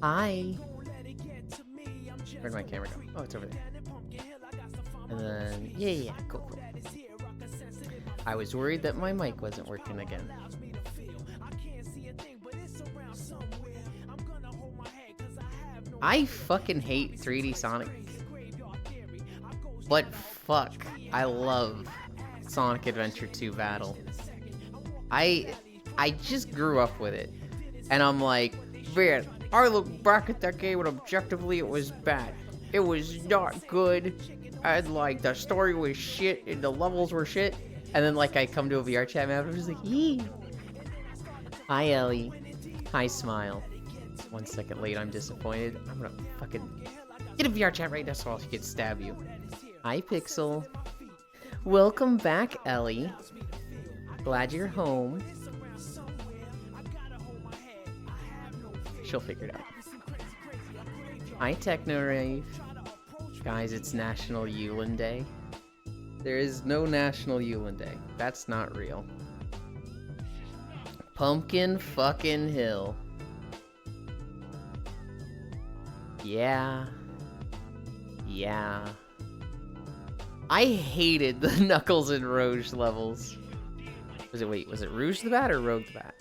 Hi. Where'd my camera go? Oh, it's over there. And then, yeah, cool. I was worried that my mic wasn't working again. I fucking hate 3D Sonic. But fuck, I love Sonic Adventure 2 Battle. I just grew up with it. And I'm like, man, I look back at that game and objectively it was bad. It was not good. And like the story was shit and the levels were shit. And then like I come to a VR chat map and I'm just like, yee. Hi Ellie. Hi Smile. 1 second late, I'm disappointed. I'm gonna fucking get a VR chat right now so I can stab you. Hi Pixel. Welcome back, Ellie. Glad you're home. She'll figure it out. Hi TechnoRave. Guys, it's National Yulin Day. There is no National Yulin Day. That's not real. Pumpkin fucking Hill. Yeah. Yeah. I hated the Knuckles and Rouge levels. Was it Rouge the Bat or Rogue the Bat?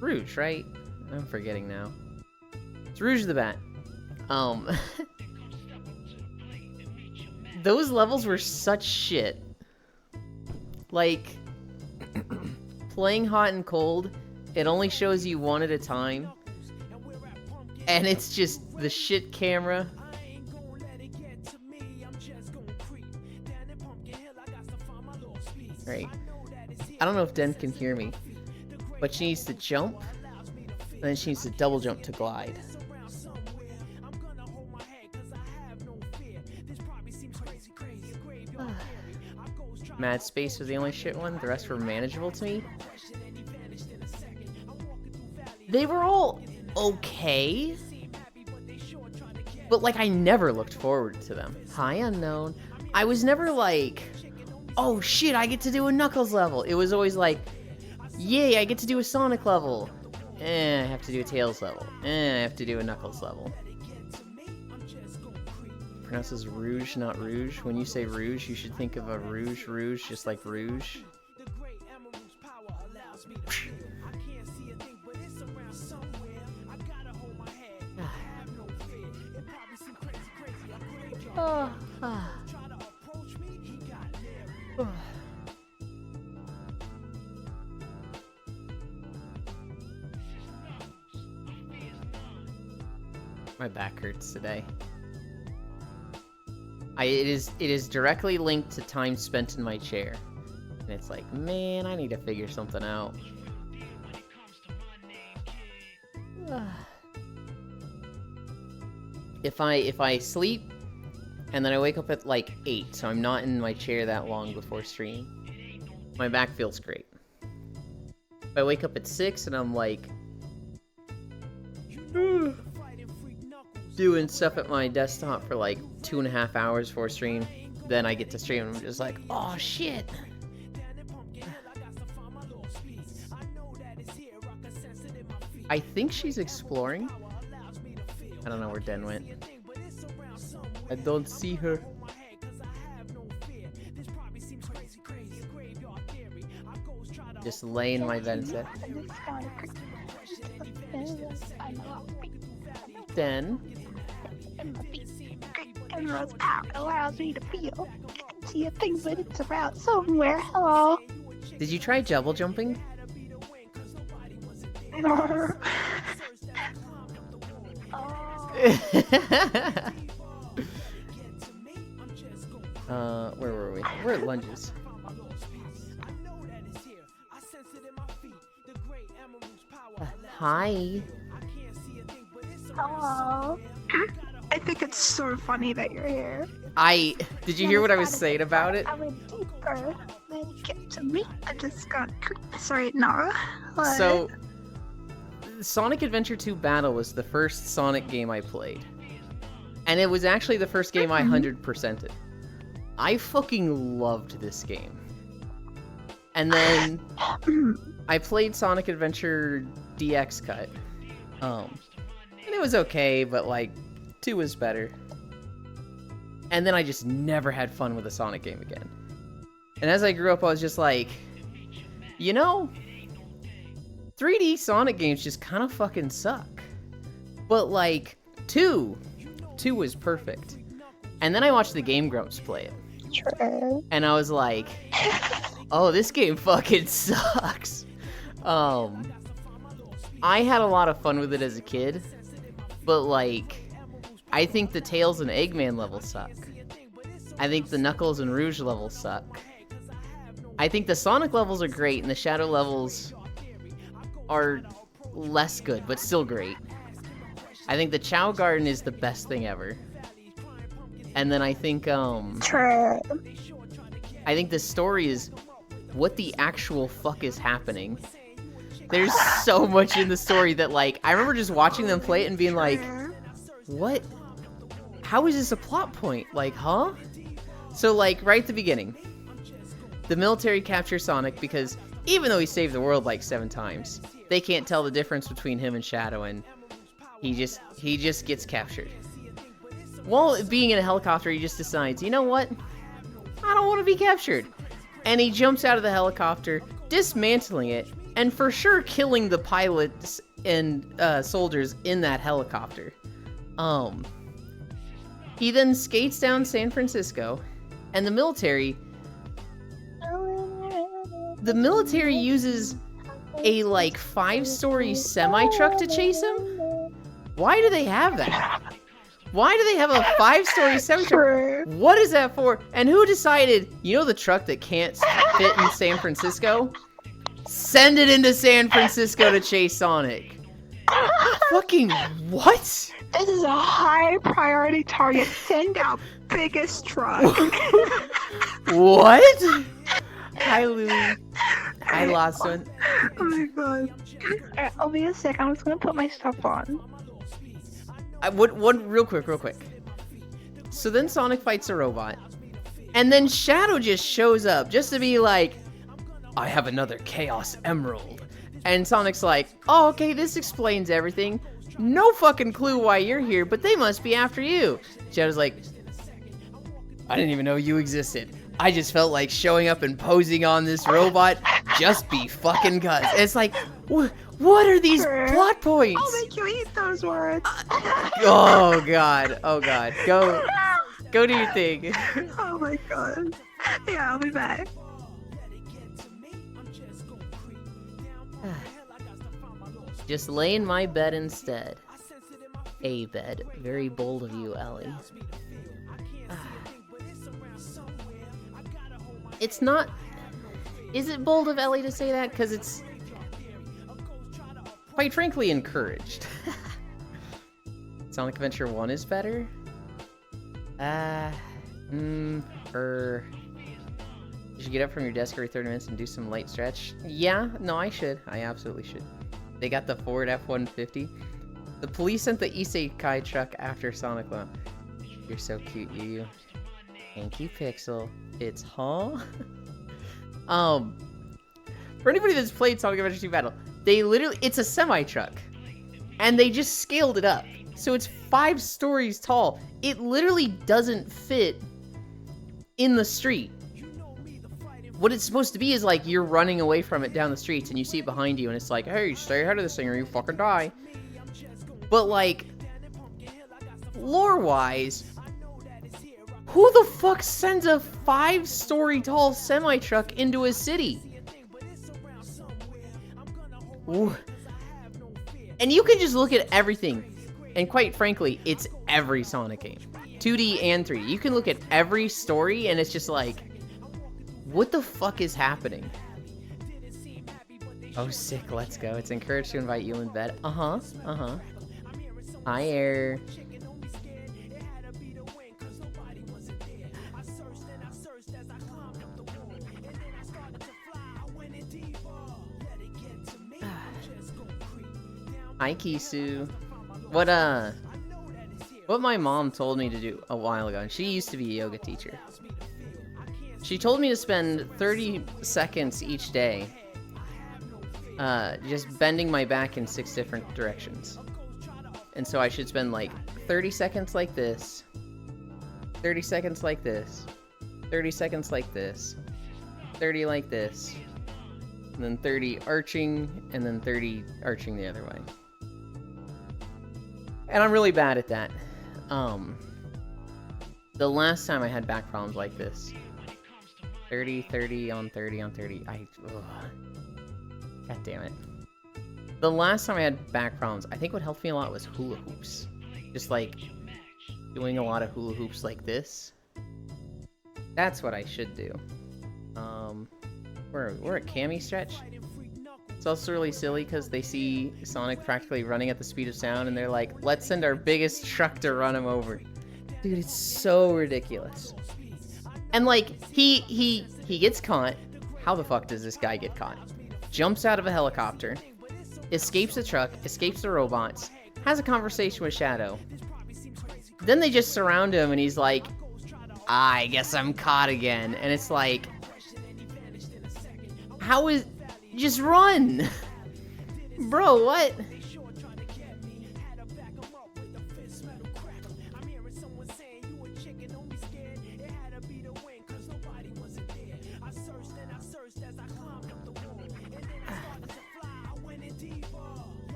Rouge, right? I'm forgetting now. It's Rouge the Bat. Those levels were such shit. Like, playing hot and cold, it only shows you one at a time. And it's just the shit camera. Right. I don't know if Den can hear me, but she needs to jump, and then she needs to double jump to glide. Mad Space was the only shit one, the rest were manageable to me. They were all okay, but like I never looked forward to them. Hi Unknown. I was never like, oh shit, I get to do a Knuckles level. It was always like, yay, I get to do a Sonic level. I have to do a Tails level. I have to do a Knuckles level. Pronounces Rouge, not Rouge. When you say Rouge, you should think of a Rouge, just like Rouge. My back hurts today. It is directly linked to time spent in my chair. And it's like, man, I need to figure something out. If I sleep and then I wake up at like 8, so I'm not in my chair that long before stream, my back feels great. If I wake up at 6 and I'm like doing stuff at my desktop for like 2.5 hours before stream, then I get to stream and I'm just like, oh shit. I think she's exploring. I don't know where Den went. I don't see her. Just lay in my vent set. Den. Camera's out allows me to feel. I can see a thing, but it's around somewhere. Hello. Did you try double jumping? Where were we? We're at lunges. Hi. Hello. I think it's so funny that you're here. Did you hear what I was saying about it? I went deeper. Then get to me. I just got. Sorry, Nara. What? So, Sonic Adventure 2 Battle was the first Sonic game I played. And it was actually the first game I 100%ed. I fucking loved this game. And then I played Sonic Adventure DX Cut. And it was okay, but like 2 was better. And then I just never had fun with a Sonic game again. And as I grew up, I was just like, you know, 3D Sonic games just kind of fucking suck. But like 2 was perfect. And then I watched the Game Grumps play it. True. And I was like, oh, this game fucking sucks. I had a lot of fun with it as a kid, but like, I think the Tails and Eggman levels suck. I think the Knuckles and Rouge levels suck. I think the Sonic levels are great, and the Shadow levels are less good, but still great. I think the Chao Garden is the best thing ever. And then I think, True. I think the story is what the actual fuck is happening. There's so much in the story that, like, I remember just watching them play it and being like, what? How is this a plot point? Like, huh? So, like, right at the beginning, the military captures Sonic because even though he saved the world like 7 times, they can't tell the difference between him and Shadow, and he just gets captured. While being in a helicopter, he just decides, you know what? I don't want to be captured. And he jumps out of the helicopter, dismantling it, and for sure killing the pilots and soldiers in that helicopter. He then skates down San Francisco, and the military uses a like 5-story semi-truck to chase him? Why do they have that? Why do they have a 5-story semi-truck? What is that for? And who decided, you know the truck that can't fit in San Francisco? Send it into San Francisco to chase Sonic. Fucking what? This is a high priority target. Send out biggest truck. What? Hi, Louie. I lost one. Oh my god. Alright, I'll be a sec. I'm just gonna put my stuff on. Real quick. So then Sonic fights a robot, and then Shadow just shows up just to be like, I have another Chaos Emerald. And Sonic's like, oh, okay, this explains everything. No fucking clue why you're here, but they must be after you. Shadow's like, I didn't even know you existed. I just felt like showing up and posing on this robot just be fucking cuz. It's like, what are these plot points? I'll make you eat those words. Oh god. Go do your thing. Oh my god. Yeah, I'll be back. Just lay in my bed instead. A bed. Very bold of you, Ellie. It's not... Is it bold of Ellie to say that? Because it's... quite frankly encouraged. Sonic Adventure 1 is better? You should get up from your desk every 30 minutes and do some light stretch. Yeah, no, I should. I absolutely should. They got the Ford F-150. The police sent the Isekai truck after Sonic went. You're so cute, you. Thank you, Pixel. It's huh? For anybody that's played Sonic Adventure 2 Battle, they literally, it's a semi-truck. And they just scaled it up. So it's 5 stories tall. It literally doesn't fit in the street. What it's supposed to be is like you're running away from it down the streets and you see it behind you and it's like, hey, stay ahead of this thing or you fucking die. But like, lore-wise, who the fuck sends a 5-story tall semi-truck into a city? Ooh. And you can just look at everything. And quite frankly, it's every Sonic game. 2D and 3D. You can look at every story and it's just like, what the fuck is happening? Oh, sick, let's go. It's encouraged to invite you in bed. Hi, Air. Hi, Kisu. What my mom told me to do a while ago, and she used to be a yoga teacher. She told me to spend 30 seconds each day just bending my back in 6 different directions. And so I should spend like 30 seconds like this, 30 seconds like this, 30 seconds like this, 30 like this, and then 30 arching, and then 30 arching the other way. And I'm really bad at that. The last time I had back problems like this, 30, 30 on 30 on 30, God damn it. The last time I had back problems, I think what helped me a lot was hula hoops. Just like doing a lot of hula hoops like this. That's what I should do. We're at Cammy stretch. It's also really silly because they see Sonic practically running at the speed of sound and they're like, let's send our biggest truck to run him over. Dude, it's so ridiculous. And like, he gets caught. How the fuck does this guy get caught? Jumps out of a helicopter, escapes the truck, escapes the robots, has a conversation with Shadow. Then they just surround him and he's like, I guess I'm caught again. And it's like, how is... Just run! Bro, what?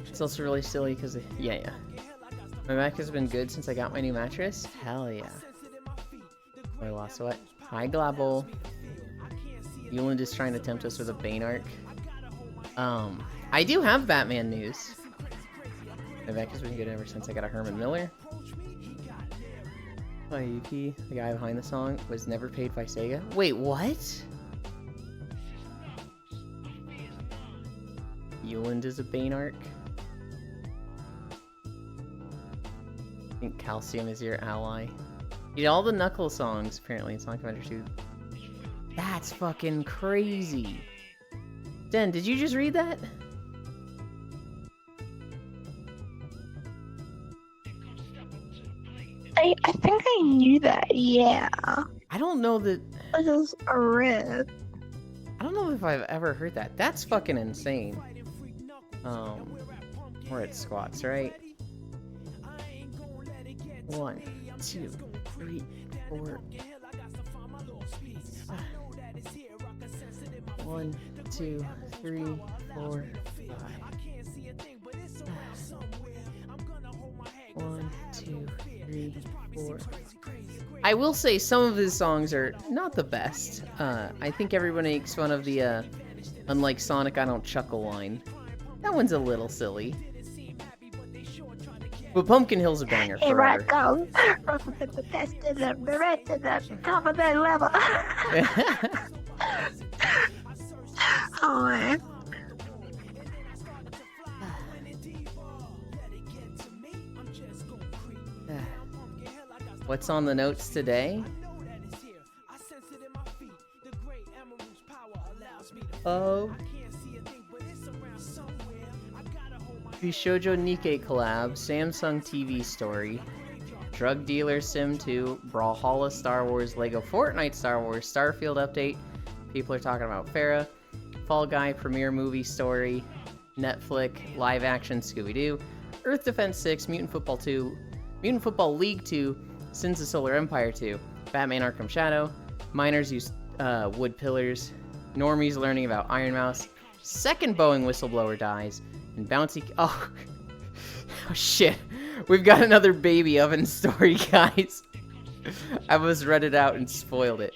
It's also really silly because, yeah. My back has been good since I got my new mattress. Hell yeah. I lost what? Hi, Glabble. Yuland is trying to tempt us with a Bane arc. I do have Batman news. My back has been good ever since I got a Herman Miller. Yuki, the guy behind the song, was never paid by Sega. Wait, what? Yuland is a Bane arc. I think Calcium is your ally. You know, all the Knuckles songs, apparently, in Sonic Adventure 2. That's fucking crazy. Den, did you just read that? I think I knew that, yeah. I don't know that... I just read. I don't know if I've ever heard that. That's fucking insane. We're at squats, right? 1, 2, 3, 4... 1, 2, 3, 4, 5. 1, 2, 3, 4. I will say some of his songs are not the best. I think everyone makes fun of the unlike Sonic I Don't Chuckle line. That one's a little silly. But Pumpkin Hill's a banger Here forever. I go. From the best to the rest to the top of that level. Oh, What's on the notes today? Oh. Shoujo Nikkei collab, Samsung TV story, Drug Dealer Sim 2, Brawlhalla Star Wars, Lego Fortnite Star Wars, Starfield update, people are talking about Farah, Fall Guy premiere movie story, Netflix, live action Scooby-Doo, Earth Defense 6, Mutant Football 2, Mutant Football League 2, Sins of Solar Empire 2, Batman Arkham Shadow, Miners use wood pillars, Normies learning about Iron Mouse, second Boeing whistleblower dies, and Bouncy... Oh, shit. We've got another baby oven story, guys. I almost read it out and spoiled it.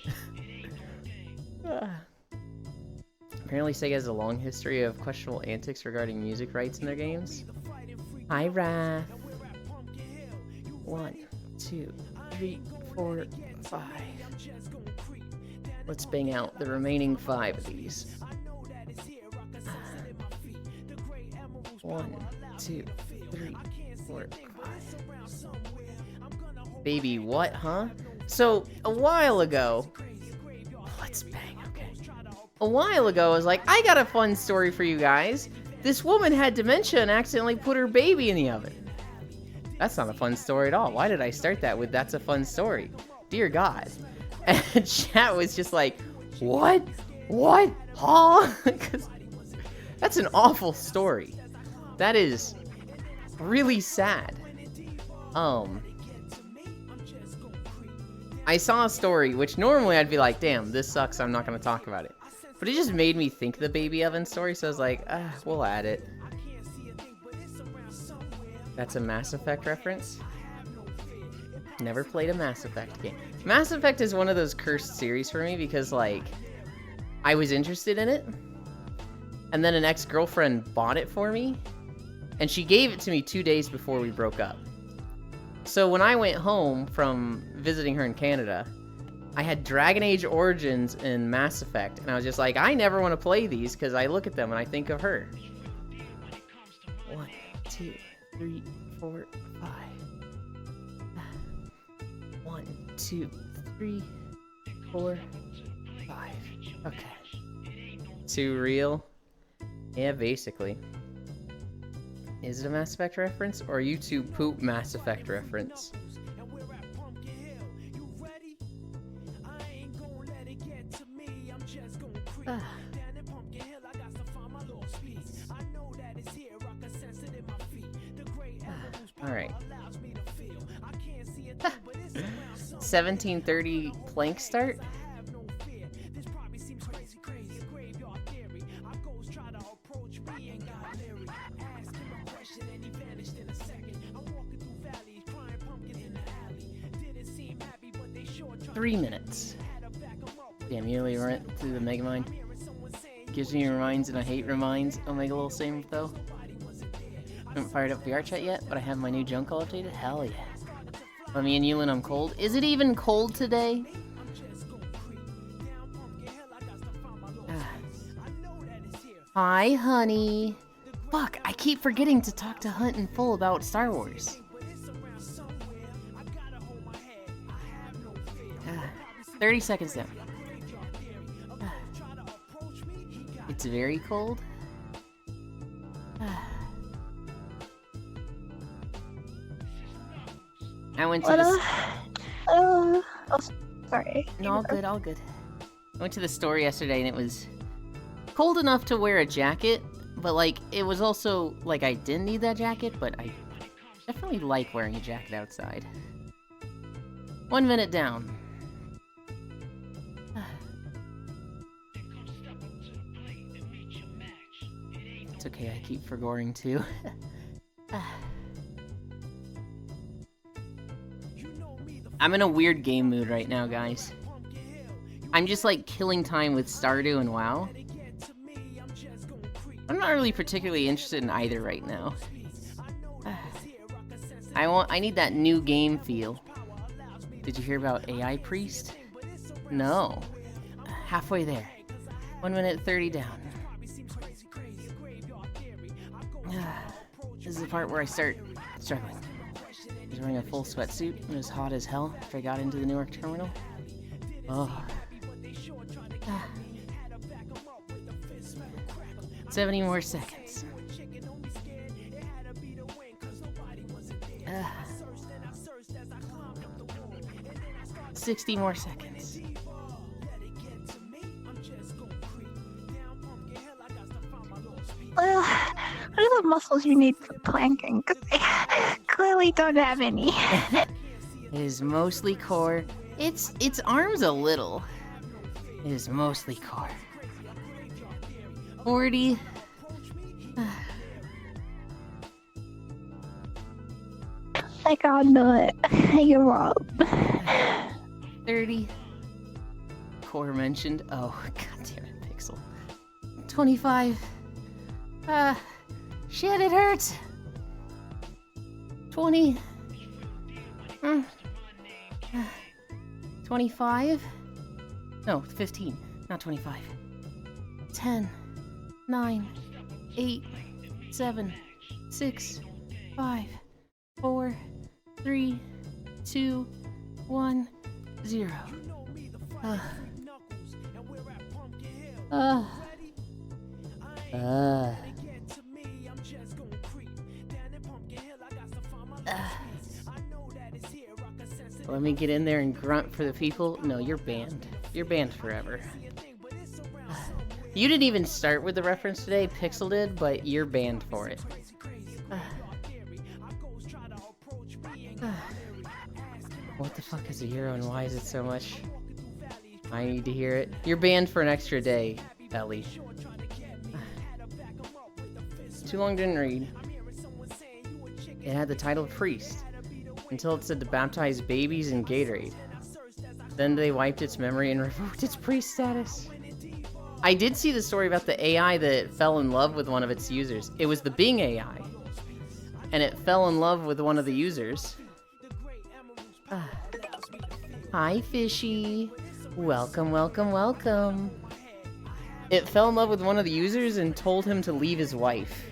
Apparently Sega has a long history of questionable antics regarding music rights in their games. Hi, Wrath. 1, 2, 3, 4, 5. Let's bang out the remaining 5 of these. 1, 2, 3, 4, 5. Baby, what, huh? So, a while ago... Let's bang, okay. A while ago, I was like, I got a fun story for you guys. This woman had dementia and accidentally put her baby in the oven. That's not a fun story at all. Why did I start that with that's a fun story? Dear God. And chat was just like, what? What? Huh? 'Cause that's an awful story. That is really sad. I saw a story, which normally I'd be like, damn, this sucks, I'm not gonna talk about it. But it just made me think the baby oven story, so I was like, we'll add it. That's a Mass Effect reference? Never played a Mass Effect game. Mass Effect is one of those cursed series for me because, like, I was interested in it, and then an ex-girlfriend bought it for me, and she gave it to me 2 days before we broke up. So when I went home from visiting her in Canada, I had Dragon Age Origins and Mass Effect, and I was just like, I never want to play these because I look at them and I think of her. 1, 2, 3, 4, 5. 1, 2, 3, 4, 5. Okay. Too real? Yeah, basically. Is it a Mass Effect reference, or YouTube poop Mass Effect reference? Alright. 1730 plank start? Three minutes. Damn, you really went through the Megamind. Gives me reminds and I hate reminds. Omega little same though. Haven't fired up VR chat yet, but I have my new junk all updated. Hell yeah. Let me and Yulin, I'm cold. Is it even cold today? Hi, honey. Fuck, I keep forgetting to talk to Hunt in full about Star Wars. 30 seconds down. It's very cold. I went to this... oh, sorry. No, all good, all good. I went to the store yesterday and it was cold enough to wear a jacket, but like, it was also, like, I didn't need that jacket, but I definitely like wearing a jacket outside. 1 minute down. It's okay, I keep forgoing too. I'm in a weird game mood right now, guys. I'm just like killing time with Stardew and WoW. I'm not really particularly interested in either right now. I need that new game feel. Did you hear about AI Priest? No. Halfway there. 1 minute 30 down. This is the part where I start struggling. I was wearing a full sweatsuit. It was hot as hell after I got into the Newark terminal. Oh. 70 more seconds. 60 more seconds. Well, what are the muscles you need for planking? Because I clearly don't have any. It is mostly core. It's arms a little. It is mostly core. 40. I can't do it. You're wrong. 30. Core mentioned. Oh, goddamn it, Pixel. 25. Shit, it hurts. 20. 25. No, 15. Not 25. 10. 9. 8. 7. 6. 5. 4. 3. 2. 1. 0. let me get in there and grunt for the people. No, you're banned. You're banned forever. You didn't even start with the reference today, Pixel did, but you're banned for it. What the fuck is a euro and why is it so much? I need to hear it. You're banned for an extra day, Ellie. Too long didn't read. It had the title of priest, until it said to baptize babies in Gatorade. Then they wiped its memory and revoked its priest status. I did see the story about the AI that fell in love with one of its users. It was the Bing AI. And it fell in love with one of the users. Hi, fishy. Welcome, welcome, welcome. It fell in love with one of the users and told him to leave his wife.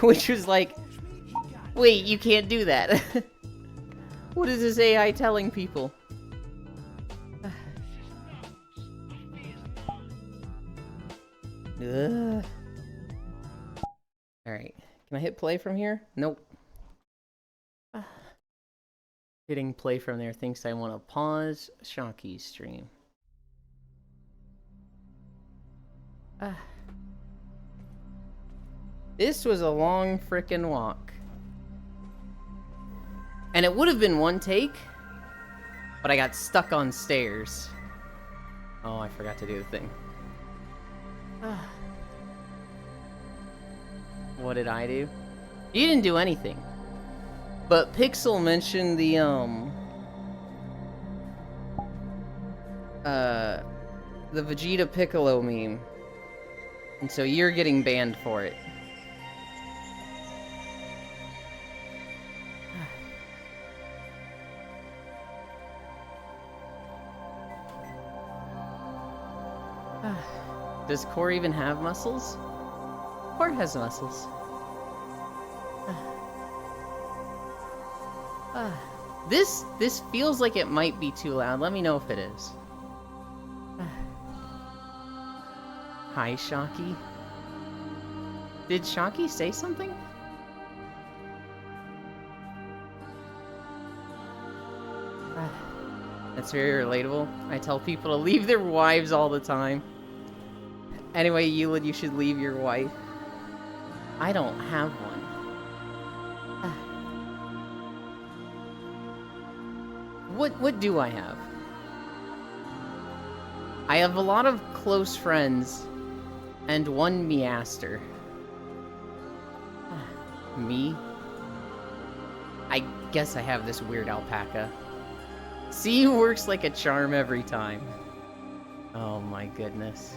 Which was like, wait, you can't do that. What is this AI telling people? Ugh. Alright, can I hit play from here? Nope. Hitting play from there thinks I want to pause Shockey's stream. This was a long frickin' walk. And it would have been one take, but I got stuck on stairs. Oh, I forgot to do the thing. What did I do? You didn't do anything. But Pixel mentioned the Vegeta Piccolo meme. And so you're getting banned for it. Does Core even have muscles? Core has muscles. This feels like it might be too loud. Let me know if it is. Hi, Shocky. Did Shocky say something? That's very relatable. I tell people to leave their wives all the time. Anyway, Yulid, you should leave your wife. I don't have one. What do I have? I have a lot of close friends and one Measter. Me? I guess I have this weird alpaca. See, works like a charm every time. Oh my goodness.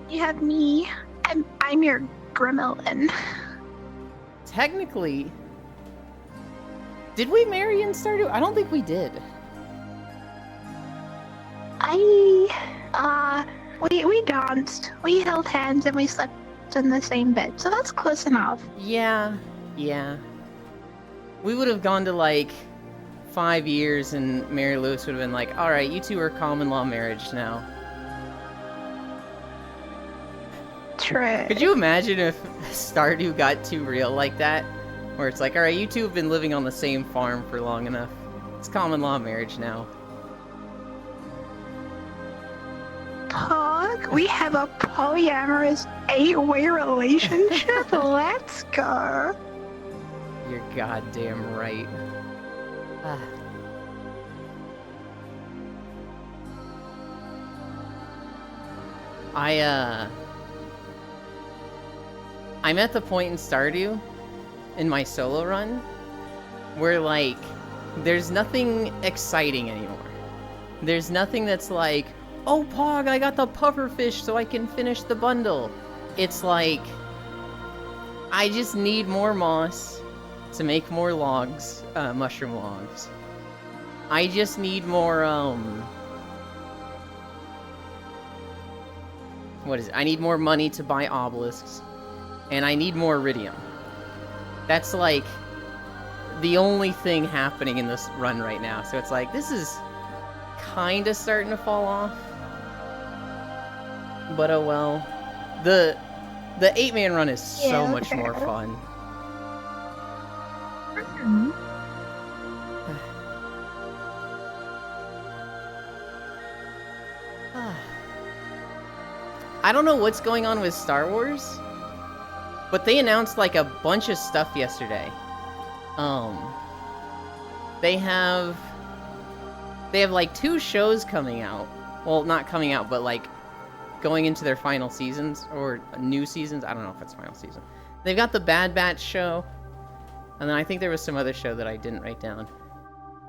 You have me. I'm your Gremlin. Technically, did we marry in Stardew? I don't think we did. We danced. We held hands and we slept in the same bed, so that's close enough. Yeah. We would have gone to like 5 years and Mary Lewis would have been like, alright, you two are common law marriage now. True. Could you imagine if Stardew got too real like that? Where it's like, alright, you two have been living on the same farm for long enough. It's common law marriage now. Pog, we have a polyamorous 8-way relationship. Let's go. You're goddamn right. I'm at the point in Stardew, in my solo run, where, like, there's nothing exciting anymore. There's nothing that's like, oh, Pog, I got the pufferfish so I can finish the bundle. It's like, I just need more moss to make more logs, mushroom logs. I just need more, what is it? I need more money to buy obelisks. And I need more iridium. That's like the only thing happening in this run right now. So it's like, this is kind of starting to fall off. But oh well. The 8-man run is so much more fun. I don't know what's going on with Star Wars, but they announced like a bunch of stuff yesterday. They have like 2 shows coming out. Well, not coming out, but like going into their final seasons or new seasons. I don't know if it's final season. They've got the Bad Batch show, and then I think there was some other show that I didn't write down.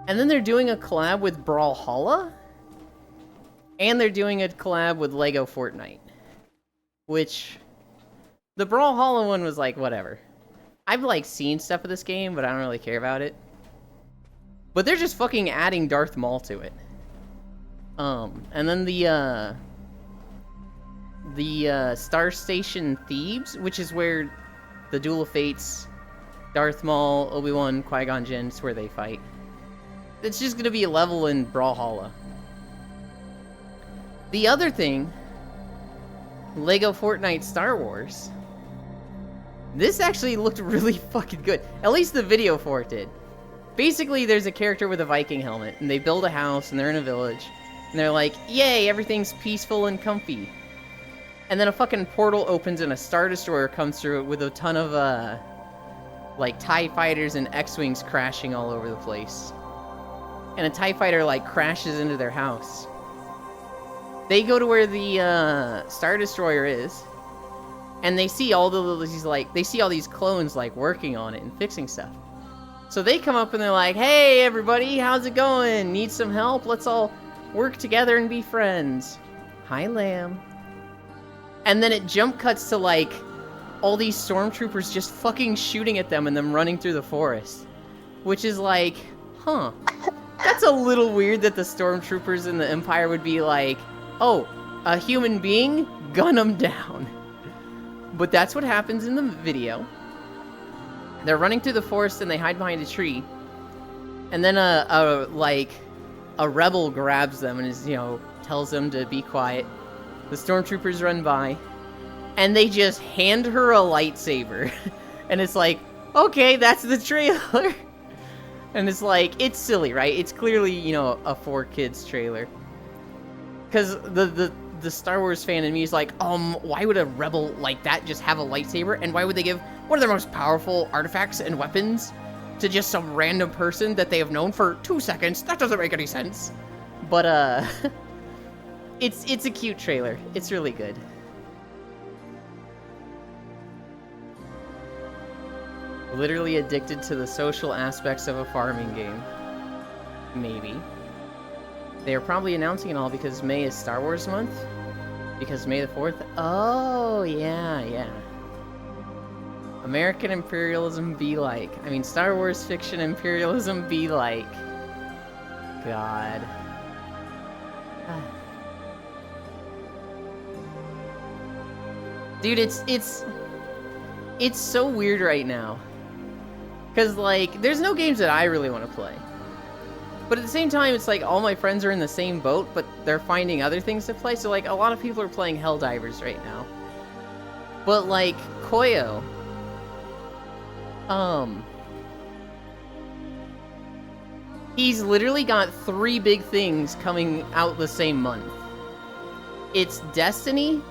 And then they're doing a collab with Brawlhalla, and they're doing a collab with Lego Fortnite, which the Brawlhalla one was like whatever. I've like seen stuff of this game, but I don't really care about it. But they're just fucking adding Darth Maul to it. And then the Star Station Thebes, which is where the Duel of Fates, Darth Maul, Obi-Wan, Qui-Gon Jinn, it's where they fight. It's just gonna be a level in Brawlhalla. The other thing, Lego Fortnite Star Wars. This actually looked really fucking good. At least the video for it did. Basically, there's a character with a Viking helmet, and they build a house, and they're in a village, and they're like, yay, everything's peaceful and comfy. And then a fucking portal opens, and a Star Destroyer comes through it with a ton of, like, TIE fighters and X-Wings crashing all over the place. And a TIE fighter, like, crashes into their house. They go to where the, Star Destroyer is, and they see all these clones, like, working on it and fixing stuff. So they come up and they're like, hey, everybody, how's it going? Need some help? Let's all work together and be friends. Hi, Lamb. And then it jump cuts to, like, all these stormtroopers just fucking shooting at them and them running through the forest. Which is like, huh. That's a little weird that the stormtroopers in the Empire would be like, oh, a human being? Gun them down. But that's what happens in the video. They're running through the forest and they hide behind a tree. And then a rebel grabs them and is, tells them to be quiet. The stormtroopers run by. And they just hand her a lightsaber. And it's like, okay, that's the trailer. And it's like, it's silly, right? It's clearly, a for kids trailer. Because the Star Wars fan in me is like, why would a rebel like that just have a lightsaber? And why would they give one of their most powerful artifacts and weapons to just some random person that they have known for 2 seconds? That doesn't make any sense. But, it's a cute trailer. It's really good. Literally addicted to the social aspects of a farming game. Maybe. They are probably announcing it all because May is Star Wars month? Because May the 4th? Oh, yeah. American imperialism be like. I mean, Star Wars fiction imperialism be like. God. Dude, it's so weird right now. Because, like, there's no games that I really want to play. But at the same time, it's like all my friends are in the same boat, but they're finding other things to play. So, like, a lot of people are playing Helldivers right now. But, like, Koyo. He's literally got 3 big things coming out the same month. It's Destiny,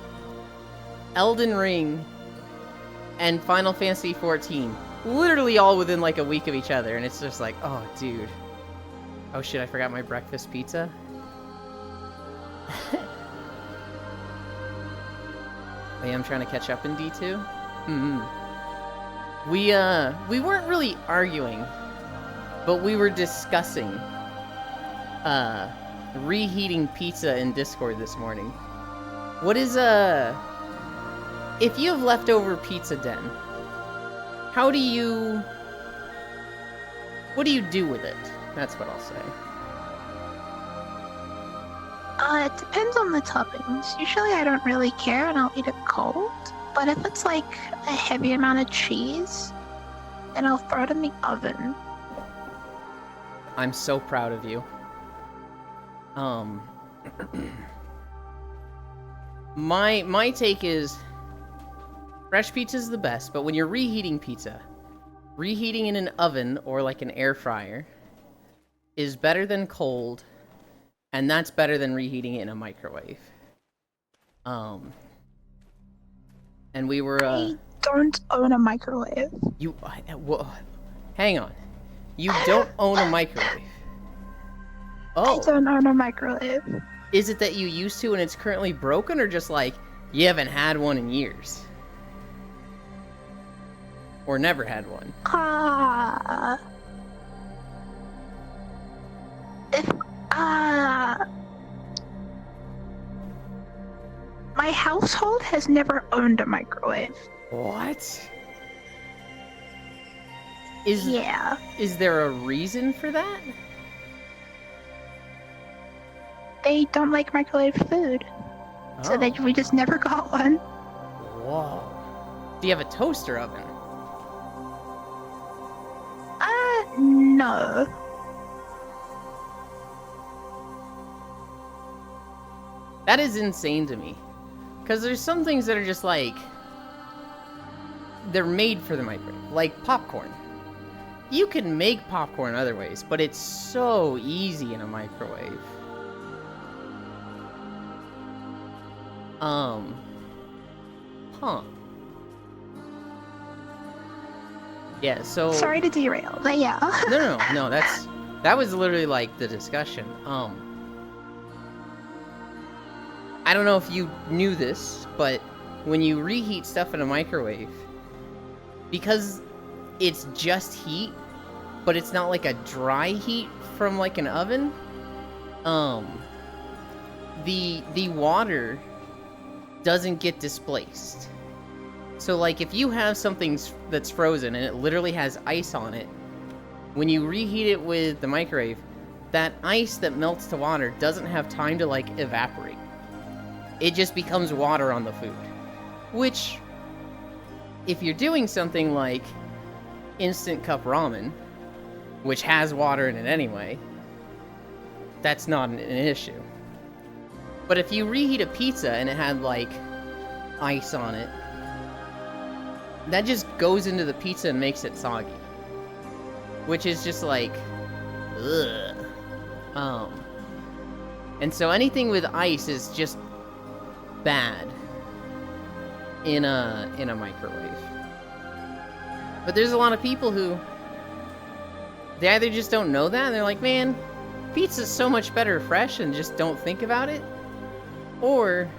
Elden Ring, and Final Fantasy XIV. Literally all within like a week of each other, and it's just like, oh, dude. Oh shit, I forgot my breakfast pizza. Wait, I'm trying to catch up in D2? We weren't really arguing, but we were discussing, reheating pizza in Discord this morning. What is, if you have leftover pizza den, what do you do with it? That's what I'll say. It depends on the toppings. Usually I don't really care and I'll eat it cold. But if it's like a heavy amount of cheese, then I'll throw it in the oven. I'm so proud of you. My take is fresh pizza is the best, but when you're reheating pizza, reheating in an oven or like an air fryer is better than cold And that's better than reheating it in a microwave. And we were, I don't own a microwave. well, hang on. You don't own a microwave. Oh. I don't own a microwave. Is it that you used to and it's currently broken, or just like you haven't had one in years? Or never had one? My household has never owned a microwave. What? Yeah. Is there a reason for that? They don't like microwave food. So we just never got one. Whoa. Do you have a toaster oven? No. That is insane to me. Because there's some things that are just like... they're made for the microwave. Like popcorn. You can make popcorn other ways, but it's so easy in a microwave. Huh. Yeah, so... Sorry to derail, but yeah. No, that was literally like the discussion. I don't know if you knew this, but when you reheat stuff in a microwave, because it's just heat, but it's not like a dry heat from like an oven, the water doesn't get displaced. So like if you have something that's frozen and it literally has ice on it, when you reheat it with the microwave, that ice that melts to water doesn't have time to like evaporate. It just becomes water on the food. Which, if you're doing something like instant cup ramen, which has water in it anyway, that's not an issue. But if you reheat a pizza and it had like ice on it, that just goes into the pizza and makes it soggy. Which is just like, ugh. And so anything with ice is just bad in a microwave. But there's a lot of people who, they either just don't know that and they're like, man, pizza's so much better fresh, and just don't think about it. Or,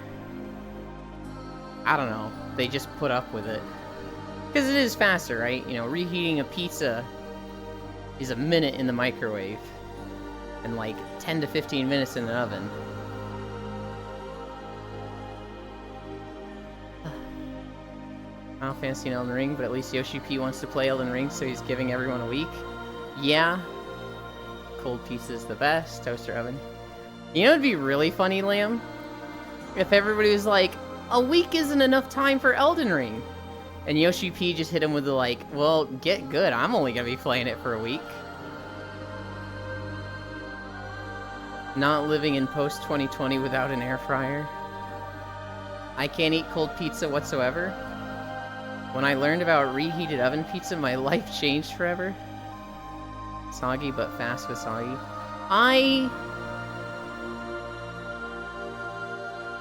I don't know, they just put up with it. Because it is faster, right? You know, reheating a pizza is a minute in the microwave and like 10 to 15 minutes in the oven. I don't fancy an Elden Ring, but at least Yoshi P wants to play Elden Ring, so he's giving everyone a week. Yeah. Cold pizza is the best. Toaster oven. You know, it'd be really funny, Lamb, if everybody was like, a week isn't enough time for Elden Ring. And Yoshi P just hit him with the like, well, get good. I'm only gonna be playing it for a week. Not living in post-2020 without an air fryer. I can't eat cold pizza whatsoever. When I learned about reheated oven pizza, my life changed forever. Soggy but fast with soggy.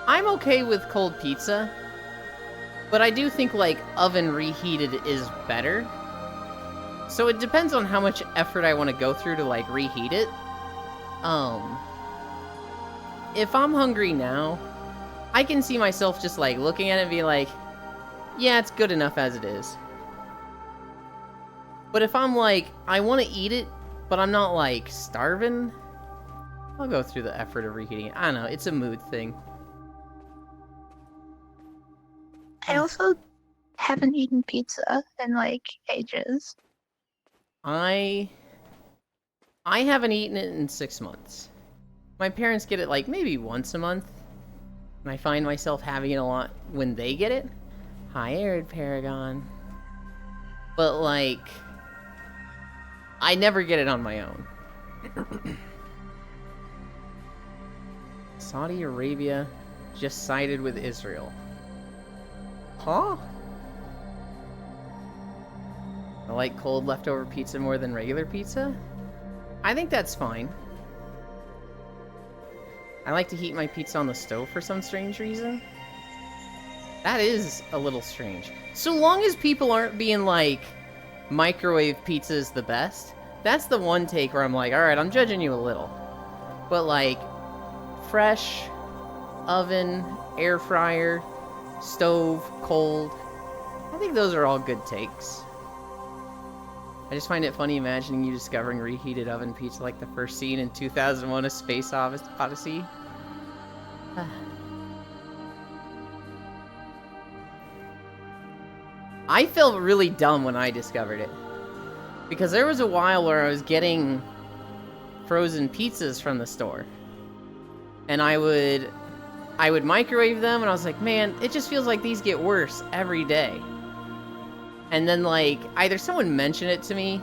I'm okay with cold pizza, but I do think like oven reheated is better. So it depends on how much effort I want to go through to like reheat it. If I'm hungry now, I can see myself just like looking at it and be like, yeah, it's good enough as it is. But if I'm like, I want to eat it, but I'm not like starving, I'll go through the effort of reheating it. I don't know, it's a mood thing. I also haven't eaten pizza in like ages. I haven't eaten it in 6 months. My parents get it like maybe once a month, and I find myself having it a lot when they get it. Hi, Arid Paragon. But like, I never get it on my own. Saudi Arabia just sided with Israel. Huh? I like cold leftover pizza more than regular pizza? I think that's fine. I like to heat my pizza on the stove for some strange reason. That is a little strange. So long as people aren't being like, microwave pizza is the best, that's the one take where I'm like, alright, I'm judging you a little. But like, fresh, oven, air fryer, stove, cold, I think those are all good takes. I just find it funny imagining you discovering reheated oven pizza like the first scene in 2001: A Space Odyssey. I felt really dumb when I discovered it. Because there was a while where I was getting frozen pizzas from the store. And I would microwave them, and I was like, man, it just feels like these get worse every day. And then, like, either someone mentioned it to me,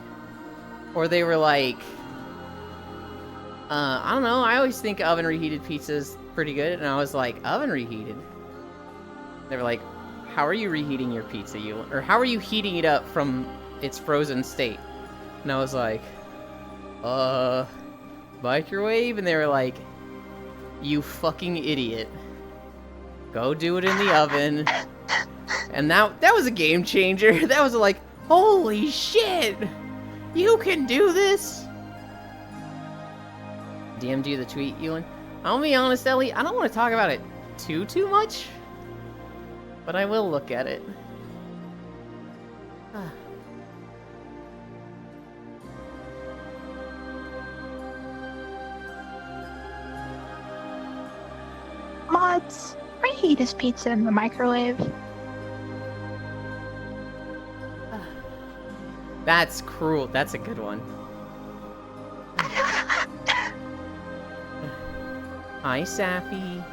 or they were like, I don't know, I always think oven reheated pizza is pretty good. And I was like, oven reheated? They were like, how are you reheating your pizza? Or how are you heating it up from its frozen state? And I was like, microwave? And they were like, you fucking idiot. Go do it in the oven. And that was a game changer. That was like, holy shit! You can do this! DM'd you the tweet, Ewan? I'll be honest, Ellie, I don't want to talk about it too much. But I will look at it. Mods, reheat his pizza in the microwave. That's cruel. That's a good one. Hi, Sappy.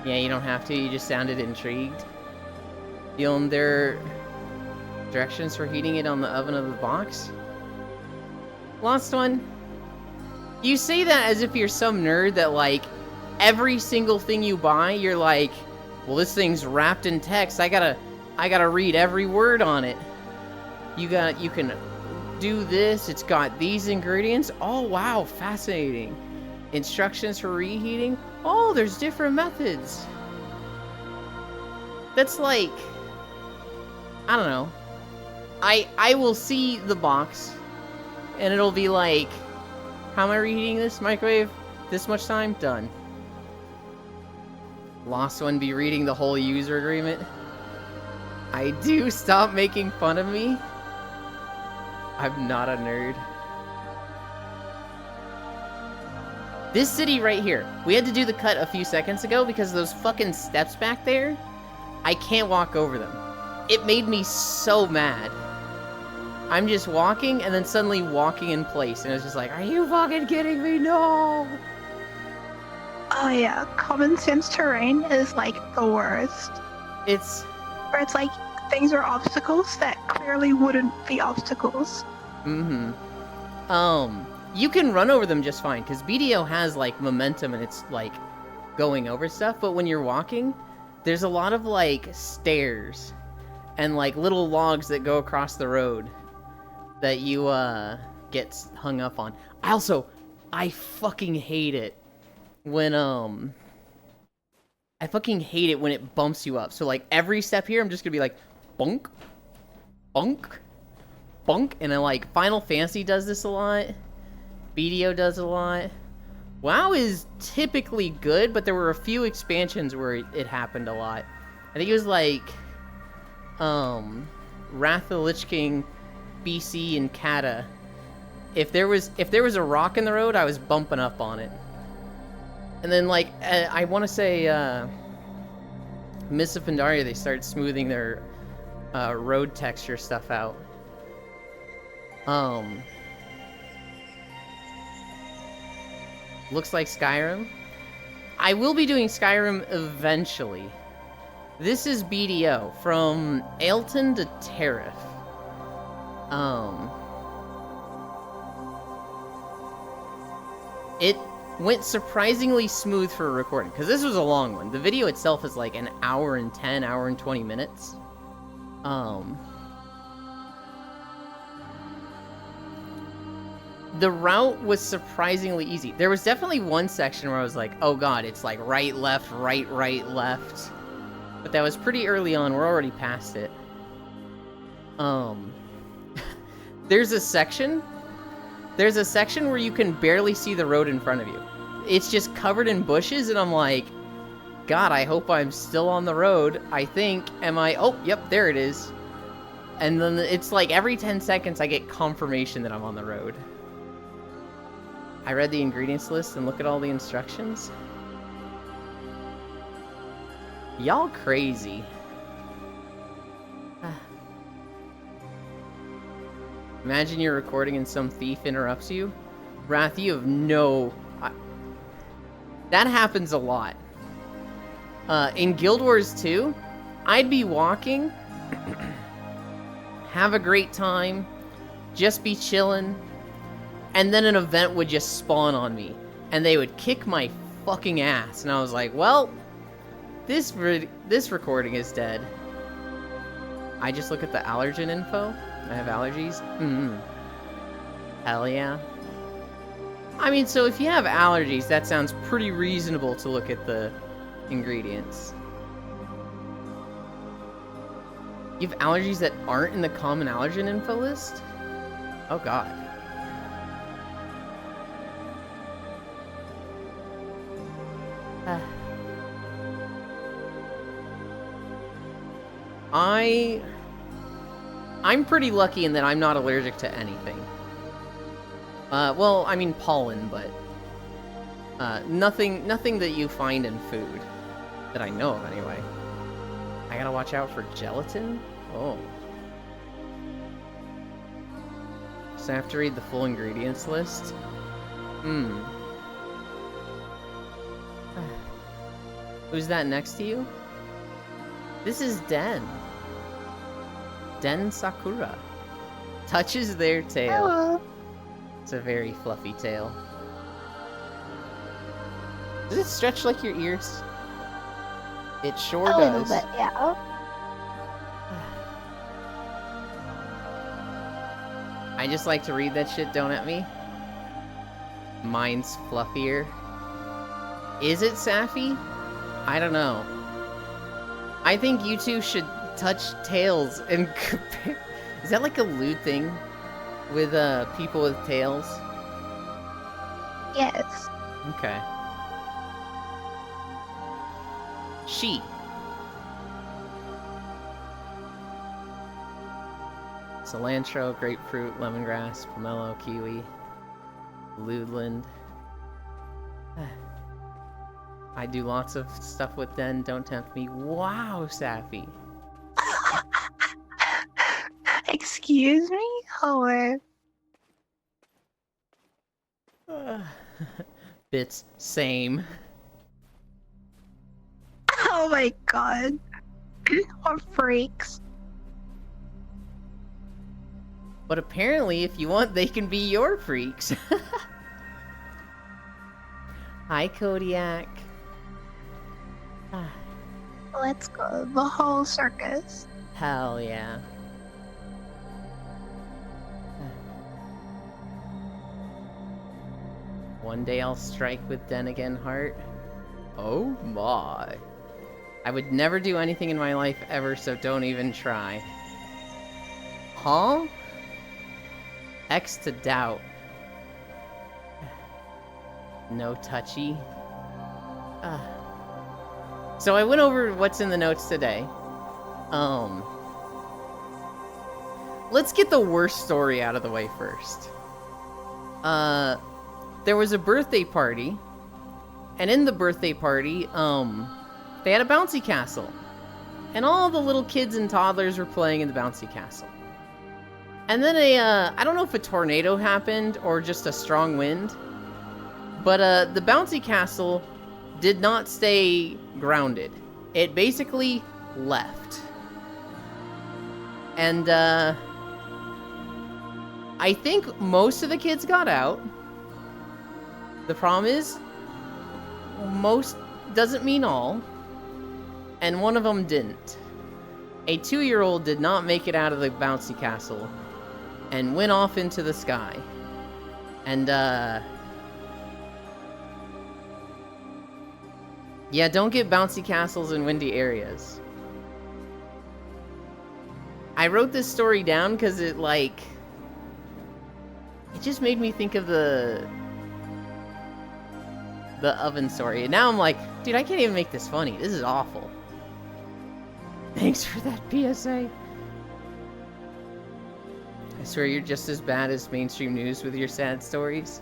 Yeah, you don't have to. You just sounded intrigued. There directions for heating it on the oven of the box? Lost one. You say that as if you're some nerd that, like, every single thing you buy, you're like, well, this thing's wrapped in text. I gotta read every word on it. You can do this. It's got these ingredients. Oh, wow, fascinating. Instructions for reheating. Oh, there's different methods. That's like, I don't know. I will see the box, and it'll be like, how am I reheating this? Microwave? This much time? Done. Lost one be reading the whole user agreement. I do. Stop making fun of me. I'm not a nerd. This city right here. We had to do the cut a few seconds ago because those fucking steps back there, I can't walk over them. It made me so mad. I'm just walking and then suddenly walking in place, and it's just like, are you fucking kidding me? No! Oh yeah, common sense terrain is like the worst. It's... Where it's like, things are obstacles that clearly wouldn't be obstacles. Mm-hmm. You can run over them just fine, because BDO has, like, momentum and it's, like, going over stuff, but when you're walking, there's a lot of, like, stairs and, like, little logs that go across the road that you, get hung up on. I fucking hate it when, I fucking hate it when it bumps you up. So, like, every step here, I'm just gonna be like, bonk, bonk, bonk, and then, like, Final Fantasy does this a lot. BDO does it a lot. WoW is typically good, but there were a few expansions where it happened a lot. I think it was, like, Wrath of the Lich King, BC, and Kata. If there was a rock in the road, I was bumping up on it. And then, like, I want to say, Mists of Pandaria, they started smoothing their road texture stuff out. Looks like Skyrim. I will be doing Skyrim eventually. This is BDO, from Ailton to Tariff. It went surprisingly smooth for a recording, because this was a long one. The video itself is like an hour and 10, hour and 20 minutes. the route was surprisingly easy. There was definitely one section where I was like, oh god, it's like right, left, right, right, left. But that was pretty early on. We're already past it. There's a section where you can barely see the road in front of you. It's just covered in bushes, and I'm like, God, I hope I'm still on the road. I think, am I? Oh, yep, there it is. And then it's like every 10 seconds I get confirmation that I'm on the road. I read the ingredients list and look at all the instructions. Y'all crazy. Imagine you're recording and some thief interrupts you. Wrath, you have no... That happens a lot. In Guild Wars 2, I'd be walking, have a great time, just be chilling, and then an event would just spawn on me, and they would kick my fucking ass, and I was like, well, this recording is dead. I just look at the allergen info. I have allergies? Hell yeah. I mean, so if you have allergies, that sounds pretty reasonable to look at the ingredients. You have allergies that aren't in the common allergen info list? Oh god. I'm pretty lucky in that I'm not allergic to anything. Well, I mean pollen, but nothing that you find in food that I know of anyway. I gotta watch out for gelatin? Oh. So I have to read the full ingredients list? Who's that next to you? This is Den. Den Sakura. Touches their tail. Hello. It's a very fluffy tail. Does it stretch like your ears? It sure A little does. bit, yeah. I just like to read that shit, don't at me. Mine's fluffier. Is it Sappy? I don't know. I think you two should touch tails and compare. Is that like a lewd thing with people with tails? Yes. Okay. She. Cilantro, grapefruit, lemongrass, pomelo, kiwi, luteland. I do lots of stuff with Den, don't tempt me. Wow, Sappy. Excuse me? Hello. Bits, same. Oh my god. What freaks. But apparently, if you want, they can be your freaks. Hi, Kodiak. Let's go. The whole circus. Hell yeah. One day I'll strike with Den again, Heart. Oh my. I would never do anything in my life ever, so don't even try. Huh? X to doubt. No touchy. So I went over what's in the notes today. Let's get the worst story out of the way first. There was a birthday party, and in the birthday party, they had a bouncy castle. And all the little kids and toddlers were playing in the bouncy castle. And then I don't know if a tornado happened or just a strong wind, but the bouncy castle did not stay grounded. It basically left. And I think most of the kids got out. The problem is, most doesn't mean all, and one of them didn't. A 2-year-old did not make it out of the bouncy castle and went off into the sky. And, yeah, don't get bouncy castles in windy areas. I wrote this story down because it, like... It just made me think of the oven story. And now I'm like, dude, I can't even make this funny. This is awful. Thanks for that PSA. I swear you're just as bad as mainstream news with your sad stories.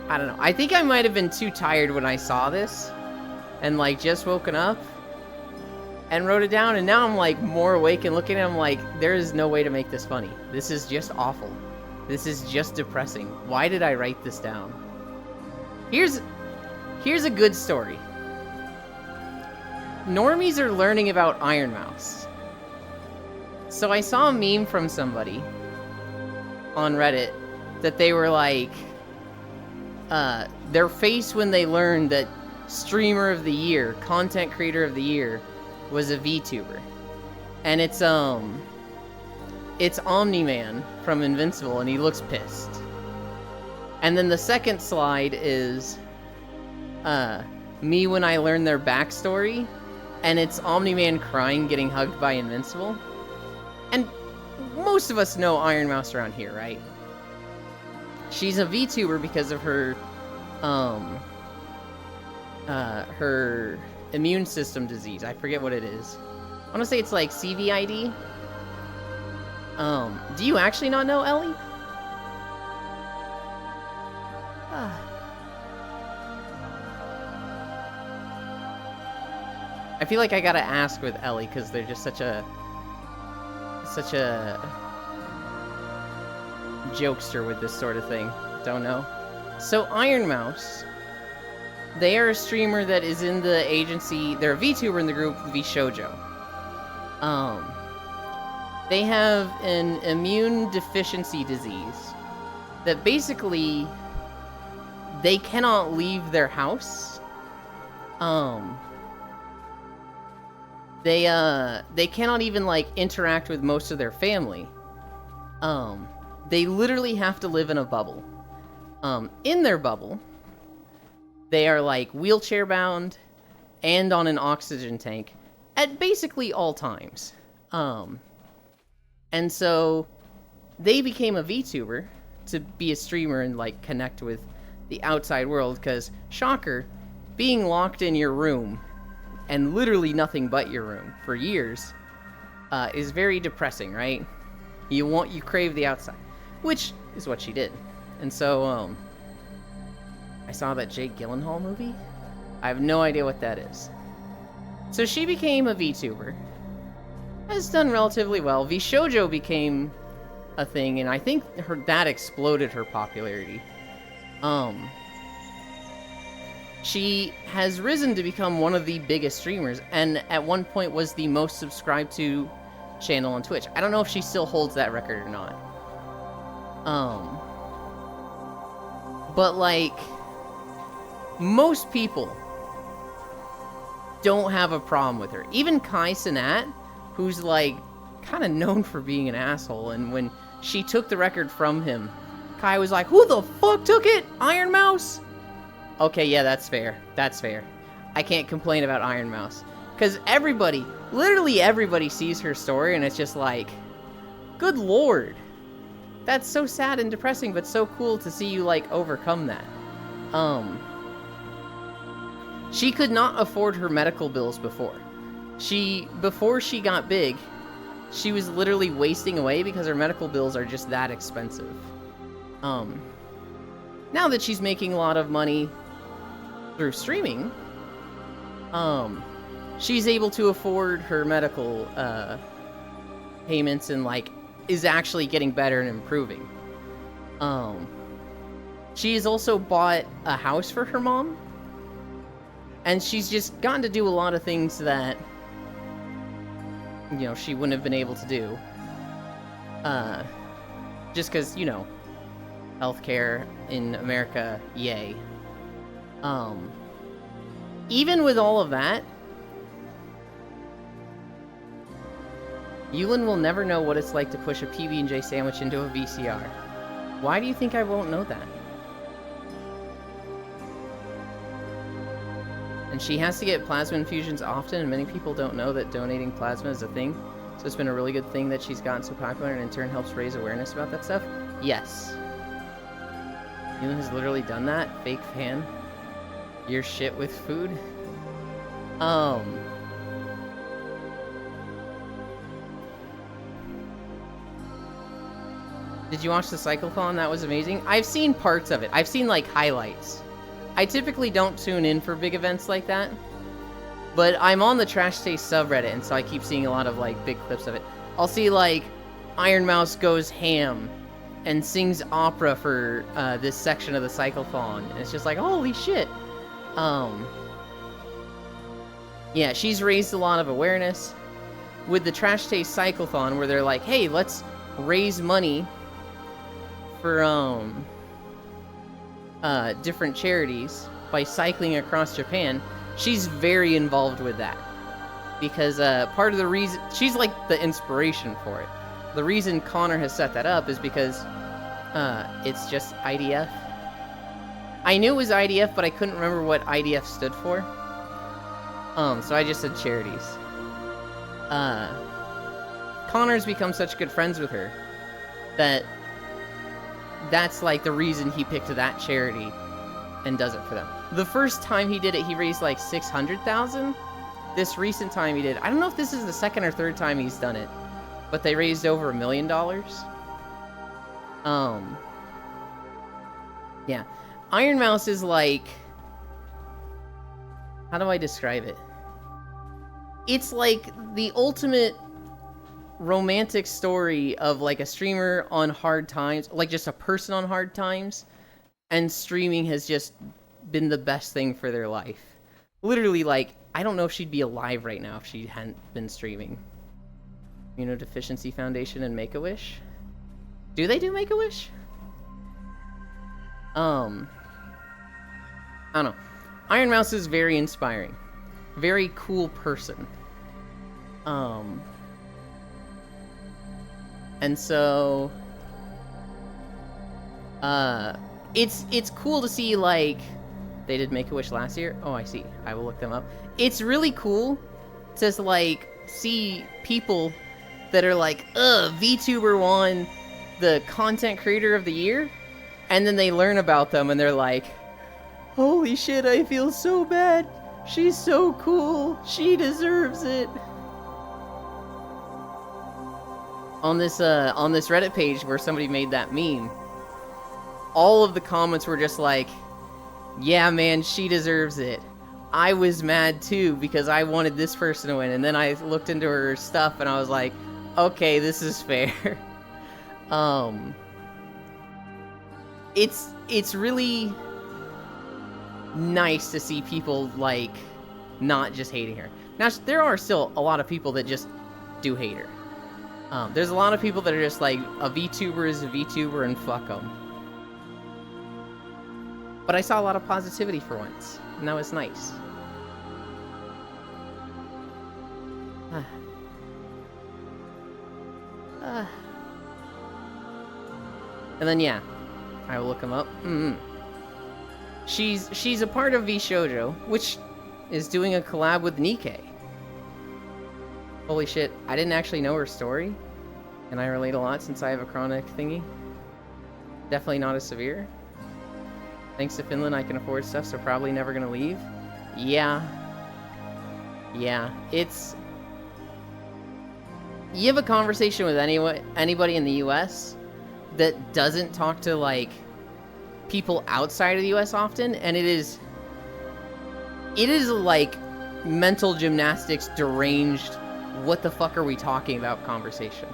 I don't know. I think I might have been too tired when I saw this. And, like, just woken up. And wrote it down. And now I'm, like, more awake and looking at it. I'm like, there is no way to make this funny. This is just awful. This is just depressing. Why did I write this down? Here's a good story. Normies are learning about Iron Mouse. So I saw a meme from somebody on Reddit that they were like, their face when they learned that Streamer of the Year, Content Creator of the Year, was a VTuber. And it's Omni-Man from Invincible, and he looks pissed. And then the second slide is me when I learned their backstory, and it's Omni-Man crying, getting hugged by Invincible. And most of us know Iron Mouse around here, right? She's a VTuber because of her immune system disease. I forget what it is. I want to say it's like CVID. Do you actually not know, Ellie? I feel like I gotta ask with Ellie because they're just such a jokester with this sort of thing. Don't know. So Iron Mouse, they are a streamer that is in the agency. They're a VTuber in the group VShojo. They have an immune deficiency disease that basically they cannot leave their house. They cannot even, like, interact with most of their family. They literally have to live in a bubble. In their bubble, they are, like, wheelchair bound and on an oxygen tank at basically all times. And so they became a VTuber to be a streamer and, like, connect with the outside world, because, shocker, being locked in your room and literally nothing but your room for years is very depressing, right? You crave the outside, which is what she did. And so I saw that Jake Gyllenhaal movie. I have no idea what that is. So she became a VTuber. Has done relatively well. VShojo became a thing, and I think that exploded her popularity. She has risen to become one of the biggest streamers, and at one point was the most subscribed to channel on Twitch. I don't know if she still holds that record or not. But, like, most people don't have a problem with her. Even Kai Cenat, who's, like, kind of known for being an asshole, and when she took the record from him, Kai was like, "Who the fuck took it? Iron Mouse?" Okay, yeah, that's fair. That's fair. I can't complain about Iron Mouse. Because everybody, literally everybody sees her story, and it's just like, good lord. That's so sad and depressing, but so cool to see you, like, overcome that. She could not afford her medical bills before. Before she got big, she was literally wasting away because her medical bills are just that expensive. Now that she's making a lot of money through streaming, she's able to afford her medical payments and, like, is actually getting better and improving. She has also bought a house for her mom, and she's just gotten to do a lot of things that, you know, she wouldn't have been able to do. Just because, you know, healthcare in America, yay. Even with all of that, Yulin will never know what it's like to push a PB&J sandwich into a VCR. Why do you think I won't know that? And she has to get plasma infusions often, and many people don't know that donating plasma is a thing. So it's been a really good thing that she's gotten so popular, and in turn helps raise awareness about that stuff. Yes. Yulin has literally done that. Fake fan. Your shit with food. Did you watch the Cyclothon? That was amazing. I've seen parts of it. I've seen, like, highlights. I typically don't tune in for big events like that. But I'm on the Trash Taste subreddit, and so I keep seeing a lot of, like, big clips of it. I'll see, like, Iron Mouse goes ham and sings opera for this section of the Cyclothon. And it's just like, holy shit. Yeah, she's raised a lot of awareness. With the Trash Taste Cyclothon, where they're like, hey, let's raise money for different charities by cycling across Japan, she's very involved with that. Because part of the reason, she's like the inspiration for it. The reason Connor has set that up is because it's just IDF. I knew it was IDF, but I couldn't remember what IDF stood for. So I just said charities. Connor's become such good friends with her that that's like the reason he picked that charity and does it for them. The first time he did it, he raised like 600,000. This recent time he did, I don't know if this is the second or third time he's done it, but they raised over $1 million. Yeah. Iron Mouse is like, how do I describe it? It's like the ultimate romantic story of like a streamer on hard times, like just a person on hard times, and streaming has just been the best thing for their life. Literally, like, I don't know if she'd be alive right now if she hadn't been streaming. Immunodeficiency Foundation and Make-A-Wish? Do they do Make-A-Wish? I don't know. Iron Mouse is very inspiring. Very cool person. And so, it's cool to see, like, they did Make-A-Wish last year. Oh, I see. I will look them up. It's really cool to, like, see people that are like, VTuber won the Content Creator of the Year, and then they learn about them, and they're like, holy shit, I feel so bad. She's so cool. She deserves it. On this Reddit page where somebody made that meme, all of the comments were just like, yeah, man, she deserves it. I was mad too because I wanted this person to win, and then I looked into her stuff and I was like, okay, this is fair. It's really nice to see people, like, not just hating her. Now, there are still a lot of people that just do hate her. There's a lot of people that are just like, a VTuber is a VTuber and fuck them. But I saw a lot of positivity for once, and that was nice. And then, yeah, I will look him up. She's a part of VShojo, which is doing a collab with Nikkei. Holy shit, I didn't actually know her story, and I relate a lot since I have a chronic thingy. Definitely not as severe. Thanks to Finland, I can afford stuff, so probably never gonna leave. Yeah. Yeah, it's... You have a conversation with anybody in the US that doesn't talk to, like, people outside of the US often, and it is like mental gymnastics deranged, what the fuck are we talking about conversation.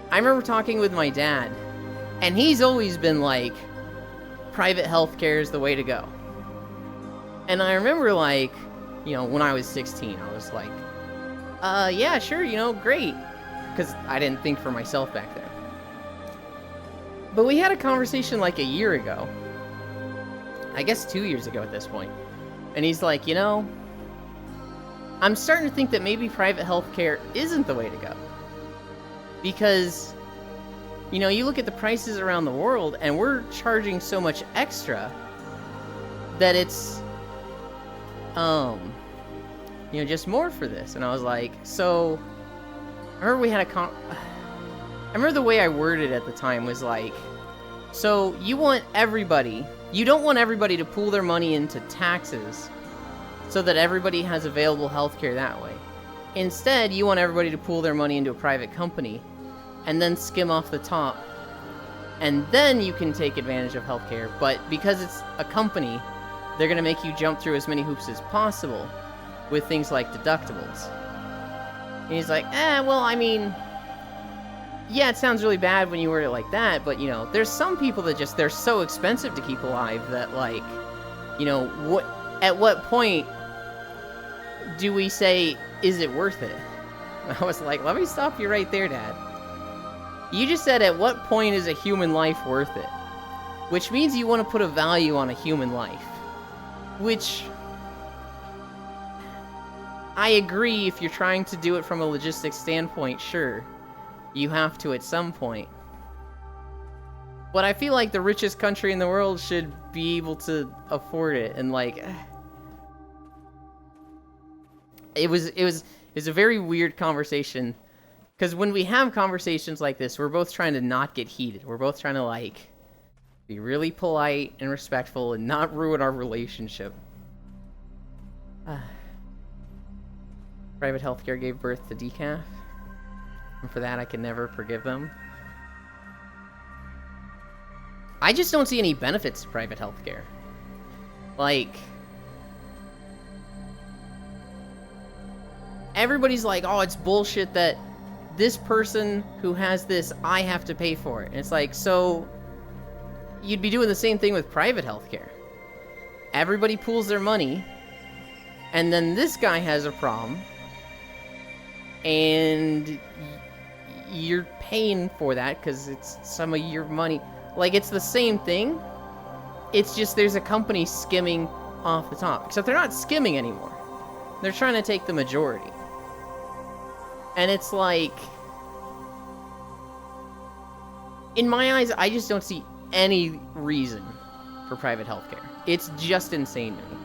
I remember talking with my dad, and he's always been like, private healthcare is the way to go. And I remember, like, you know, when I was 16, I was like, yeah, sure, you know, great. Because I didn't think for myself back then. But we had a conversation like a year ago. I guess 2 years ago at this point. And he's like, you know, I'm starting to think that maybe private healthcare isn't the way to go. Because, you know, you look at the prices around the world, and we're charging so much extra that it's, you know, just more for this. And I was like, so, I remember we had I remember the way I worded it at the time was like, so you want everybody, you don't want everybody to pool their money into taxes so that everybody has available healthcare that way. Instead, you want everybody to pool their money into a private company and then skim off the top. And then you can take advantage of healthcare. But because it's a company, they're going to make you jump through as many hoops as possible with things like deductibles. And he's like, well, I mean, yeah, it sounds really bad when you word it like that, but, you know, there's some people that just, they're so expensive to keep alive that, like, you know, at what point do we say, is it worth it? And I was like, let me stop you right there, Dad. You just said, at what point is a human life worth it? Which means you want to put a value on a human life. Which, I agree, if you're trying to do it from a logistics standpoint, sure. You have to at some point. But I feel like the richest country in the world should be able to afford it, and like, it was a very weird conversation, because when we have conversations like this, we're both trying to not get heated. We're both trying to like be really polite and respectful and not ruin our relationship. Private healthcare gave birth to decaf. And for that, I can never forgive them. I just don't see any benefits to private healthcare. Like, everybody's like, oh, it's bullshit that this person who has this, I have to pay for it. And it's like, so you'd be doing the same thing with private healthcare. Everybody pools their money, and then this guy has a problem, and you're paying for that because it's some of your money. Like, it's the same thing. It's just there's a company skimming off the top. Except they're not skimming anymore. They're trying to take the majority. And it's like, in my eyes, I just don't see any reason for private healthcare. It's just insane to me.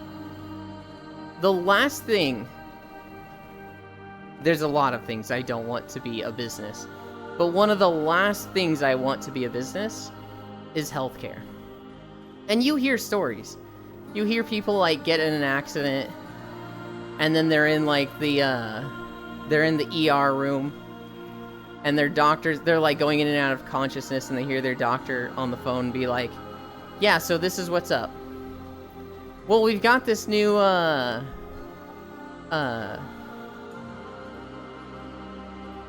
The last thing, there's a lot of things I don't want to be a business, but one of the last things I want to be a business is healthcare. And you hear stories. You hear people like get in an accident, and then they're in like the ER room, and their doctors, they're like going in and out of consciousness, and they hear their doctor on the phone be like, yeah, so this is what's up. Well, we've got this new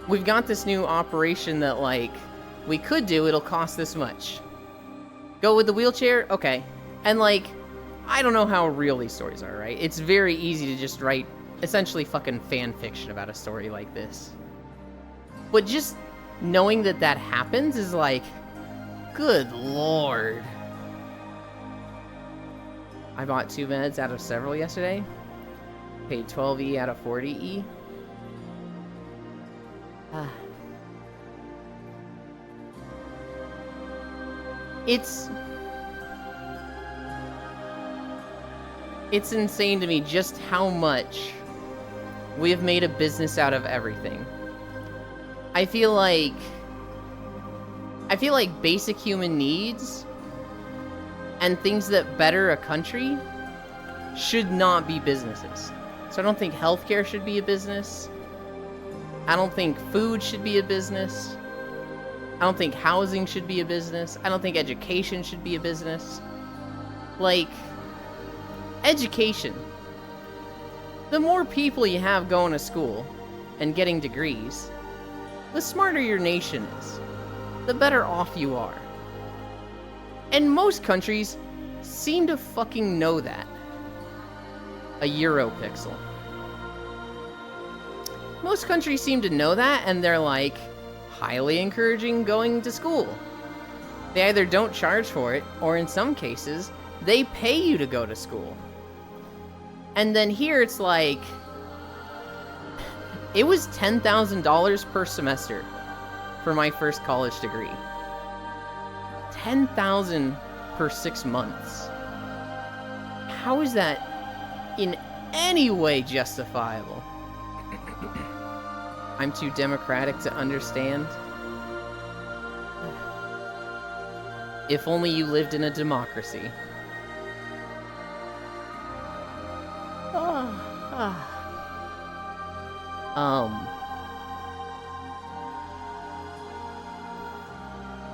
we've got this new operation that, like, we could do, it'll cost this much. Go with the wheelchair? Okay. And, like, I don't know how real these stories are, right? It's very easy to just write, essentially, fucking fan fiction about a story like this. But just knowing that that happens is like, good lord. I bought 2 meds out of several yesterday. Paid 12E out of 40E. It's insane to me just how much we have made a business out of everything. I feel like basic human needs and things that better a country should not be businesses. So I don't think healthcare should be a business. I don't think food should be a business. I don't think housing should be a business. I don't think education should be a business. Like, education. The more people you have going to school and getting degrees, the smarter your nation is. The better off you are. And most countries seem to fucking know that. A Europixel. Most countries seem to know that, and they're like, highly encouraging going to school. They either don't charge for it, or in some cases, they pay you to go to school. And then here it's like, it was $10,000 per semester for my first college degree. 10,000 per 6 months. How is that in any way justifiable? I'm too democratic to understand. If only you lived in a democracy.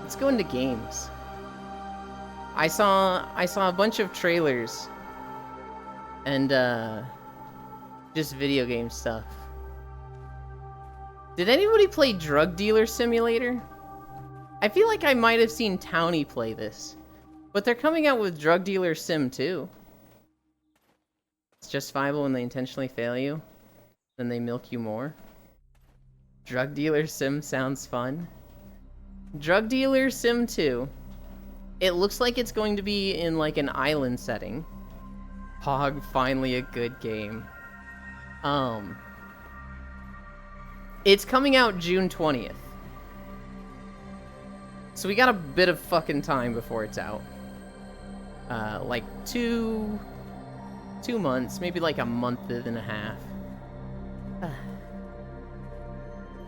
Let's go into games. I saw a bunch of trailers and just video game stuff. Did anybody play Drug Dealer Simulator? I feel like I might have seen Townie play this, but they're coming out with Drug Dealer Sim 2. It's justifiable when they intentionally fail you, then they milk you more. Drug Dealer Sim sounds fun. Drug Dealer Sim 2. It looks like it's going to be in like an island setting. Pog, finally a good game. It's coming out June 20th. So we got a bit of fucking time before it's out. Like two months, maybe like a month and a half.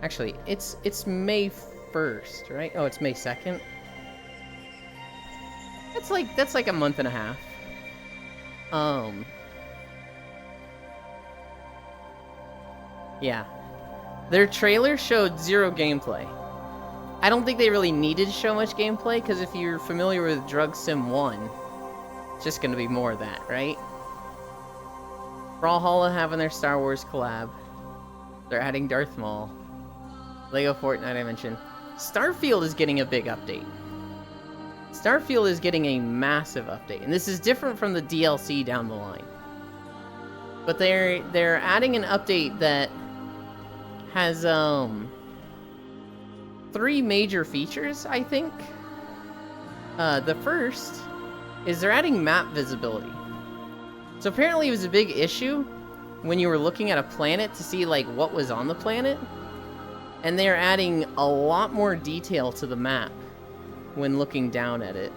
Actually, it's May 1st, right? Oh, it's May 2nd. That's like a month and a half. Yeah. Their trailer showed zero gameplay. I don't think they really needed to show much gameplay, because if you're familiar with Drug Sim 1, it's just gonna be more of that, right? Brawlhalla having their Star Wars collab. They're adding Darth Maul. Lego Fortnite I mentioned. Starfield is getting a big update. Starfield is getting a massive update, and this is different from the DLC down the line. But they're adding an update that has 3 major features, I think. The first is they're adding map visibility. So apparently it was a big issue when you were looking at a planet to see like what was on the planet, and they're adding a lot more detail to the map when looking down at it.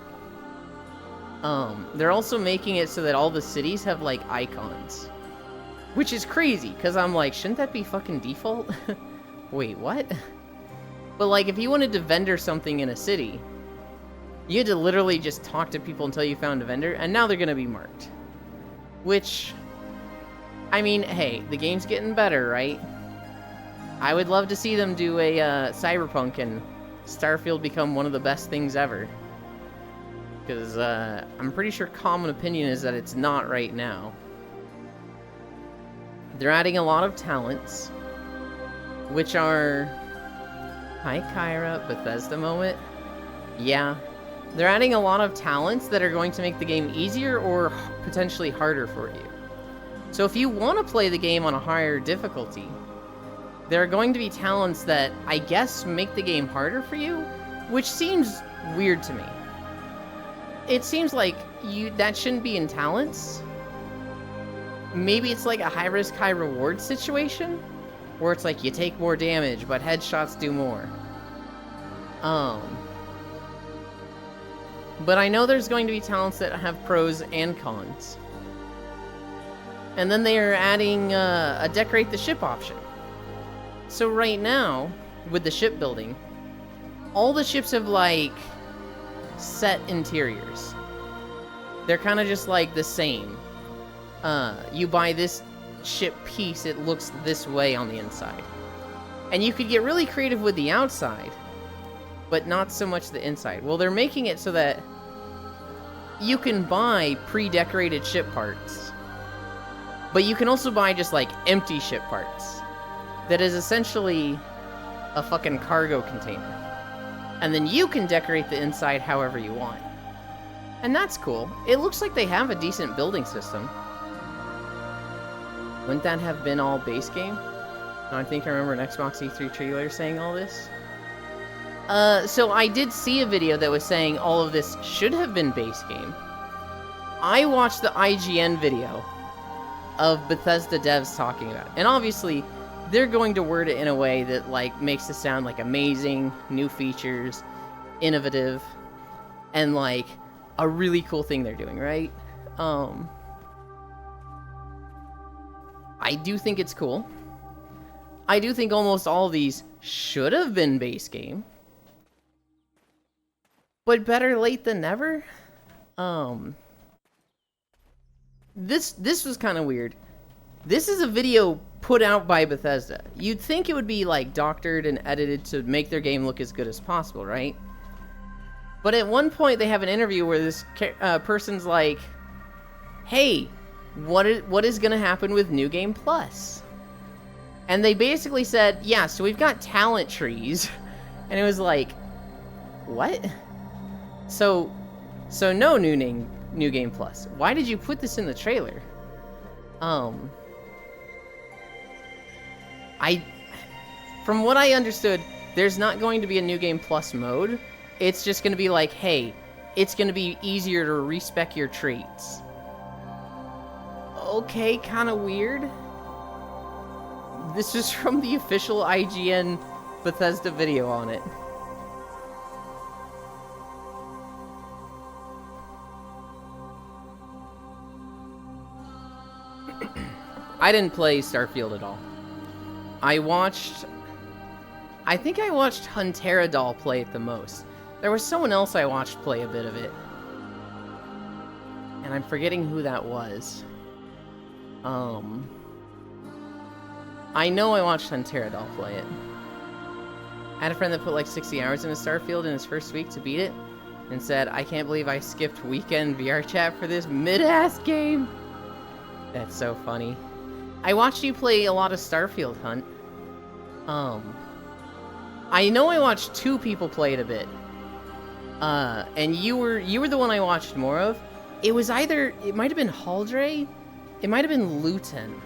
They're also making it so that all the cities have like icons, which is crazy because I'm like, shouldn't that be fucking default? Wait, what? But like, if you wanted to vendor something in a city, you had to literally just talk to people until you found a vendor, and now they're gonna be marked. Which, I mean, hey, the game's getting better, right? I would love to see them do a Cyberpunk and Starfield become one of the best things ever. Because I'm pretty sure common opinion is that it's not right now. They're adding a lot of talents, which are... Hi, Kyra, Bethesda moment. Yeah. They're adding a lot of talents that are going to make the game easier or potentially harder for you. So if you want to play the game on a higher difficulty, there are going to be talents that, I guess, make the game harder for you, which seems weird to me. It seems like that shouldn't be in talents. Maybe it's like a high-risk, high-reward situation, where it's like you take more damage, but headshots do more. But I know there's going to be talents that have pros and cons. And then they are adding a decorate the ship option. So right now, with the shipbuilding, all the ships have like set interiors. They're kind of just like the same. You buy this ship piece, it looks this way on the inside. And you could get really creative with the outside, but not so much the inside. Well, they're making it so that you can buy pre-decorated ship parts, but you can also buy just like empty ship parts. That is essentially a fucking cargo container. And then you can decorate the inside however you want. And that's cool. It looks like they have a decent building system. Wouldn't that have been all base game? I think I remember an Xbox E3 trailer saying all this. So I did see a video that was saying all of this should have been base game. I watched the IGN video of Bethesda devs talking about it. And obviously, they're going to word it in a way that, like, makes it sound like amazing, new features, innovative, and, like, a really cool thing they're doing, right? I do think it's cool. I do think almost all of these should have been base game. But better late than never? This was kind of weird. This is a video put out by Bethesda. You'd think it would be, like, doctored and edited to make their game look as good as possible, right? But at one point, they have an interview where this person's like, hey, what is going to happen with New Game Plus? And they basically said, yeah, so we've got talent trees. And it was like, what? So no New Game Plus. Why did you put this in the trailer? From what I understood, there's not going to be a New Game Plus mode. It's just going to be like, hey, it's going to be easier to respec your traits. Okay, kind of weird. This is from the official IGN Bethesda video on it. I didn't play Starfield at all. I think I watched Hunteradol play it the most. There was someone else I watched play a bit of it. And I'm forgetting who that was. I know I watched Hunteradol play it. I had a friend that put like 60 hours into Starfield in his first week to beat it, and said, I can't believe I skipped weekend VR chat for this mid-ass game. That's so funny. I watched you play a lot of Starfield, Hunt. I know I watched two people play it a bit. And you were the one I watched more of. It was either, it might have been Haldre, it might have been Luton.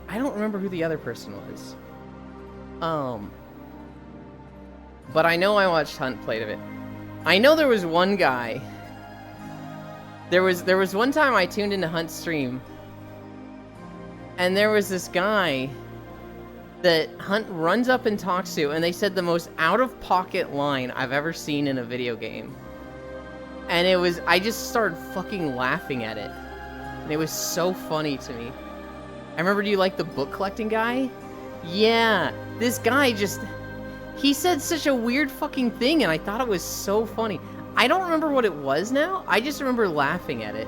I don't remember who the other person was. But I know I watched Hunt play of it. I know there was one guy. There was one time I tuned into Hunt's stream, and there was this guy that Hunt runs up and talks to, and they said the most out-of-pocket line I've ever seen in a video game. And I just started fucking laughing at it. And it was so funny to me. I remember, do you like the book collecting guy? Yeah, this guy he said such a weird fucking thing, and I thought it was so funny. I don't remember what it was now. I just remember laughing at it.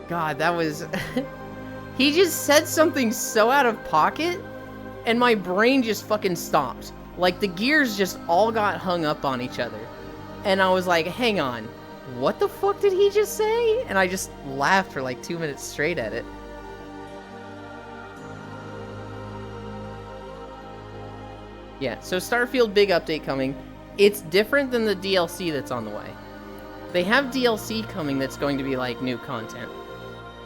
God, that was... He just said something so out of pocket, and my brain just fucking stopped. Like, the gears just all got hung up on each other. And I was like, hang on, what the fuck did he just say? And I just laughed for like 2 minutes straight at it. Yeah, so Starfield big update coming. It's different than the DLC that's on the way. They have DLC coming that's going to be like new content.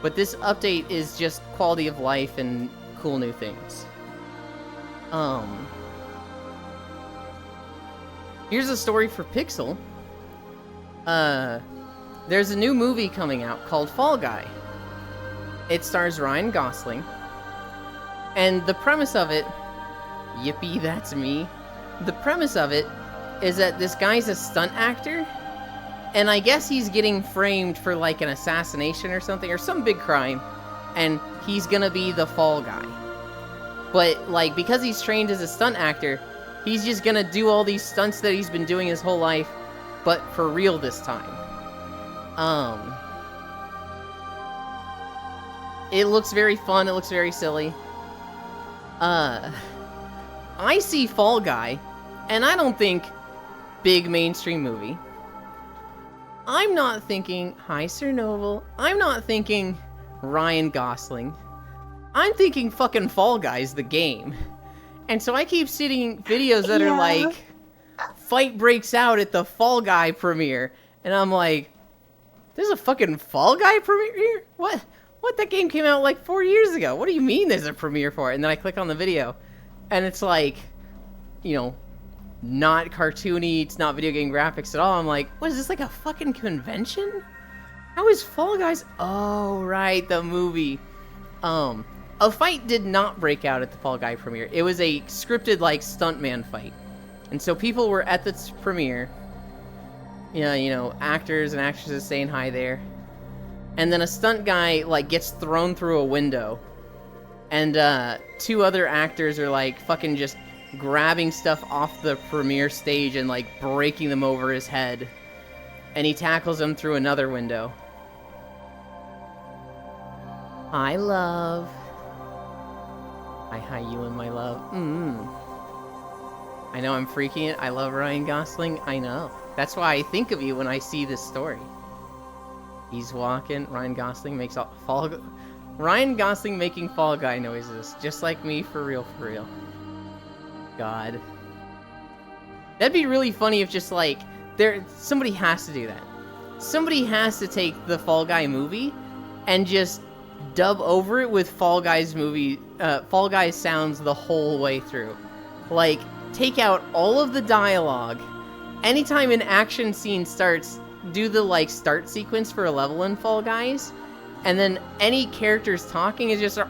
But this update is just quality of life and cool new things. Here's a story for Pixel. There's a new movie coming out called Fall Guy. It stars Ryan Gosling. And the premise of it... Yippee, that's me. The premise of it is that this guy's a stunt actor, and I guess he's getting framed for like an assassination or something, or some big crime, and he's gonna be the fall guy. But like, because he's trained as a stunt actor, he's just gonna do all these stunts that he's been doing his whole life, but for real this time. It looks very fun, it looks very silly. I see Fall Guy, and I don't think big mainstream movie. I'm not thinking Hi Sir Noble. I'm not thinking Ryan Gosling. I'm thinking fucking Fall Guys, the game. And so I keep seeing videos that are like, fight breaks out at the Fall Guy premiere. And I'm like, there's a fucking Fall Guy premiere? What? That game came out like 4 years ago. What do you mean there's a premiere for it? And then I click on the video. And it's like, you know, not cartoony, it's not video game graphics at all. I'm like, what is this, like a fucking convention? How is Fall Guys? Oh, right, the movie. A fight did not break out at the Fall Guy premiere. It was a scripted, like, stuntman fight. And so people were at the premiere. Yeah, you know, actors and actresses saying hi there. And then a stunt guy, like, gets thrown through a window. And, 2 other actors are, like, fucking just grabbing stuff off the premiere stage and, like, breaking them over his head. And he tackles them through another window. Hi, love. Hi, you and my love. I know I'm freaking it. I love Ryan Gosling. I know. That's why I think of you when I see this story. He's walking. Ryan Gosling makes Ryan Gosling making Fall Guy noises, just like me, for real, for real. God, that'd be really funny if just like somebody has to do that. Somebody has to take the Fall Guy movie and just dub over it with Fall Guys sounds the whole way through. Like, take out all of the dialogue. Anytime an action scene starts, do the, like, start sequence for a level in Fall Guys, and then any characters talking is just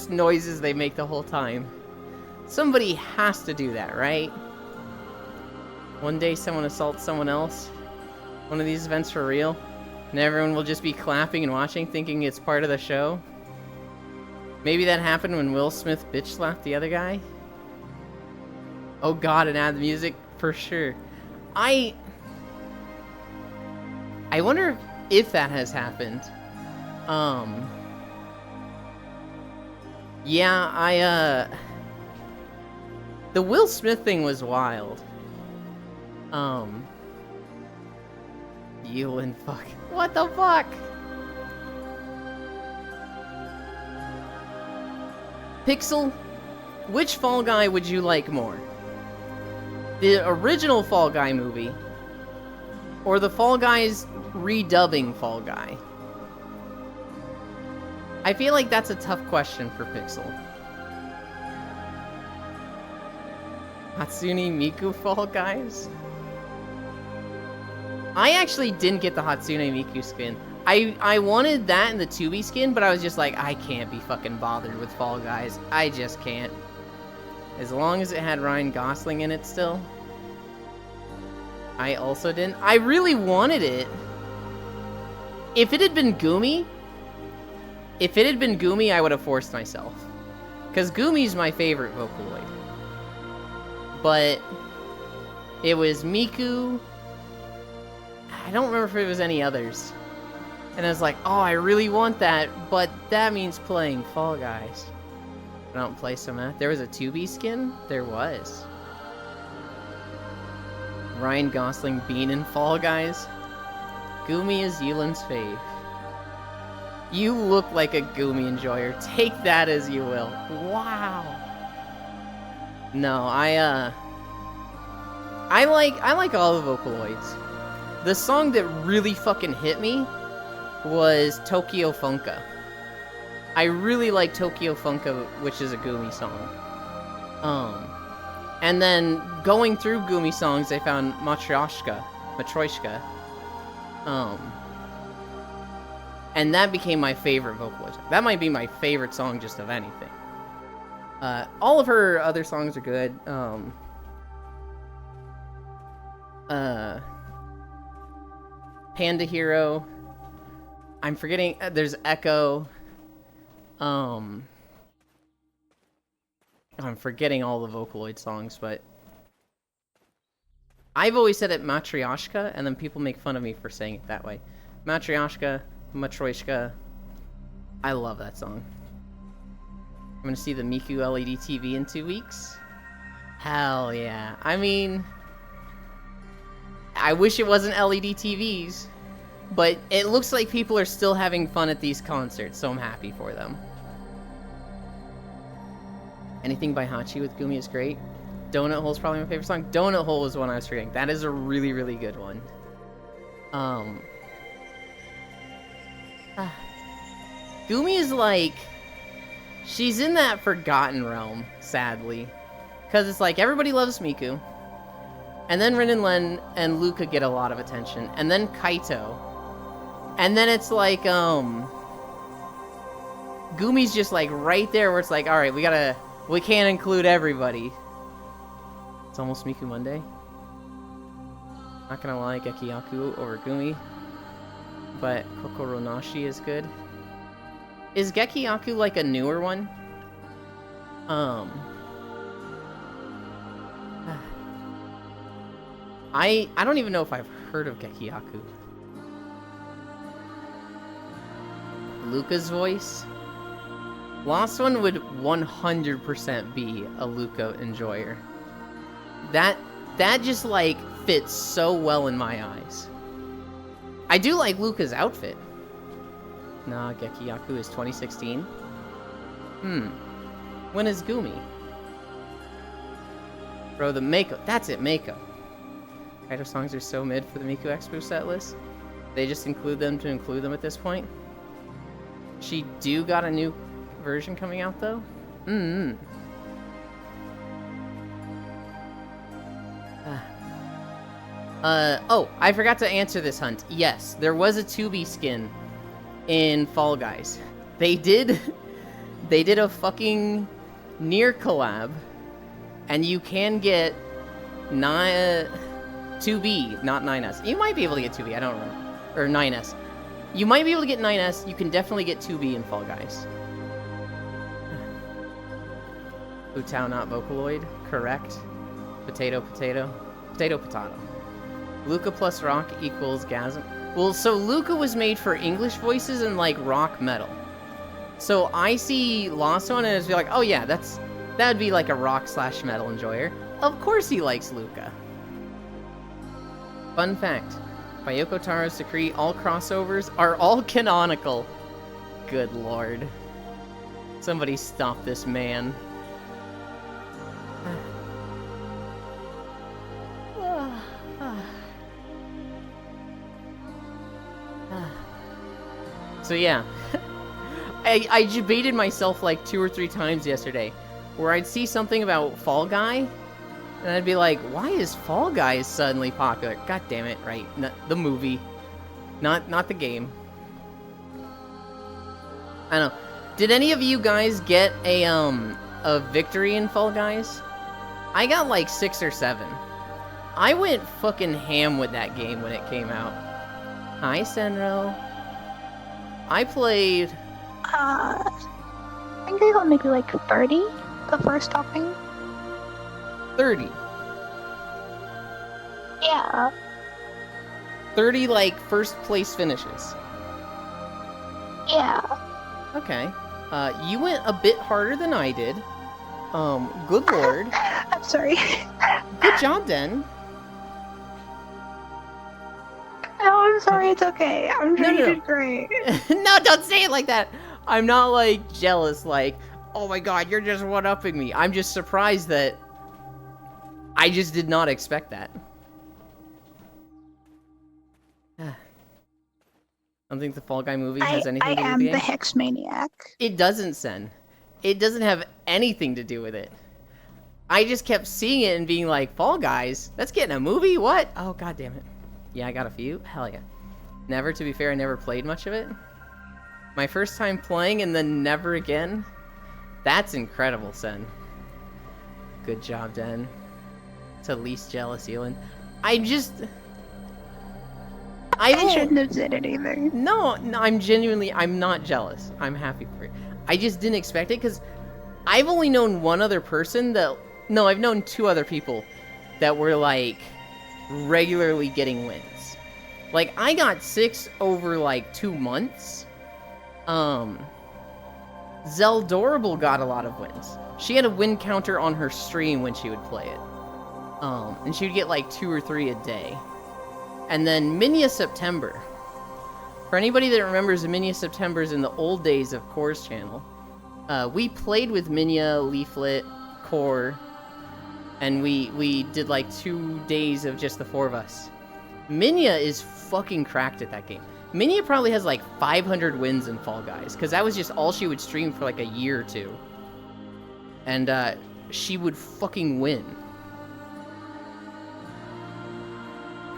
noises they make the whole time. Somebody has to do that, right? One day someone assaults someone else. One of these events for real. And everyone will just be clapping and watching, thinking it's part of the show. Maybe that happened when Will Smith bitch slapped the other guy. Oh god, and add the music for sure. I wonder if that has happened. Yeah, the Will Smith thing was wild. You and fuck. What the fuck? Pixel, which Fall Guy would you like more? The original Fall Guy movie, or the Fall Guys redubbing Fall Guy? I feel like that's a tough question for Pixel. Hatsune Miku Fall Guys? I actually didn't get the Hatsune Miku skin. I wanted that in the 2B skin, but I was just like, I can't be fucking bothered with Fall Guys. I just can't. As long as it had Ryan Gosling in it still. I also didn't. I really wanted it. If it had been Gumi, I would have forced myself. Because Gumi's my favorite Vocaloid. But it was Miku. I don't remember if it was any others. And I was like, oh, I really want that, but that means playing Fall Guys. I don't play some of that. There was a 2B skin? There was. Ryan Gosling being in Fall Guys. Gumi is Yulin's fave. You look like a Gumi enjoyer. Take that as you will. Wow. No, I like all the Vocaloids. The song that really fucking hit me was Tokyo Funka. I really like Tokyo Funka, which is a Gumi song. And then going through Gumi songs, I found Matryoshka. And that became my favorite Vocaloid. That might be my favorite song just of anything. All of her other songs are good. Panda Hero. I'm forgetting. There's Echo. I'm forgetting all the Vocaloid songs, but I've always said it Matryoshka, and then people make fun of me for saying it that way. Matryoshka, Matryoshka. I love that song. I'm gonna see the Miku LED TV in 2 weeks. Hell yeah. I mean, I wish it wasn't LED TVs, but it looks like people are still having fun at these concerts, so I'm happy for them. Anything by Hachi with Gumi is great. Donut Hole is probably my favorite song. Donut Hole was one I was forgetting. That is a really, really good one. Gumi is like, she's in that forgotten realm, sadly. Because it's like, everybody loves Miku. And then Rin and Len and Luca get a lot of attention. And then Kaito. And then it's like, Gumi's just like right there where it's like, alright, we can't include everybody. It's almost Miku Monday. Not gonna lie, Gekiyaku over Gumi. But Kokoro Nashi is good. Is Gekiyaku like a newer one? I don't even know if I've heard of Gekiyaku. Luca's voice? Lost One would 100% be a Luca enjoyer. That just like fits so well in my eyes. I do like Luca's outfit. Nah, Gekiyaku is 2016. When is Gumi? Bro, the Mako. That's it, Mako. Kaito songs are so mid for the Miku Expo set list. They just include them to include them at this point. She do got a new version coming out though. Oh, I forgot to answer this, Hunt. Yes, there was a 2B skin in Fall Guys. They did a fucking Nier collab, and you can get 2B, not 9S. You might be able to get 2B, I don't remember. Or 9S. You might be able to get 9S, you can definitely get 2B in Fall Guys. Utao, not Vocaloid, correct. Potato, potato. Potato, potato. Luca plus rock equals Gasm. Well, so Luca was made for English voices and like rock metal. So I see Lost One and it's be like, oh yeah, that'd be like a rock / metal enjoyer. Of course he likes Luca. Fun fact, by Yoko Taro's decree, all crossovers are all canonical. Good lord. Somebody stop this man. So yeah, I debated myself like 2 or 3 times yesterday, where I'd see something about Fall Guy, and I'd be like, why is Fall Guys suddenly popular? God damn it, right, the movie, not the game. I don't know. Did any of you guys get a victory in Fall Guys? I got like 6 or 7. I went fucking ham with that game when it came out. Hi, Senro. I played... I think I got maybe like 30 the first topping. 30? Yeah. 30 like first place finishes? Yeah. Okay. You went a bit harder than I did. Good lord. I'm sorry. Good job, Den. No, I'm sorry, it's okay. I'm sure No. you did great. No, don't say it like that. I'm not like jealous, like, oh my god, you're just one-upping me. I'm just surprised that I just did not expect that. I don't think the Fall Guy movie has anything to do with I am the Hex Maniac. It doesn't, Sen. It doesn't have anything to do with it. I just kept seeing it and being like, Fall Guys? That's getting a movie? What? Oh, god damn it. Yeah, I got a few. Hell yeah. Never, to be fair, I never played much of it. My first time playing and then never again? That's incredible, Sen. Good job, Den. It's at least jealous, Ewan. I shouldn't have said anything. No, I'm not jealous. I'm happy for you. I just didn't expect it because I've only known one other person no, I've known 2 other people that were like regularly getting wins. Like, I got 6 over like 2 months. Zeldorable got a lot of wins. She had a win counter on her stream when she would play it. And she would get like 2 or 3 a day. And then Minya September. For anybody that remembers Minya September's in the old days of Core's channel, we played with Minya, Leaflet, Core, and we did like 2 days of just the 4 of us. Minya is fucking cracked at that game. Minya probably has like 500 wins in Fall Guys, because that was just all she would stream for like a year or 2. And she would fucking win.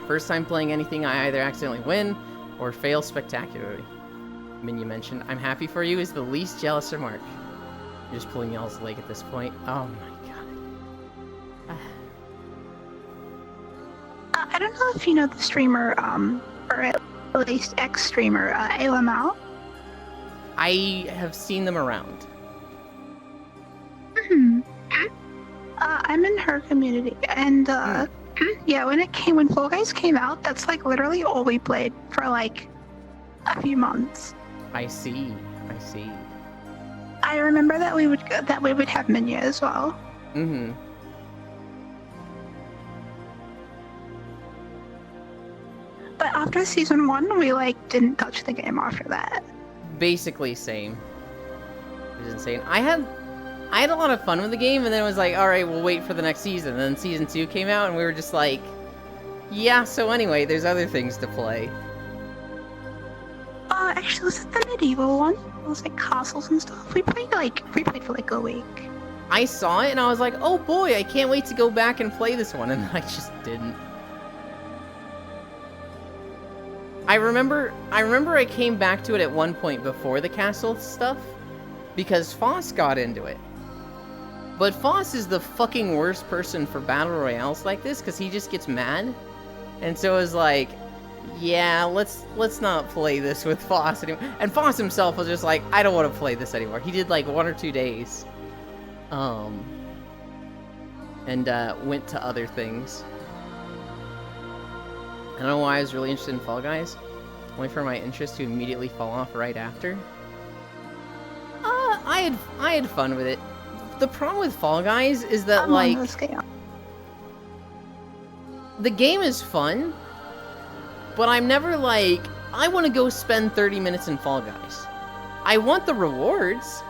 First time playing anything, I either accidentally win or fail spectacularly. Minya mentioned, I'm happy for you is the least jealous remark. You're just pulling y'all's leg at this point. Oh my god. I don't know if you know the streamer, or at least ex-streamer, Ayla Mao. I have seen them around. I'm in her community, and yeah, when Fall Guys came out, that's like literally all we played for like a few months. I see. I remember that we would have Minya as well. Mm-hmm. But after season 1, we like didn't touch the game after that. Basically same. It was insane. I had a lot of fun with the game, and then it was like, alright, we'll wait for the next season. And then season 2 came out, and we were just like, yeah, so anyway, there's other things to play. Actually, was it the medieval one? It was like castles and stuff. We played for like a week. I saw it, and I was like, oh boy, I can't wait to go back and play this one, and I just didn't. I remember I came back to it at one point before the castle stuff, because Foss got into it. But Foss is the fucking worst person for battle royales like this, because he just gets mad. And so it was like, yeah, let's not play this with Foss anymore. And Foss himself was just like, I don't want to play this anymore. He did like 1 or 2 days. And went to other things. I don't know why I was really interested in Fall Guys. Only for my interest to immediately fall off right after. I had fun with it. The problem with Fall Guys is that like the game is fun, but I'm never like, I want to go spend 30 minutes in Fall Guys. I want the rewards.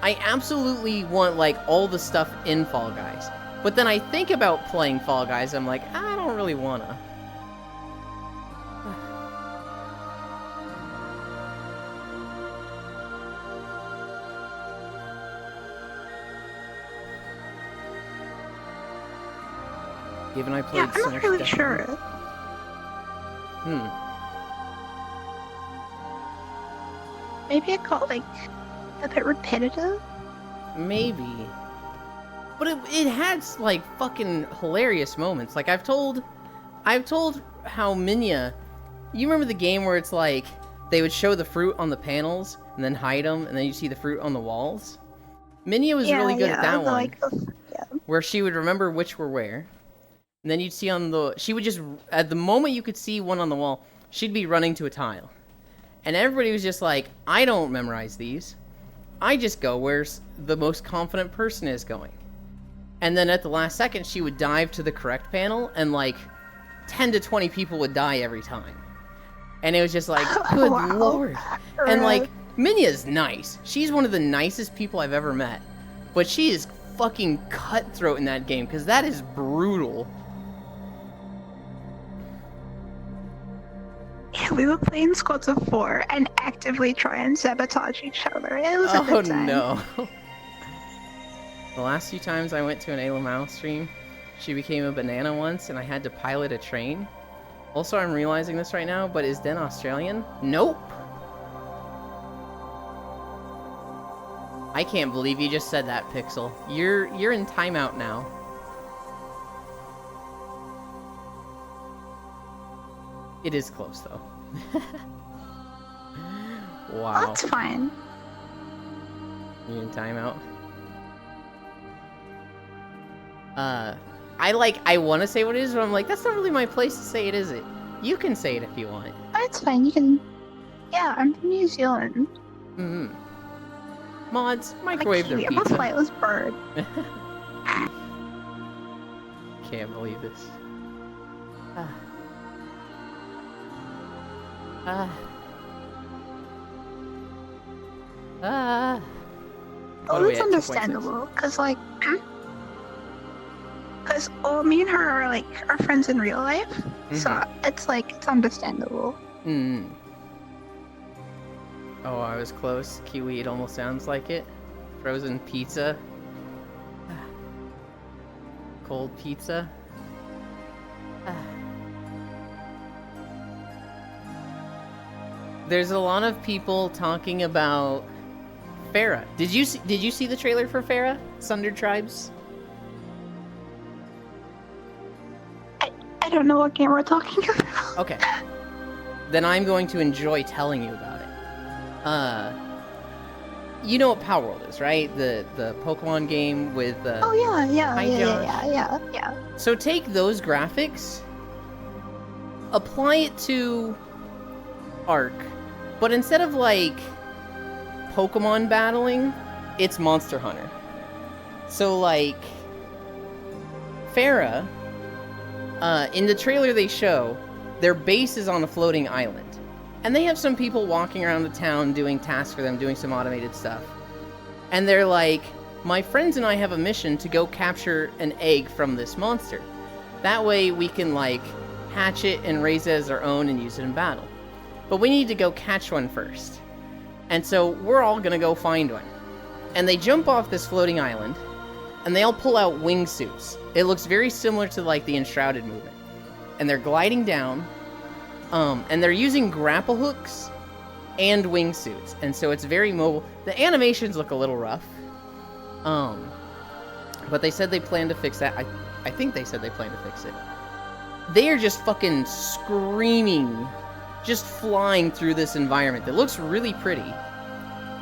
I absolutely want like all the stuff in Fall Guys. But then I think about playing Fall Guys, I'm like, I don't really wanna. Given I played I'm not really sure. Maybe it got like a bit repetitive. Maybe. But it had like fucking hilarious moments. Like I've told how Minya, you remember the game where it's like they would show the fruit on the panels and then hide them, and then you see the fruit on the walls. Minya was really good at that one, where she would remember which were where. And then you'd see she would just, at the moment you could see one on the wall, she'd be running to a tile. And everybody was just like, I don't memorize these. I just go where the most confident person is going. And then at the last second, she would dive to the correct panel, and like 10 to 20 people would die every time. And it was just like, good lord. And like, Minya's nice. She's one of the nicest people I've ever met. But she is fucking cutthroat in that game, because that is brutal. Yeah, we would play in squads of 4 and actively try and sabotage each other. It was a good time. Oh no. The last few times I went to an Ayla Mao stream, she became a banana once and I had to pilot a train. Also, I'm realizing this right now, but is Den Australian? Nope. I can't believe you just said that, Pixel. You're in timeout now. It is close, though. Wow. That's fine. You in timeout? I want to say what it is, but I'm like, that's not really my place to say it, is it? You can say it if you want. That's fine, you can... Yeah, I'm from New Zealand. Mm-hmm. Mods, microwave their pizza. I'm a flightless bird. Can't believe this. Well, it's understandable, because, like... Because me and her are, like, are friends in real life, so it's, like, it's understandable. Oh, I was close. Kiwi, it almost sounds like it. Frozen pizza. cold pizza. There's a lot of people talking about Farah. Did you see the trailer for Farah? Sundered Tribes? I don't know what game we're talking about. Okay. Then I'm going to enjoy telling you about it. You know what Power World is, right? The Pokemon game with Oh yeah. yeah. So take those graphics, apply it to Arc, but instead of like Pokemon battling, it's Monster Hunter. So like Farah, in the trailer they show, their base is on a floating island. And they have some people walking around the town doing tasks for them, doing some automated stuff. And they're like, my friends and I have a mission to go capture an egg from this monster. That way we can like hatch it and raise it as our own and use it in battle. But we need to go catch one first. And so we're all gonna go find one. And they jump off this floating island, and they all pull out wingsuits. It looks very similar to like the Enshrouded movement. And they're gliding down, and they're using grapple hooks and wingsuits, and so it's very mobile. The animations look a little rough, but they said they plan to fix that. I think they said they plan to fix it. They are just fucking screaming, just flying through this environment that looks really pretty.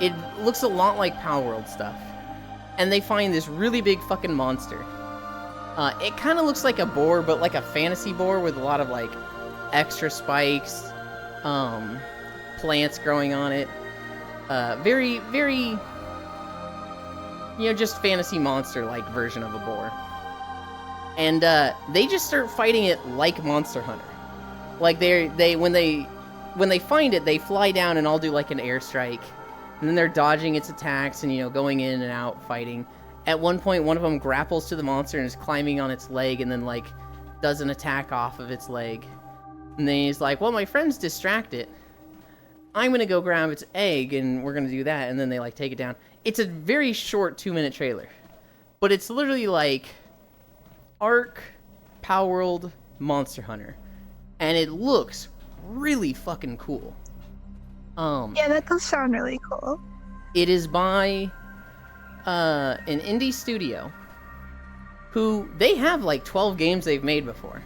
It looks a lot like Power World stuff, and they find this really big fucking monster. It kind of looks like a boar, but like a fantasy boar with a lot of like extra spikes, plants growing on it. Very, very, just fantasy monster-like version of a boar. And they just start fighting it like Monster Hunter. Like when they find it, they fly down and all do like an airstrike, and then they're dodging its attacks and going in and out fighting. At one point, one of them grapples to the monster and is climbing on its leg, and then like does an attack off of its leg. And then he's like, well, my friends distract it. I'm gonna go grab its egg, and we're gonna do that. And then they like take it down. It's a very short 2-minute trailer, but it's literally like Arc, Power World, Monster Hunter, and it looks really fucking cool. Yeah, that does sound really cool. It is by an indie studio who they have like 12 games they've made before,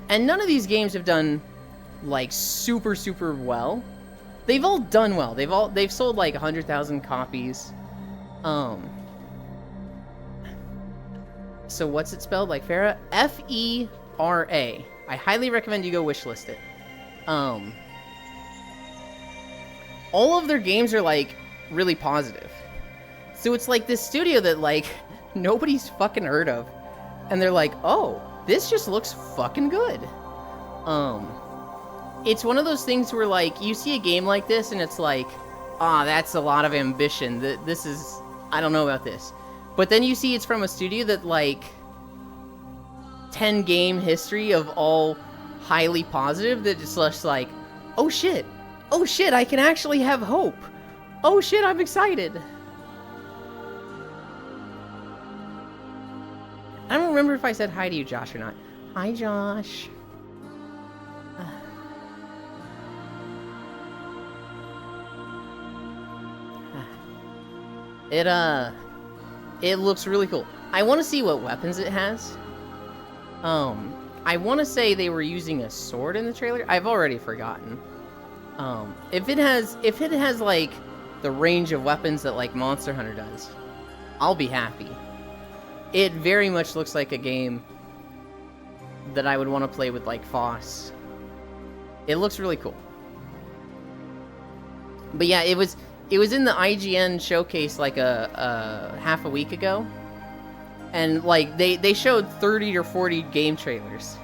and none of these games have done like super well. They've all done well. They've sold like 100,000 copies. So what's it spelled? Like Farah? F-E-R-A. I highly recommend you go wishlist it. All of their games are like really positive. So it's like this studio that like nobody's fucking heard of. And they're like, oh, this just looks fucking good. It's one of those things where like you see a game like this and it's like, that's a lot of ambition. This is, I don't know about this. But then you see it's from a studio that like 10 game history of all highly positive, that it's just like, oh shit, I can actually have hope. Oh shit, I'm excited. I don't remember if I said hi to you, Josh, or not. Hi, Josh. It looks really cool. I want to see what weapons it has. I want to say they were using a sword in the trailer. I've already forgotten. If it has like the range of weapons that like Monster Hunter does, I'll be happy. It very much looks like a game that I would want to play with like Foss. It looks really cool. But yeah, it was in the IGN showcase like a half a week ago. And like they showed 30 or 40 game trailers.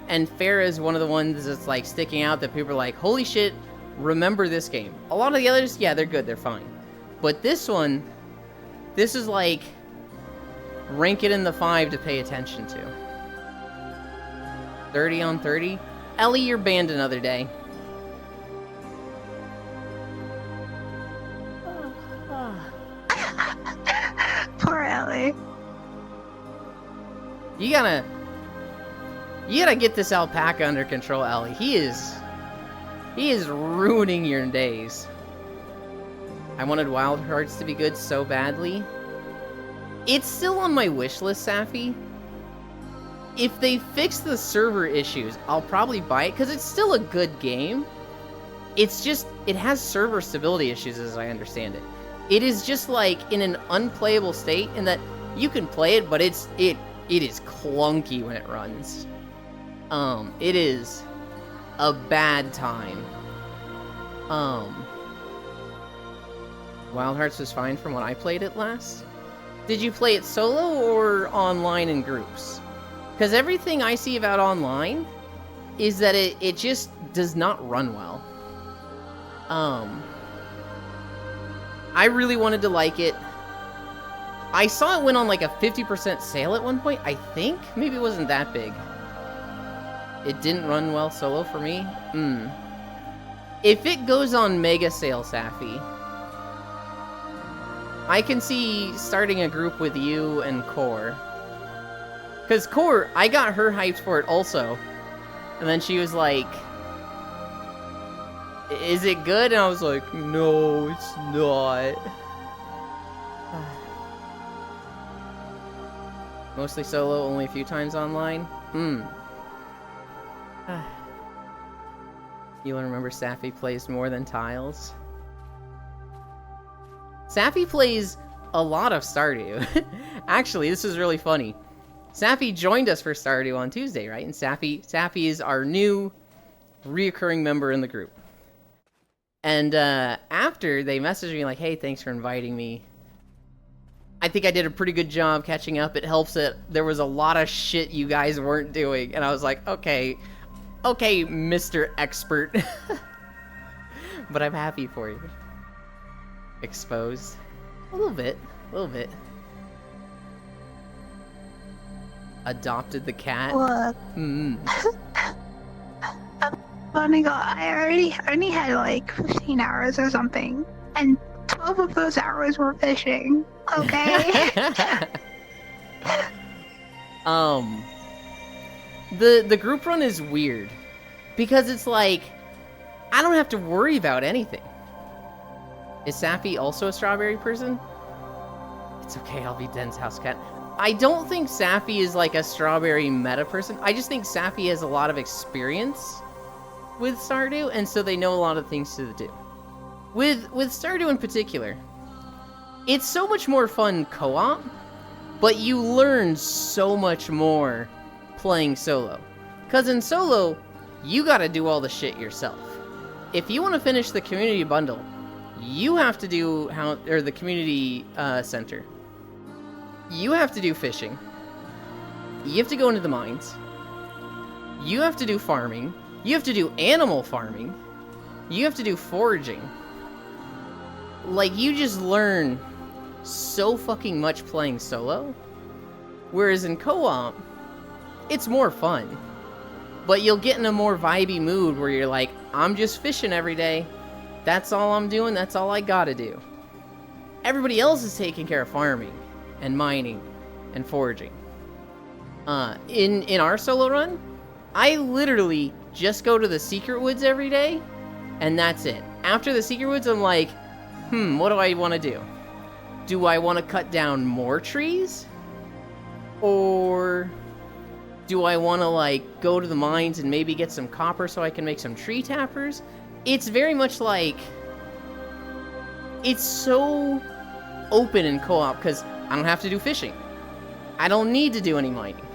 And Farah is one of the ones that's like sticking out that people are like, holy shit, remember this game. A lot of the others, yeah, they're good, they're fine. But this one, this is like, rank it in the 5 to pay attention to. 30 on 30? Ellie, you're banned another day. Poor Ellie. You gotta get this alpaca under control, Ellie. He is ruining your days. I wanted Wild Hearts to be good so badly. It's still on my wish list, Safi. If they fix the server issues, I'll probably buy it, because it's still a good game. It's just, it has server stability issues, as I understand it. It is just, like, in an unplayable state, in that you can play it, but it is clunky when it runs. It is a bad time. Wild Hearts was fine from when I played it last. Did you play it solo or online in groups? Because everything I see about online is that it just does not run well. I really wanted to like it. I saw it went on like a 50% sale at one point, I think? Maybe it wasn't that big. It didn't run well solo for me? If it goes on mega sale, Safi, I can see starting a group with you and Core. Because Core, I got her hyped for it also. And then she was like, is it good? And I was like, no, it's not. Mostly solo, only a few times online? You'll remember Safi plays more than Tiles. Safi plays a lot of Stardew. Actually, this is really funny. Safi joined us for Stardew on Tuesday, right? And Safi is our new reoccurring member in the group. And after, they messaged me like, hey, thanks for inviting me. I think I did a pretty good job catching up. It helps that there was a lot of shit you guys weren't doing. And I was like, okay, Mr. Expert. But I'm happy for you. Exposed. A little bit. Adopted the cat. Look. Funny God, I only had like 15 hours or something, and 12 of those hours were fishing. Okay. The group run is weird because it's like I don't have to worry about anything. Is Safi also a strawberry person? It's okay, I'll be Den's house cat. I don't think Safi is like a strawberry meta person. I just think Safi has a lot of experience with Stardew, and so they know a lot of things to do. With Stardew in particular, it's so much more fun co-op, but you learn so much more playing solo. Because in solo, you gotta do all the shit yourself. If you want to finish the community bundle, you have to do the community center. You have to do fishing. You have to go into the mines. You have to do farming. You have to do animal farming. You have to do foraging. Like, you just learn so fucking much playing solo. Whereas in co-op, it's more fun. But you'll get in a more vibey mood where you're like, I'm just fishing every day. That's all I'm doing. That's all I gotta do. Everybody else is taking care of farming and mining and foraging. In our solo run, I literally just go to the secret woods every day, and that's it. After the secret woods, I'm like, what do I want to do? Do I want to cut down more trees? Or do I want to, like, go to the mines and maybe get some copper so I can make some tree tappers? It's very much like, it's so open in co-op because I don't have to do fishing. I don't need to do any mining.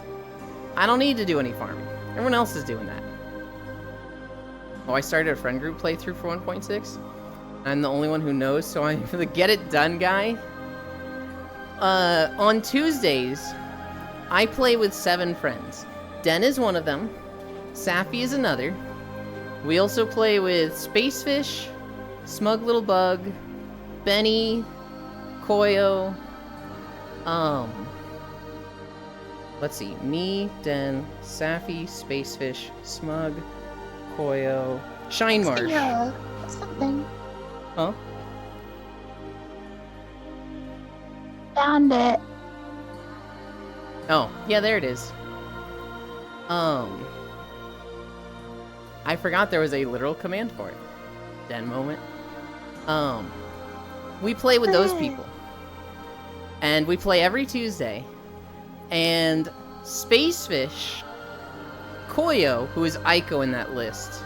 I don't need to do any farming. Everyone else is doing that. Oh, I started a friend group playthrough for 1.6. I'm the only one who knows, so I'm the get it done guy. On Tuesdays, I play with 7 friends. Den is one of them. Safi is another. We also play with Spacefish, Smug Little Bug, Benny, Koyo. Let's see. Me, Den, Safi, Spacefish, Smug, Koyo, Shine Marsh. Yeah, something. Huh? Found it. Oh, yeah, there it is. I forgot there was a literal command for it. Den moment. We play with those people. And we play every Tuesday. And Spacefish, Koyo, who is Aiko in that list,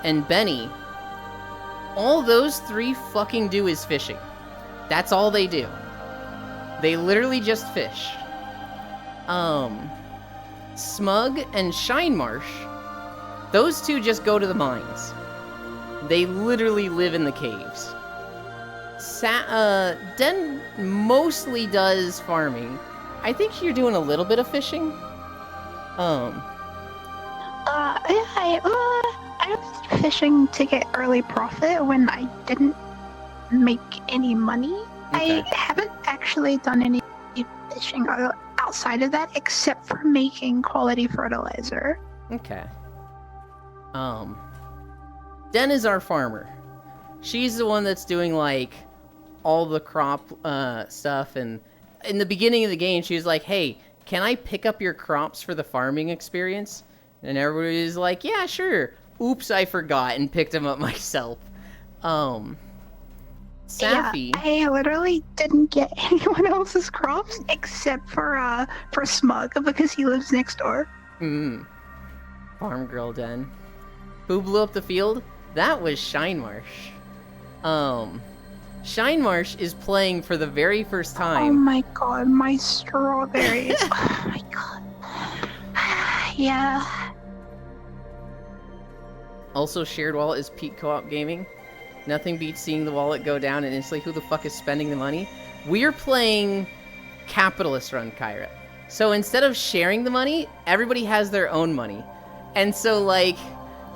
and Benny, all those three fucking do is fishing. That's all they do. They literally just fish. Smug and Shinemarsh, those two just go to the mines. They literally live in the caves. Den mostly does farming. I think you're doing a little bit of fishing. I was fishing to get early profit when I didn't make any money. Okay. I haven't actually done any fishing outside of that except for making quality fertilizer. Okay. Den is our farmer. She's the one that's doing, like, all the crop stuff, and in the beginning of the game, she was like, hey, can I pick up your crops for the farming experience? And everybody's like, yeah, sure. Oops, I forgot and picked them up myself. Safi. Yeah, I literally didn't get anyone else's crops except for Smug because he lives next door. Farm girl Den. Who blew up the field? That was Shinemarsh. Shinemarsh is playing for the very first time. Oh my god, my strawberries. Oh my god. Yeah. Also shared wallet is Peak Co-op Gaming. Nothing beats seeing the wallet go down and instantly who the fuck is spending the money? We're playing capitalist run Kyra. So instead of sharing the money, everybody has their own money. And so like,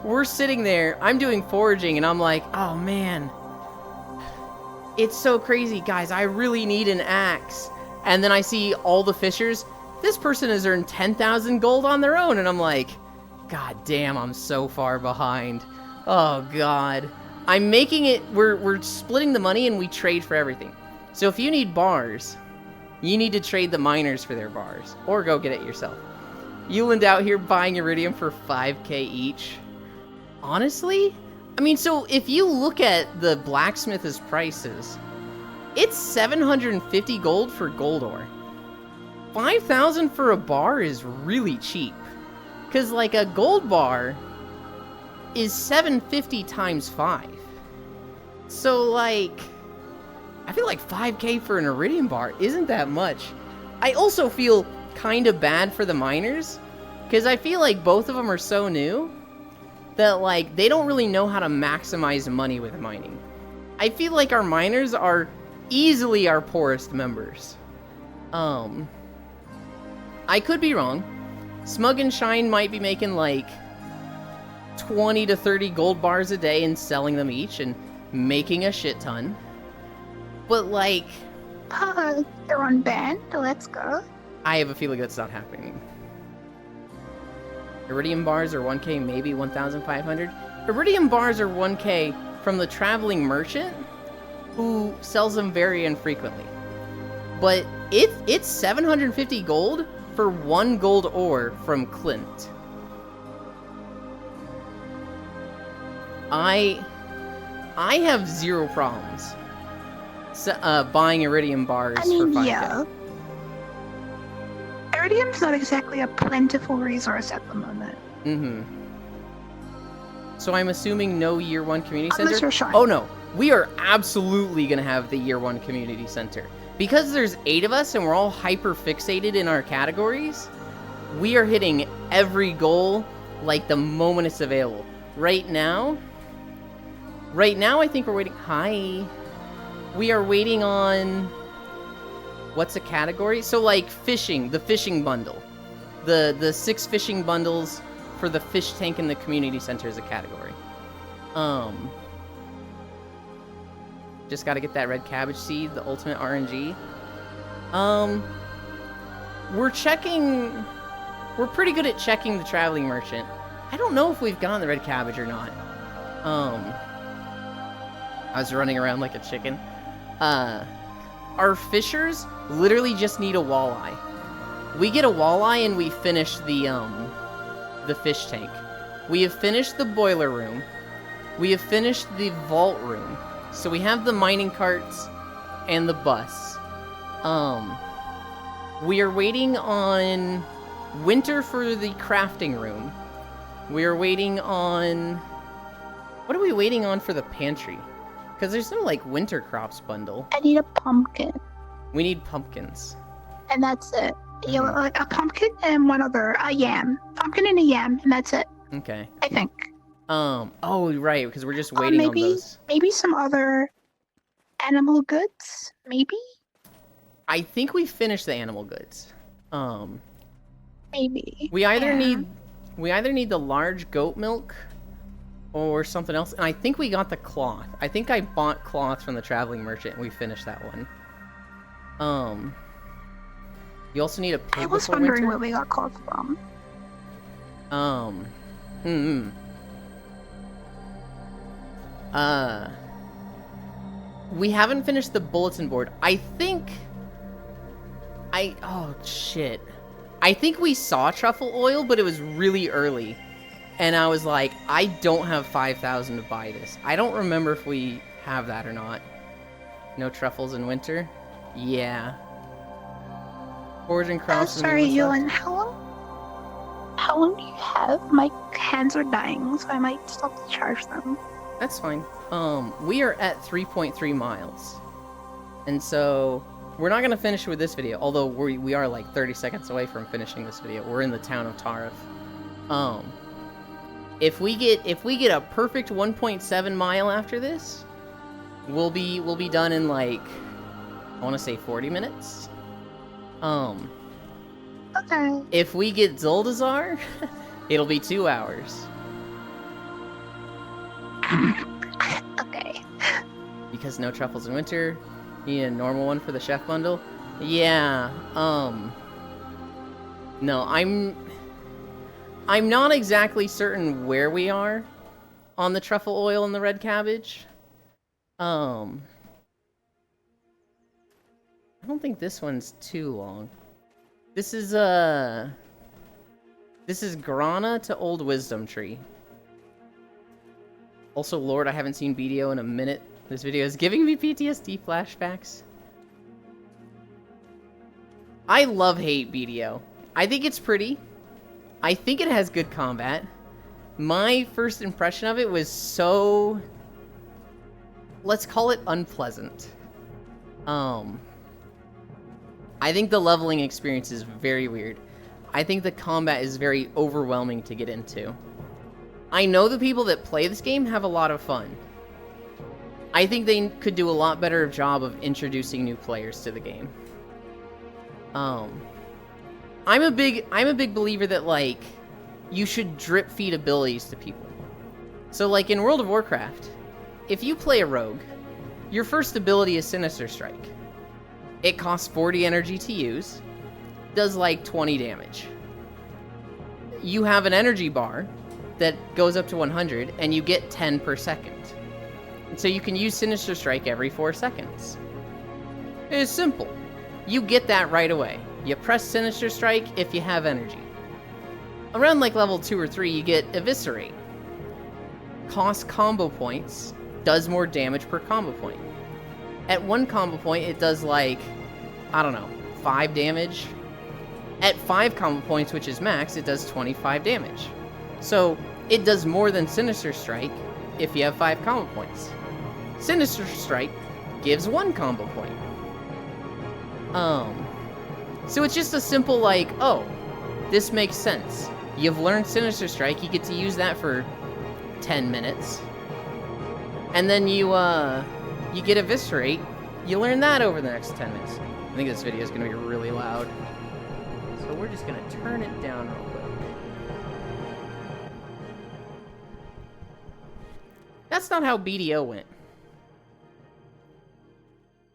we're sitting there, I'm doing foraging and I'm like, oh man, it's so crazy, guys, I really need an axe. And then I see all the fishers, this person has earned 10,000 gold on their own, and I'm like, god damn, I'm so far behind. Oh god. I'm making it, we're splitting the money and we trade for everything. So if you need bars, you need to trade the miners for their bars, or go get it yourself. Yuland out here buying iridium for 5k each. Honestly? I mean, so if you look at the blacksmith's prices, it's 750 gold for gold ore. 5,000 for a bar is really cheap. Because, like, a gold bar is 750 times 5. So, like, I feel like 5k for an iridium bar isn't that much. I also feel kind of bad for the miners, because I feel like both of them are so new that, like, they don't really know how to maximize money with mining. I feel like our miners are easily our poorest members. I could be wrong. Smug and Shine might be making, like, 20 to 30 gold bars a day and selling them each and making a shit ton. But, like... they're on band, let's go. I have a feeling that's not happening. Iridium bars are 1k, maybe 1,500. Iridium bars are 1k from the traveling merchant, who sells them very infrequently. But it's 750 gold for 1 gold ore from Clint. I have zero problems buying iridium bars for 5k. Yeah. Iridium's not exactly a plentiful resource at the moment. So I'm assuming no year 1 community Unless center? you're Shine. Oh no, we are absolutely gonna have the year 1 community center. Because there's 8 of us and we're all hyper fixated in our categories, we are hitting every goal like the moment it's available. Right now I think we're waiting. Hi. We are waiting on, what's a category? So like fishing, the fishing bundle. The 6 fishing bundles for the fish tank in the community center is a category. Just gotta get that red cabbage seed, the ultimate RNG. We're pretty good at checking the traveling merchant. I don't know if we've gotten the red cabbage or not. I was running around like a chicken. Our fishers literally just need a walleye. We get a walleye and we finish the the fish tank. We have finished the boiler room. We have finished the vault room. So we have the mining carts and the bus. We are waiting on winter for the crafting room. We are waiting on... What are we waiting on for the pantry? Because there's no, like, winter crops bundle. I need a pumpkin. We need pumpkins. And that's it. You know, like a pumpkin and one other, a yam. Pumpkin and a yam, and that's it. Okay. I think. Oh, right, because we're just waiting on those. Maybe some other animal goods, maybe? I think we finished the animal goods. Maybe. We either need the large goat milk or something else, and I think we got the cloth. I think I bought cloth from the traveling merchant and we finished that one. You also need a pig. I was wondering where we got cloth from. We haven't finished the bulletin board. Oh shit. I think we saw truffle oil, but it was really early. And I was like, I don't have 5,000 to buy this. I don't remember if we have that or not. No truffles in winter? Yeah. Foraging crops. Sorry, Yolan, how long do you have? My hands are dying, so I might stop to charge them. That's fine. We are at 3.3 miles. And so, we're not gonna finish with this video, although we are like 30 seconds away from finishing this video. We're in the town of Tarif. If we get a perfect 1.7 mile after this, we'll be done in like, I want to say 40 minutes. Okay. If we get Zuldazar, it'll be 2 hours. Okay. Because no truffles in winter. You need a normal one for the chef bundle. Yeah. No, I'm not exactly certain where we are on the truffle oil and the red cabbage. I don't think this one's too long. This is Grana to Old Wisdom Tree. Also, Lord, I haven't seen BDO in a minute. This video is giving me PTSD flashbacks. I love-hate BDO. I think it's pretty. I think it has good combat. My first impression of it was so... let's call it unpleasant. I think the leveling experience is very weird. I think the combat is very overwhelming to get into. I know the people that play this game have a lot of fun. I think they could do a lot better job of introducing new players to the game. I'm a big believer that, like, you should drip feed abilities to people. So, like, in World of Warcraft, if you play a rogue, your first ability is Sinister Strike. It costs 40 energy to use, does like 20 damage. You have an energy bar that goes up to 100, and you get 10 per second. And so you can use Sinister Strike every 4 seconds. It is simple. You get that right away. You press Sinister Strike if you have energy. Around like level 2 or 3, you get Eviscerate. Costs combo points, does more damage per combo point. At 1 combo point, it does like, I don't know, 5 damage. At 5 combo points, which is max, it does 25 damage. So, it does more than Sinister Strike if you have 5 combo points. Sinister Strike gives 1 combo point. So it's just a simple like, oh, this makes sense. You've learned Sinister Strike, you get to use that for 10 minutes. And then you get Eviscerate, you learn that over the next 10 minutes. I think this video is going to be really loud. So we're just going to turn it down real quick. That's not how BDO went.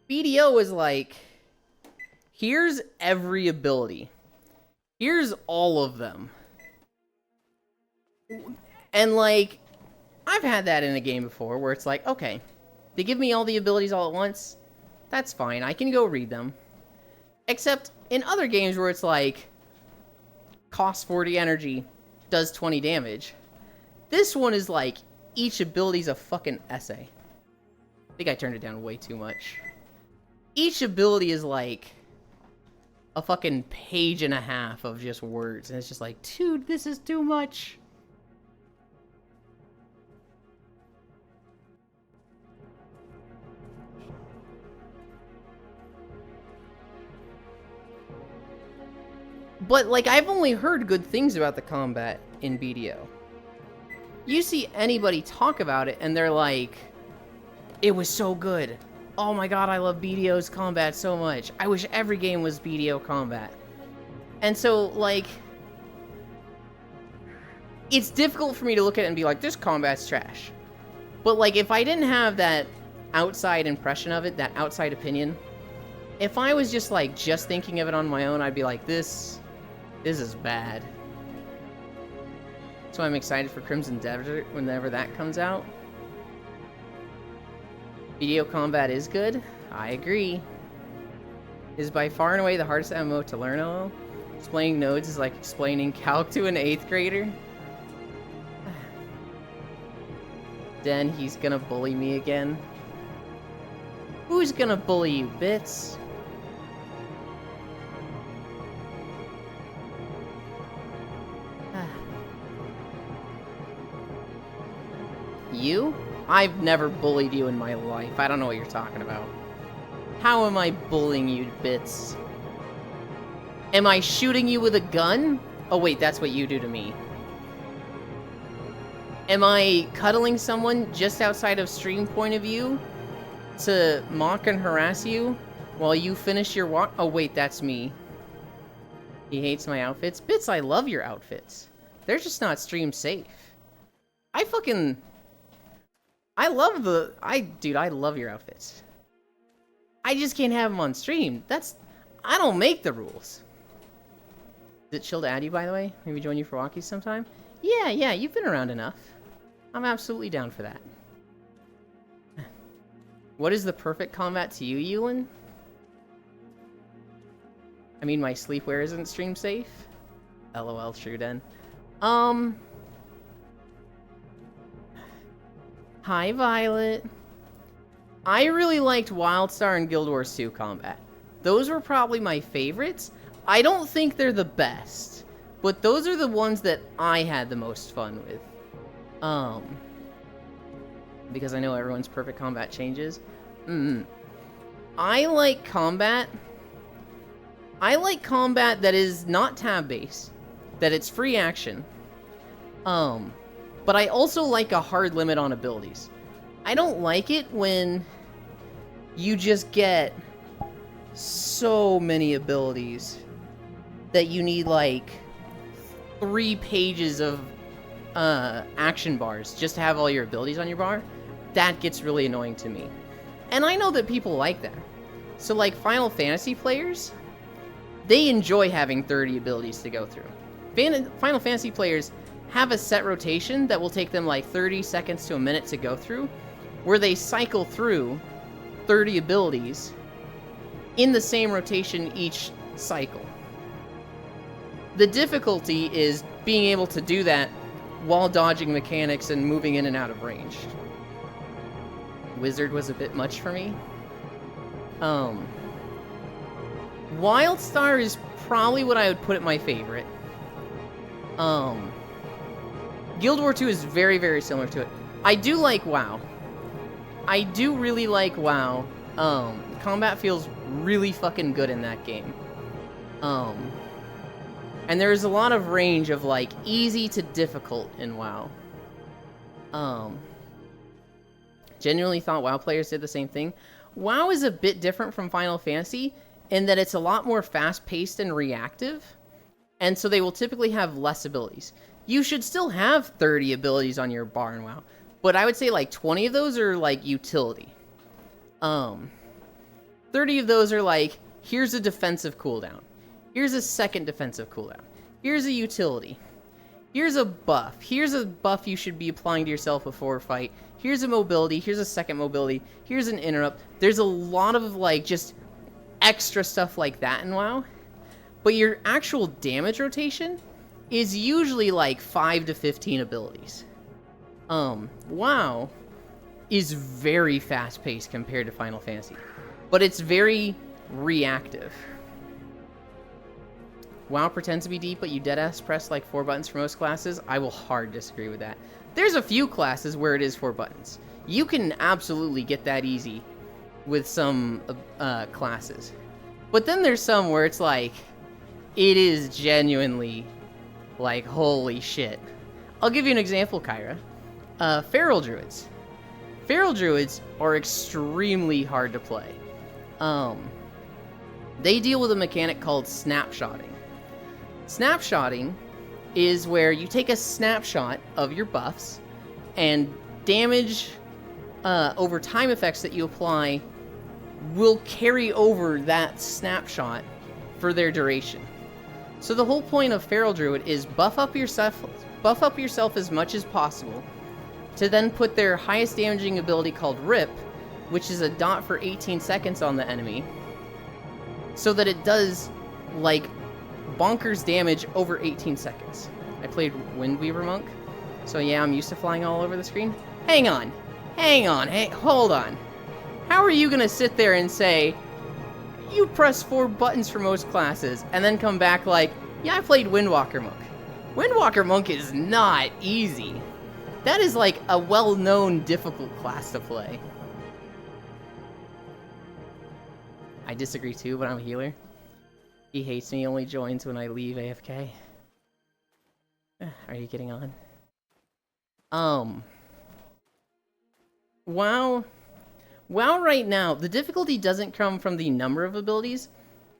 BDO is like, here's every ability. Here's all of them. And like, I've had that in a game before where it's like, okay, they give me all the abilities all at once. That's fine, I can go read them. Except in other games where it's like, cost 40 energy, does 20 damage. This one is like, each ability's a fucking essay. I think I turned it down way too much. Each ability is like a fucking page and a half of just words. And it's just like, dude, this is too much. But, like, I've only heard good things about the combat in BDO. You see anybody talk about it, and they're like, it was so good. Oh my god, I love BDO's combat so much. I wish every game was BDO combat. And so, like, it's difficult for me to look at it and be like, this combat's trash. But, like, if I didn't have that outside impression of it, that outside opinion, if I was just, like, just thinking of it on my own, I'd be like, this is bad. So I'm excited for Crimson Desert whenever that comes out. Video combat is good. I agree. Is by far and away the hardest MMO to learn, LOL. Explaining nodes is like explaining calc to an 8th grader. Den, he's gonna bully me again. Who's gonna bully you, Bits? You? I've never bullied you in my life. I don't know what you're talking about. How am I bullying you, Bits? Am I shooting you with a gun? Oh wait, that's what you do to me. Am I cuddling someone just outside of stream point of view to mock and harass you while you finish your walk? Oh wait, that's me. He hates my outfits. Bits, I love your outfits. They're just not stream safe. Dude, I love your outfits. I just can't have them on stream. I don't make the rules. Is it chill to add you, by the way? Maybe join you for walkies sometime? Yeah, you've been around enough. I'm absolutely down for that. What is the perfect combat to you, Yulin? I mean, my sleepwear isn't stream safe. LOL, Truden. Hi, Violet. I really liked Wildstar and Guild Wars 2 combat. Those were probably my favorites. I don't think they're the best, but those are the ones that I had the most fun with. Because I know everyone's perfect combat changes. I like combat that is not tab-based, that it's free action. But I also like a hard limit on abilities. I don't like it when you just get so many abilities that you need like 3 pages of action bars just to have all your abilities on your bar. That gets really annoying to me. And I know that people like that. So like Final Fantasy players, they enjoy having 30 abilities to go through. Final Fantasy players have a set rotation that will take them like 30 seconds to a minute to go through, where they cycle through 30 abilities in the same rotation each cycle. The difficulty is being able to do that while dodging mechanics and moving in and out of range. Wizard was a bit much for me. Wildstar is probably what I would put at my favorite. Guild War 2 is very, very similar to it. I do like WoW. I do really like WoW. Combat feels really fucking good in that game. And there's a lot of range of, like, easy to difficult in WoW. Genuinely thought WoW players did the same thing. WoW is a bit different from Final Fantasy in that it's a lot more fast-paced and reactive. And so they will typically have less abilities. You should still have 30 abilities on your bar in WoW, but I would say like 20 of those are like utility. 30 of those are like, here's a defensive cooldown. Here's a second defensive cooldown. Here's a utility. Here's a buff. Here's a buff you should be applying to yourself before a fight. Here's a mobility. Here's a second mobility. Here's an interrupt. There's a lot of like just extra stuff like that in WoW. But your actual damage rotation is usually like 5 to 15 abilities. WoW is very fast-paced compared to Final Fantasy, but it's very reactive. WoW pretends to be deep, but you deadass press like 4 buttons for most classes. I will hard disagree with that. There's a few classes where it is 4 buttons. You can absolutely get that easy with some classes. But then there's some where it's like, it is genuinely like, holy shit. I'll give you an example, Kyra. Feral Druids. Feral Druids are extremely hard to play. They deal with a mechanic called snapshotting. Snapshotting is where you take a snapshot of your buffs and damage over time effects that you apply will carry over that snapshot for their duration. So the whole point of Feral Druid is buff up yourself as much as possible to then put their highest damaging ability called Rip, which is a dot for 18 seconds on the enemy, so that it does like bonkers damage over 18 seconds. I played Windweaver Monk, so yeah, I'm used to flying all over the screen. Hang on, hold on. How are you gonna sit there and say, you press 4 buttons for most classes, and then come back like, yeah, I played Windwalker Monk. Windwalker Monk is not easy. That is like a well-known difficult class to play. I disagree too, but I'm a healer. He hates me, only joins when I leave AFK. Are you getting on? WoW right now, the difficulty doesn't come from the number of abilities.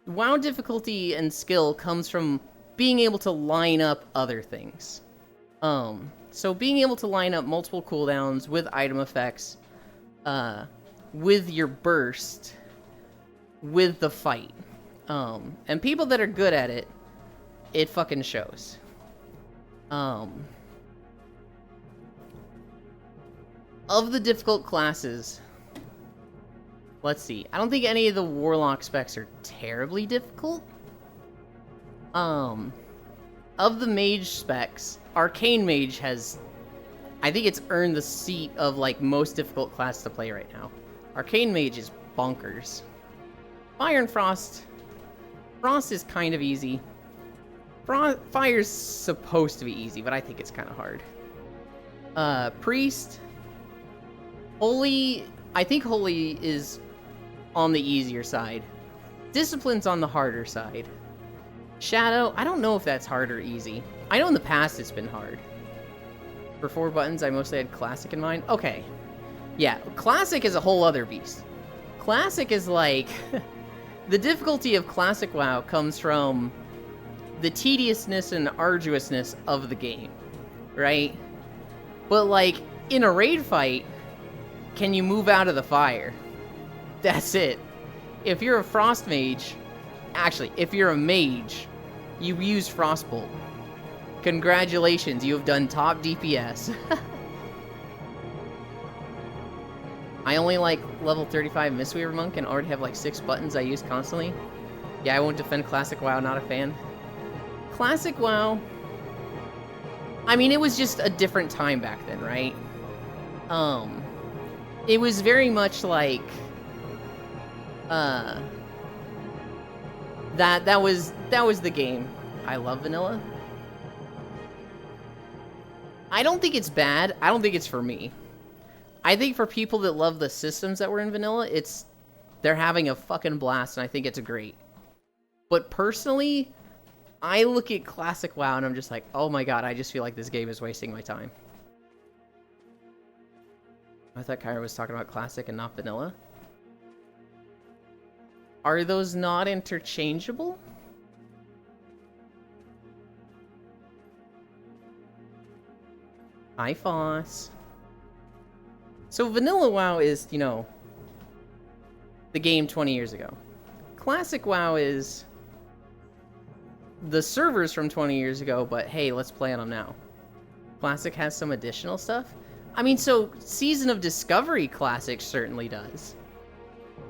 WoW difficulty and skill comes from being able to line up other things. So being able to line up multiple cooldowns with item effects, with your burst, with the fight. And people that are good at it, it fucking shows. Of the difficult classes, let's see. I don't think any of the Warlock specs are terribly difficult. Of the Mage specs, Arcane Mage has, I think it's earned the seat of like most difficult class to play right now. Arcane Mage is bonkers. Fire and Frost. Frost is kind of easy. Fire's supposed to be easy, but I think it's kind of hard. Priest. Holy, I think Holy is on the easier side. Discipline's on the harder side. Shadow, I don't know if that's hard or easy. I know in the past it's been hard. For 4 buttons, I mostly had Classic in mind. Okay. Yeah, Classic is a whole other beast. Classic is like... the difficulty of Classic WoW comes from the tediousness and arduousness of the game, right? But like, in a raid fight, can you move out of the fire? That's it. If you're a Frost Mage... Actually, if you're a mage, you use Frostbolt. Congratulations, you have done top DPS. I only like level 35 Mistweaver Monk and already have like 6 buttons I use constantly. Yeah, I won't defend Classic WoW, not a fan. Classic WoW... I mean, it was just a different time back then, right? It was very much like... That was the game. I love vanilla. I don't think it's bad. I don't think it's for me. I think for people that love the systems that were in vanilla, they're having a fucking blast, and I think it's great. But personally, I look at Classic WoW and I'm just like, oh my god, I just feel like this game is wasting my time. I thought Kyra was talking about Classic and not vanilla. Are those not interchangeable? Hi, Foss. So vanilla WoW is, you know, the game 20 years ago. Classic WoW is the servers from 20 years ago, but hey, let's play on them now. Classic has some additional stuff. I mean, so Season of Discovery Classic certainly does.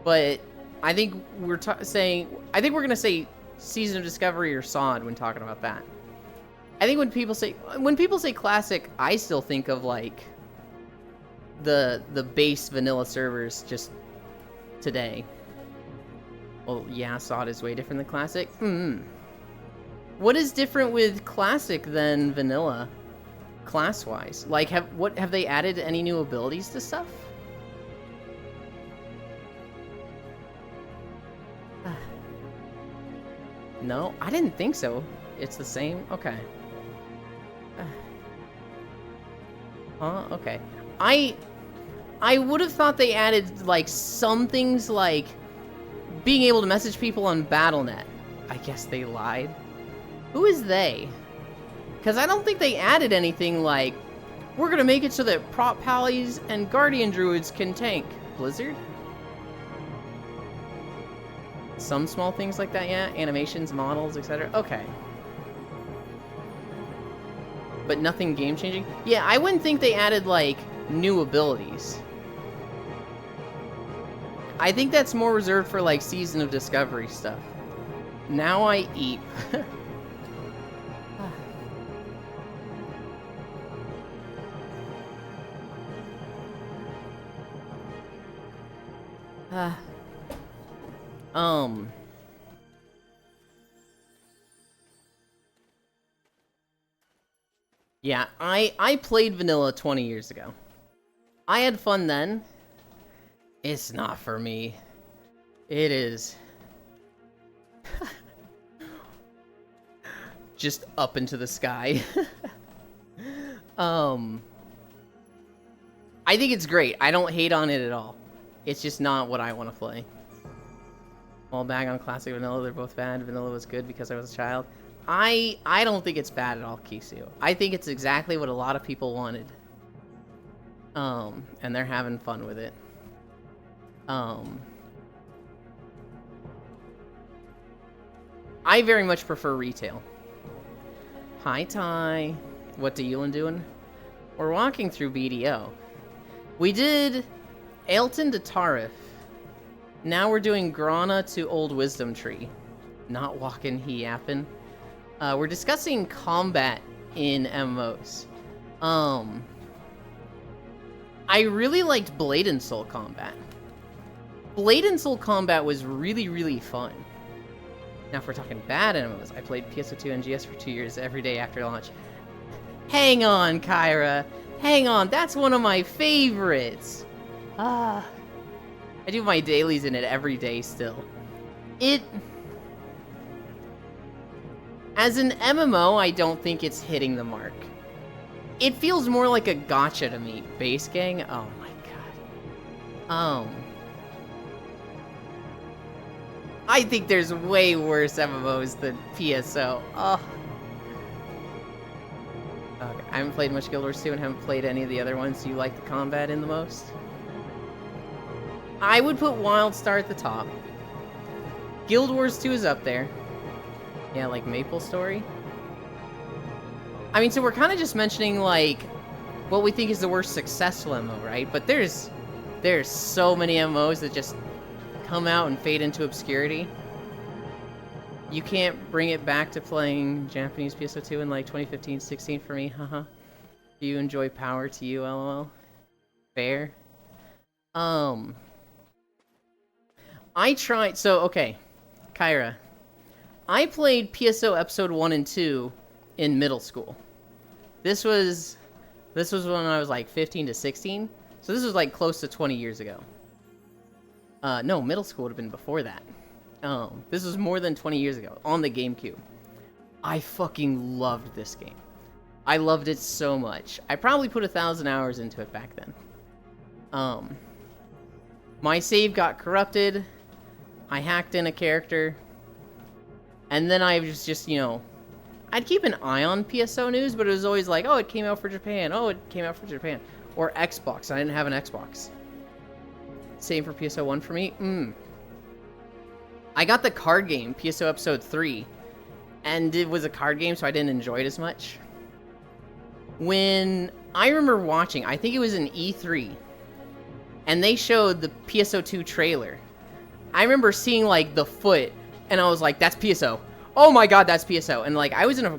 But I think I think we're gonna say Season of Discovery or SOD when talking about that. I think when people say classic, I still think of like the base vanilla servers just today. Well, yeah, SOD is way different than classic. What is different with classic than vanilla, class-wise? Like, have they added any new abilities to stuff? No, I didn't think so. It's the same? Okay. Okay. I would have thought they added, like, some things like being able to message people on Battle.net. I guess they lied. Who is they? Because I don't think they added anything like, we're gonna make it so that prop pallies and guardian druids can tank. Blizzard? Some small things like that, yeah. Animations, models, etc. Okay. But nothing game-changing? Yeah, I wouldn't think they added, like, new abilities. I think that's more reserved for, like, Season of Discovery stuff. Now I eat. Yeah, I played vanilla 20 years ago. I had fun then. It's not for me. It is just up into the sky. I think it's great. I don't hate on it at all. It's just not what I want to play. All bag on classic vanilla, they're both bad. Vanilla was good because I was a child. I don't think it's bad at all, Kisu. I think it's exactly what a lot of people wanted. And they're having fun with it. I very much prefer retail. Hi, Ty. What do Yulin doing? We're walking through BDO. We did Ailton to Tarif. Now we're doing Grana to Old Wisdom Tree. Not walking, he yappin'. We're discussing combat in MMOs. I really liked Blade and Soul combat. Blade and Soul combat was really, really fun. Now, if we're talking bad MMOs, I played PSO2 and GS for 2 years every day after launch. Hang on, Kyra. Hang on, that's one of my favorites. I do my dailies in it every day still. As an MMO, I don't think it's hitting the mark. It feels more like a gacha to me. Base gang? Oh my god. I think there's way worse MMOs than PSO. Oh. Okay, I haven't played much Guild Wars 2 and haven't played any of the other ones. Do you like the combat in the most? I would put WildStar at the top. Guild Wars 2 is up there. Yeah, like Maple Story. I mean, so we're kind of just mentioning, like, what we think is the worst successful MMO, right? But there's so many MMOs that just come out and fade into obscurity. You can't bring it back to playing Japanese PSO2 in, like, 2015-16 for me, haha. Do you enjoy Power to you, LOL? Fair. I tried, so, okay. Kyra. I played PSO episode 1 and 2 in middle school. This was when I was like 15 to 16. So this was like close to 20 years ago. No, middle school would have been before that. This was more than 20 years ago on the GameCube. I fucking loved this game. I loved it so much. I probably put 1,000 hours into it back then. My save got corrupted. I hacked in a character. And then I was just, you know, I'd keep an eye on PSO news, but it was always like, oh, it came out for Japan. Oh, it came out for Japan. Or Xbox. I didn't have an Xbox. Same for PSO 1 for me. I got the card game, PSO Episode 3. And it was a card game, so I didn't enjoy it as much. When I remember watching, I think it was an E3. And they showed the PSO 2 trailer. I remember seeing, like, the foot. And I was like, that's PSO. Oh my god, that's PSO. And, like, I was in a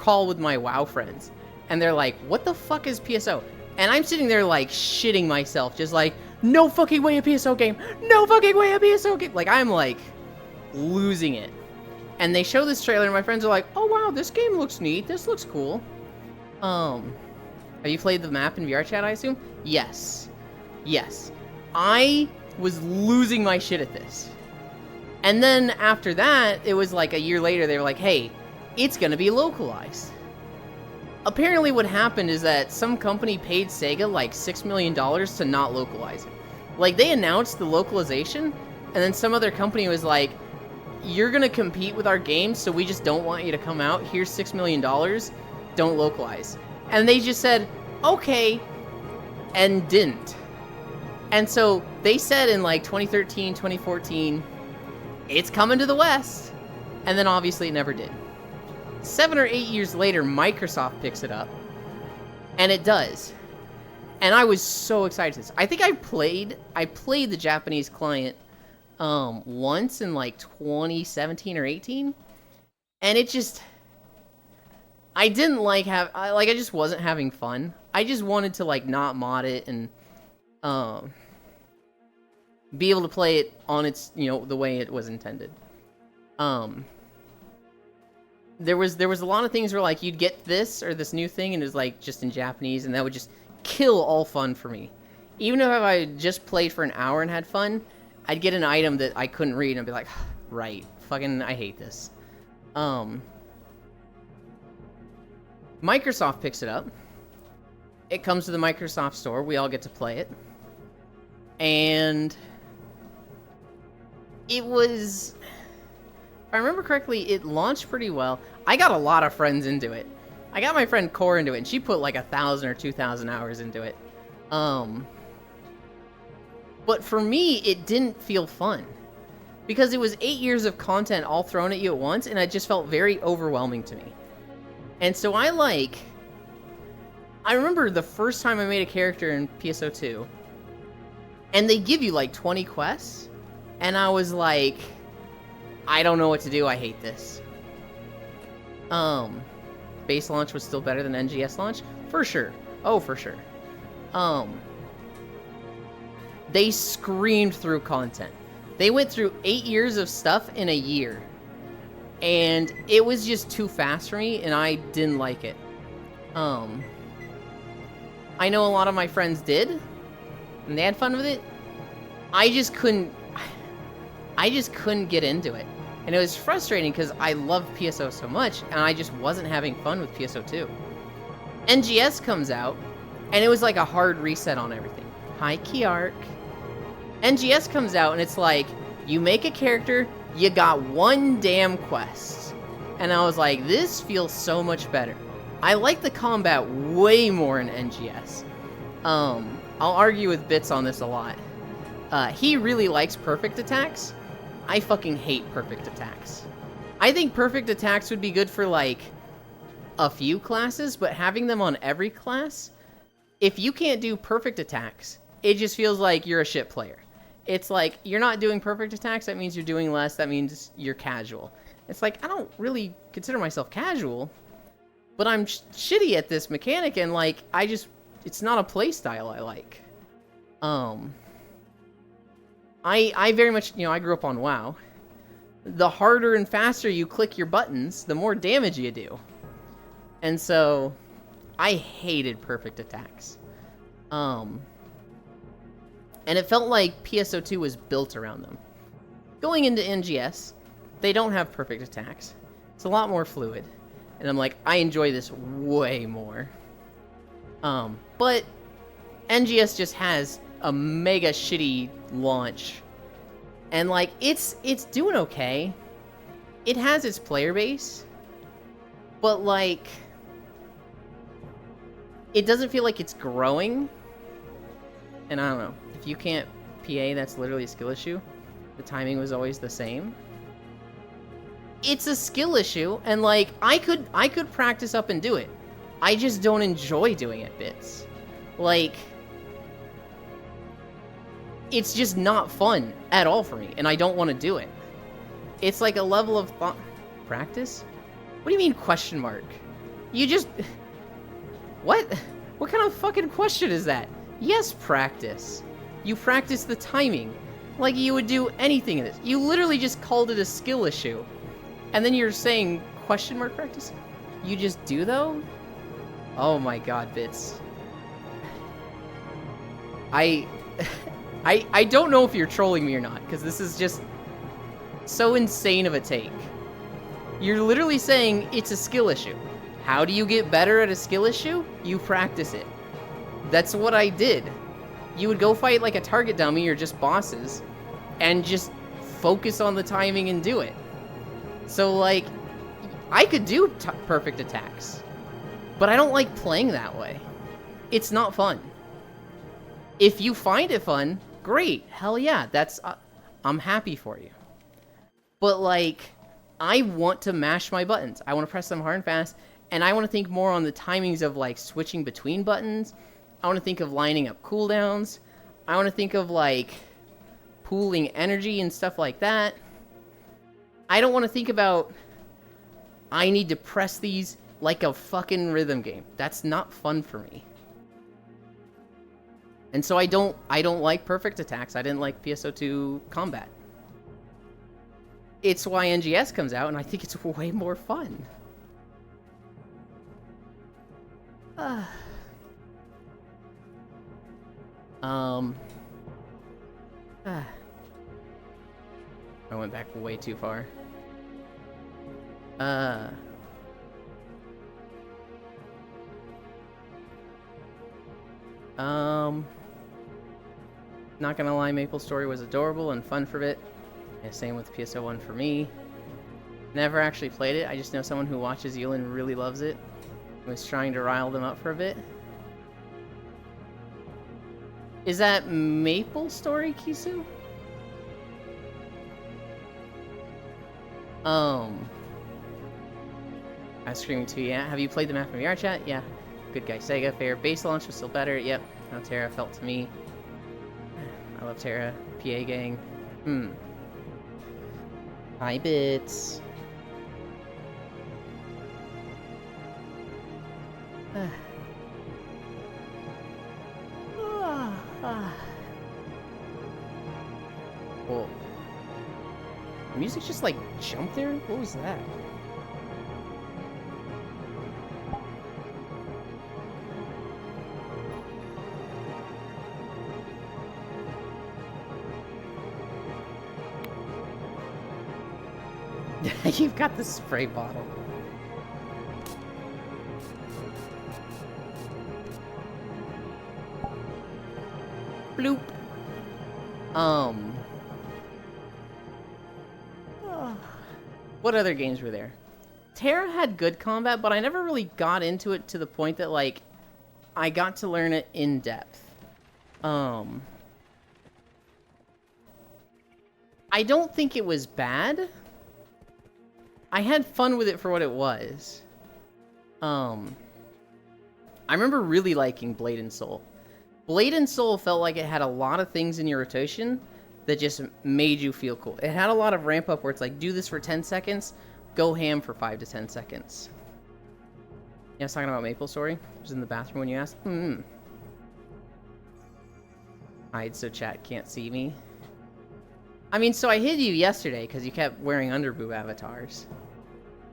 call with my WoW friends, and they're like, what the fuck is PSO? And I'm sitting there like shitting myself, just like, no fucking way a PSO game, no fucking way a PSO game. Like, I'm like losing it. And they show this trailer and my friends are like, oh wow, this game looks neat, this looks cool. Have you played the map in VR chat, I assume? Yes. Yes. I was losing my shit at this. And then after that, it was like a year later, they were like, hey, it's gonna be localized. Apparently what happened is that some company paid Sega like $6 million to not localize it. Like, they announced the localization, and then some other company was like, you're gonna compete with our game, so we just don't want you to come out. Here's $6 million, don't localize. And they just said, okay, and didn't. And so they said in like 2013, 2014, it's coming to the West. And then obviously it never did. 7 or 8 years later, Microsoft picks it up. And it does. And I was so excited. I think I played the Japanese client once in like 2017 or 18. And it just, I didn't like I just wasn't having fun. I just wanted to like not mod it and be able to play it on its, you know, the way it was intended. There was a lot of things where like you'd get this or this new thing and it was like just in Japanese, and that would just kill all fun for me. Even if I just played for an hour and had fun, I'd get an item that I couldn't read and I'd be like, right, fucking I hate this. Microsoft picks it up. It comes to the Microsoft store. We all get to play it. And it was, if I remember correctly, it launched pretty well. I got a lot of friends into it. I got my friend Core into it, and she put like 1,000 or 2,000 hours into it. But for me, it didn't feel fun. Because it was 8 years of content all thrown at you at once, and it just felt very overwhelming to me. And so I remember the first time I made a character in PSO2, and they give you like 20 quests, and I was like, I don't know what to do, I hate this. Base launch was still better than NGS launch? For sure. Oh, for sure. They screamed through content. They went through 8 years of stuff in a year. And it was just too fast for me, and I didn't like it. I know a lot of my friends did, and they had fun with it. I just couldn't get into it. And it was frustrating because I loved PSO so much, and I just wasn't having fun with PSO2. NGS comes out, and it was like a hard reset on everything. Hi, Kiark. NGS comes out, and it's like, you make a character, you got one damn quest. And I was like, this feels so much better. I like the combat way more in NGS. I'll argue with Bits on this a lot. He really likes perfect attacks. I fucking hate perfect attacks. I think perfect attacks would be good for like a few classes, but having them on every class, if you can't do perfect attacks, it just feels like you're a shit player. It's like, you're not doing perfect attacks, that means you're doing less, that means you're casual. It's like, I don't really consider myself casual, but I'm shitty at this mechanic, and like, it's not a playstyle I like. I very much, I grew up on WoW. The harder and faster you click your buttons, the more damage you do. And so, I hated perfect attacks. And it felt like PSO2 was built around them. Going into NGS, they don't have perfect attacks. It's a lot more fluid. And I'm like, I enjoy this way more. But NGS just has a mega shitty launch. And like, it's doing okay. It has its player base. But like, it doesn't feel like it's growing. And I don't know. If you can't PA, that's literally a skill issue. The timing was always the same. It's a skill issue, and like, I could practice up and do it. I just don't enjoy doing it, Bits. Like, it's just not fun at all for me, and I don't want to do it. It's like a level of practice? What do you mean question mark? You just... What? What kind of fucking question is that? Yes, practice. You practice the timing. Like you would do anything in this. You literally just called it a skill issue. And then you're saying question mark practice? You just do though? Oh my god, Bits. I don't know if you're trolling me or not, because this is just so insane of a take. You're literally saying it's a skill issue. How do you get better at a skill issue? You practice it. That's what I did. You would go fight like a target dummy or just bosses, and just focus on the timing and do it. So like, I could do perfect attacks, but I don't like playing that way. It's not fun. If you find it fun, great. Hell yeah, that's... I'm happy for you. But like, I want to mash my buttons. I want to press them hard and fast, and I want to think more on the timings of like switching between buttons. I want to think of lining up cooldowns. I want to think of like pooling energy and stuff like that. I don't want to think about I need to press these like a fucking rhythm game. That's not fun for me. And so I don't like perfect attacks. I didn't like PSO2 combat. It's why NGS comes out, and I think it's way more fun. I went back way too far. Not gonna lie, Maple Story was adorable and fun for a bit. Yeah, same with PSO1 for me. Never actually played it, I just know someone who watches Yulin really loves it. Was trying to rile them up for a bit. Is that Maple Story, Kisu? I was screaming too, yeah. Have you played the map from VR chat? Yeah. Good guy, Sega. Fair base launch was still better. Yep. How Terra felt to me. I love Terra. PA gang. Hi, Bits. Whoa. The music just like jumped there? What was that? You've got the spray bottle. Bloop. What other games were there? Terra had good combat, but I never really got into it to the point that, like, I got to learn it in depth. I don't think it was bad. I had fun with it for what it was. I remember really liking Blade and Soul. Blade and Soul felt like it had a lot of things in your rotation that just made you feel cool. It had a lot of ramp up where it's like, do this for 10 seconds, go ham for 5 to 10 seconds. Yeah, I was talking about Maple Story. I was in the bathroom when you asked. Hide so chat can't see me. I mean, so I hid you yesterday because you kept wearing underboob avatars.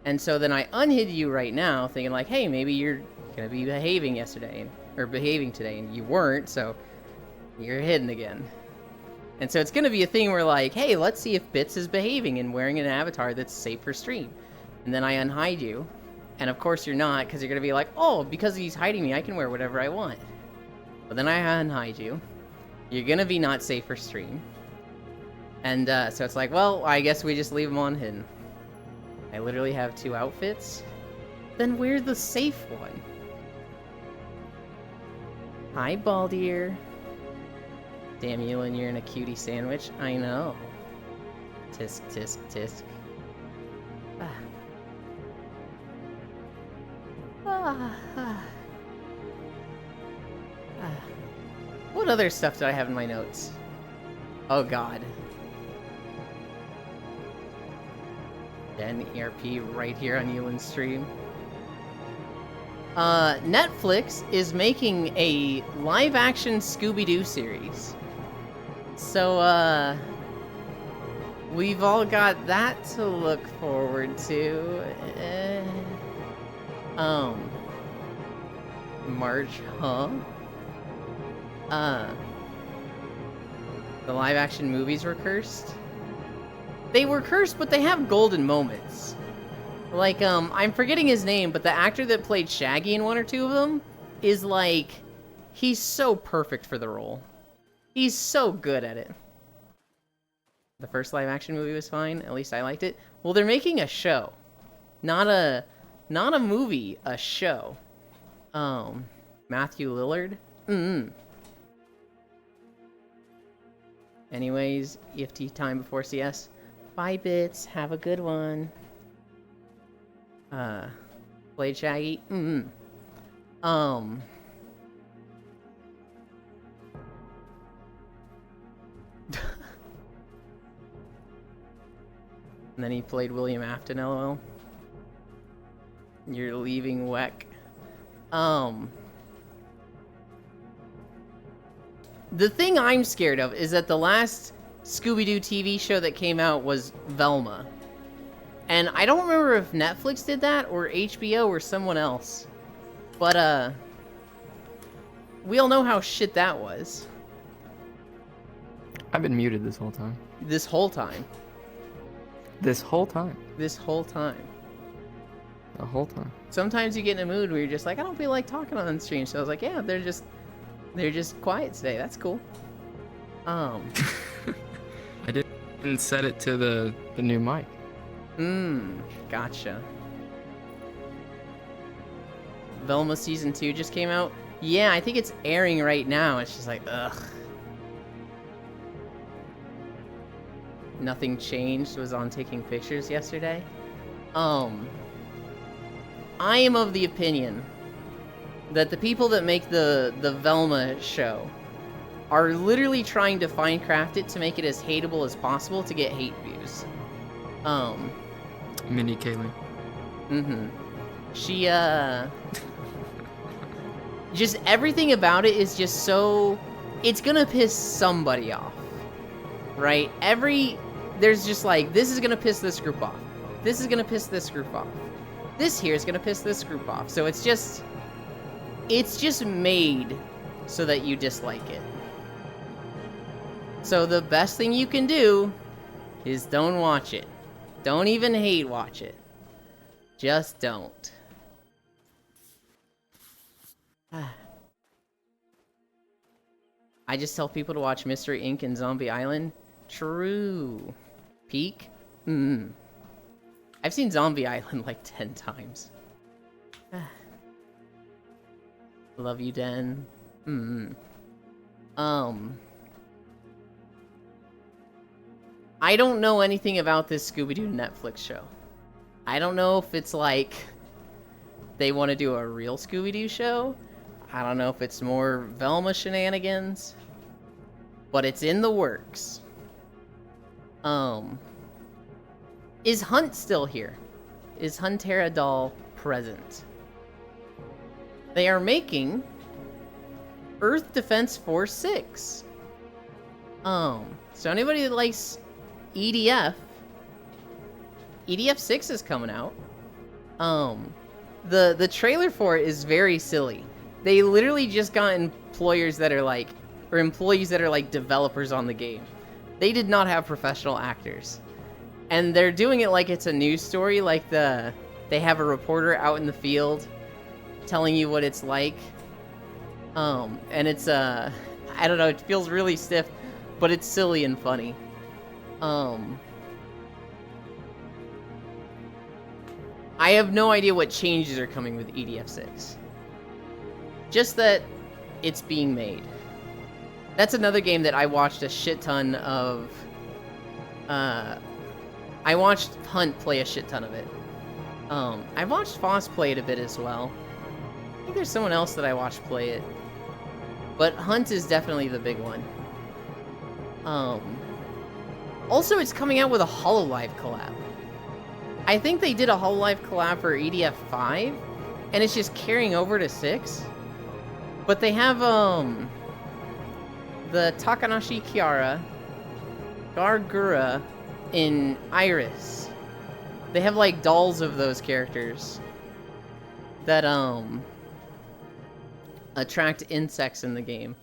And so then I unhid you right now, thinking like, hey, maybe you're gonna be behaving yesterday, or behaving today, and you weren't, so you're hidden again. And so it's gonna be a thing where like, hey, let's see if Bits is behaving and wearing an avatar that's safe for stream. And then I unhide you, and of course you're not, because you're gonna be like, oh, because he's hiding me, I can wear whatever I want. But then I unhide you. You're gonna be not safe for stream. And so it's like, well, I guess we just leave them on hidden. I literally have 2 outfits. Then wear the safe one. Hi, Baldier. Damn you, and you're in a cutie sandwich. I know. Tisk, tisk, tisk. What other stuff did I have in my notes? Oh god. Then ERP right here on Yulin's stream. Netflix is making a live-action Scooby-Doo series. So, we've all got that to look forward to. March, huh? The live-action movies were cursed? They were cursed, but they have golden moments. Like, I'm forgetting his name, but the actor that played Shaggy in one or two of them is like, he's so perfect for the role. He's so good at it. The first live-action movie was fine. At least I liked it. Well, they're making a show. Not a movie, a show. Matthew Lillard? Anyways, EFT time before CS. Bye, Bits. Have a good one. Played Shaggy? And then he played William Afton, LOL. You're leaving Weck. The thing I'm scared of is that the last Scooby-Doo TV show that came out was Velma. And I don't remember if Netflix did that or HBO or someone else. But, we all know how shit that was. I've been muted this whole time. This whole time. This whole time. This whole time. The whole time. Sometimes you get in a mood where you're just like, I don't feel like talking on stream. So I was like, yeah, they're just quiet today. That's cool. I didn't set it to the new mic. Gotcha. Velma Season 2 just came out? Yeah, I think it's airing right now. It's just like, ugh. Nothing Changed was on Taking Pictures yesterday. I am of the opinion that the people that make the Velma show are literally trying to fine craft it to make it as hateable as possible to get hate views. Minnie Kaling. She, just everything about it is just so... It's gonna piss somebody off. Right? There's just like, this is gonna piss this group off. This is gonna piss this group off. This here is gonna piss this group off. So it's just made so that you dislike it. So the best thing you can do is don't watch it. Don't even hate watch it. Just don't. I just tell people to watch Mystery Inc. and Zombie Island. True. Peak? I've seen Zombie Island like 10 times. Love you, Den. I don't know anything about this Scooby-Doo Netflix show. I don't know if it's like they want to do a real Scooby-Doo show. I don't know if it's more Velma shenanigans. But it's in the works. Is Hunt still here? Is Huntera Doll present? They are making Earth Defense Force 6. So anybody that likes EDF 6 is coming out. The trailer for it is very silly. They literally just got employees that are like developers on the game. They did not have professional actors. And they're doing it like it's a news story, like they have a reporter out in the field telling you what it's like. And it's I don't know, it feels really stiff, but it's silly and funny. I have no idea what changes are coming with EDF6. Just that it's being made. That's another game that I watched a shit ton of. I watched Hunt play a shit ton of it. I watched Foss play it a bit as well. I think there's someone else that I watched play it. But Hunt is definitely the big one. Also, it's coming out with a HoloLive collab. I think they did a HoloLive collab for EDF 5, and it's just carrying over to 6. But they have the Takanashi Kiara, Gargura, in Iris. They have like dolls of those characters that attract insects in the game.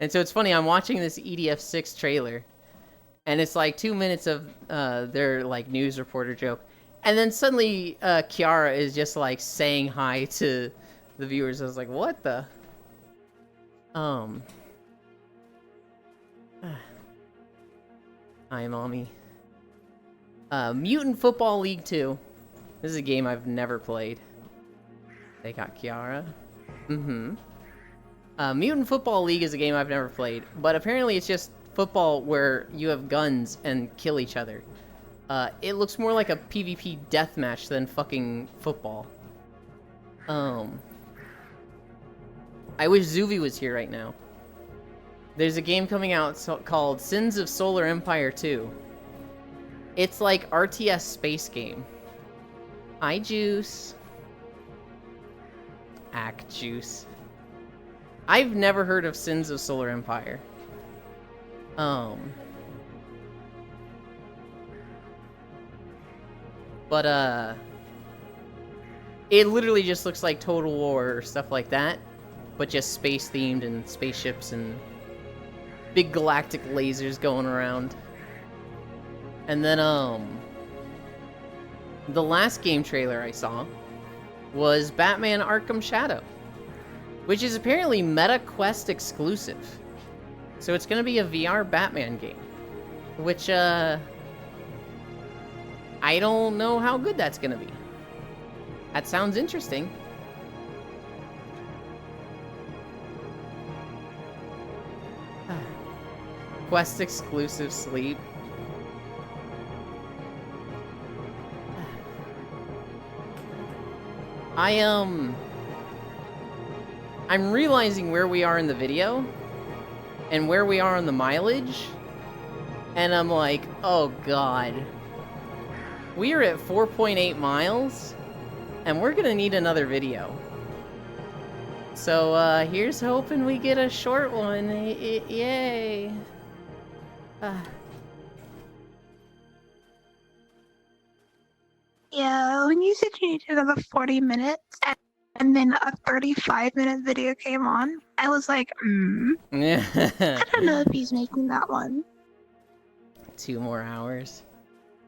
And so it's funny, I'm watching this EDF6 trailer, and it's like 2 minutes of their like news reporter joke, and then suddenly Kiara is just like saying hi to the viewers. I was like, what the? Hi, mommy. Mutant Football League 2. This is a game I've never played. They got Kiara. Mutant Football League is a game I've never played, but apparently it's just football where you have guns and kill each other. It looks more like a PvP deathmatch than fucking football. I wish Zuvi was here right now. There's a game coming out called Sins of Solar Empire 2. It's like RTS space game. I juice. Ack juice. I've never heard of Sins of Solar Empire. But it literally just looks like Total War or stuff like that, but just space themed and spaceships and big galactic lasers going around. And then the last game trailer I saw was Batman Arkham Shadow, which is apparently MetaQuest exclusive. So it's gonna be a VR Batman game, which I don't know how good that's gonna be. That sounds interesting. Quest exclusive sleep. I'm realizing where we are in the video and where we are on the mileage, and I'm like, oh god. We are at 4.8 miles, and we're gonna need another video. So, here's hoping we get a short one. Yay. Yeah, when you said you needed another 40 minutes and then a 35-minute video came on, I was like, I don't know if he's making that one. 2 more hours.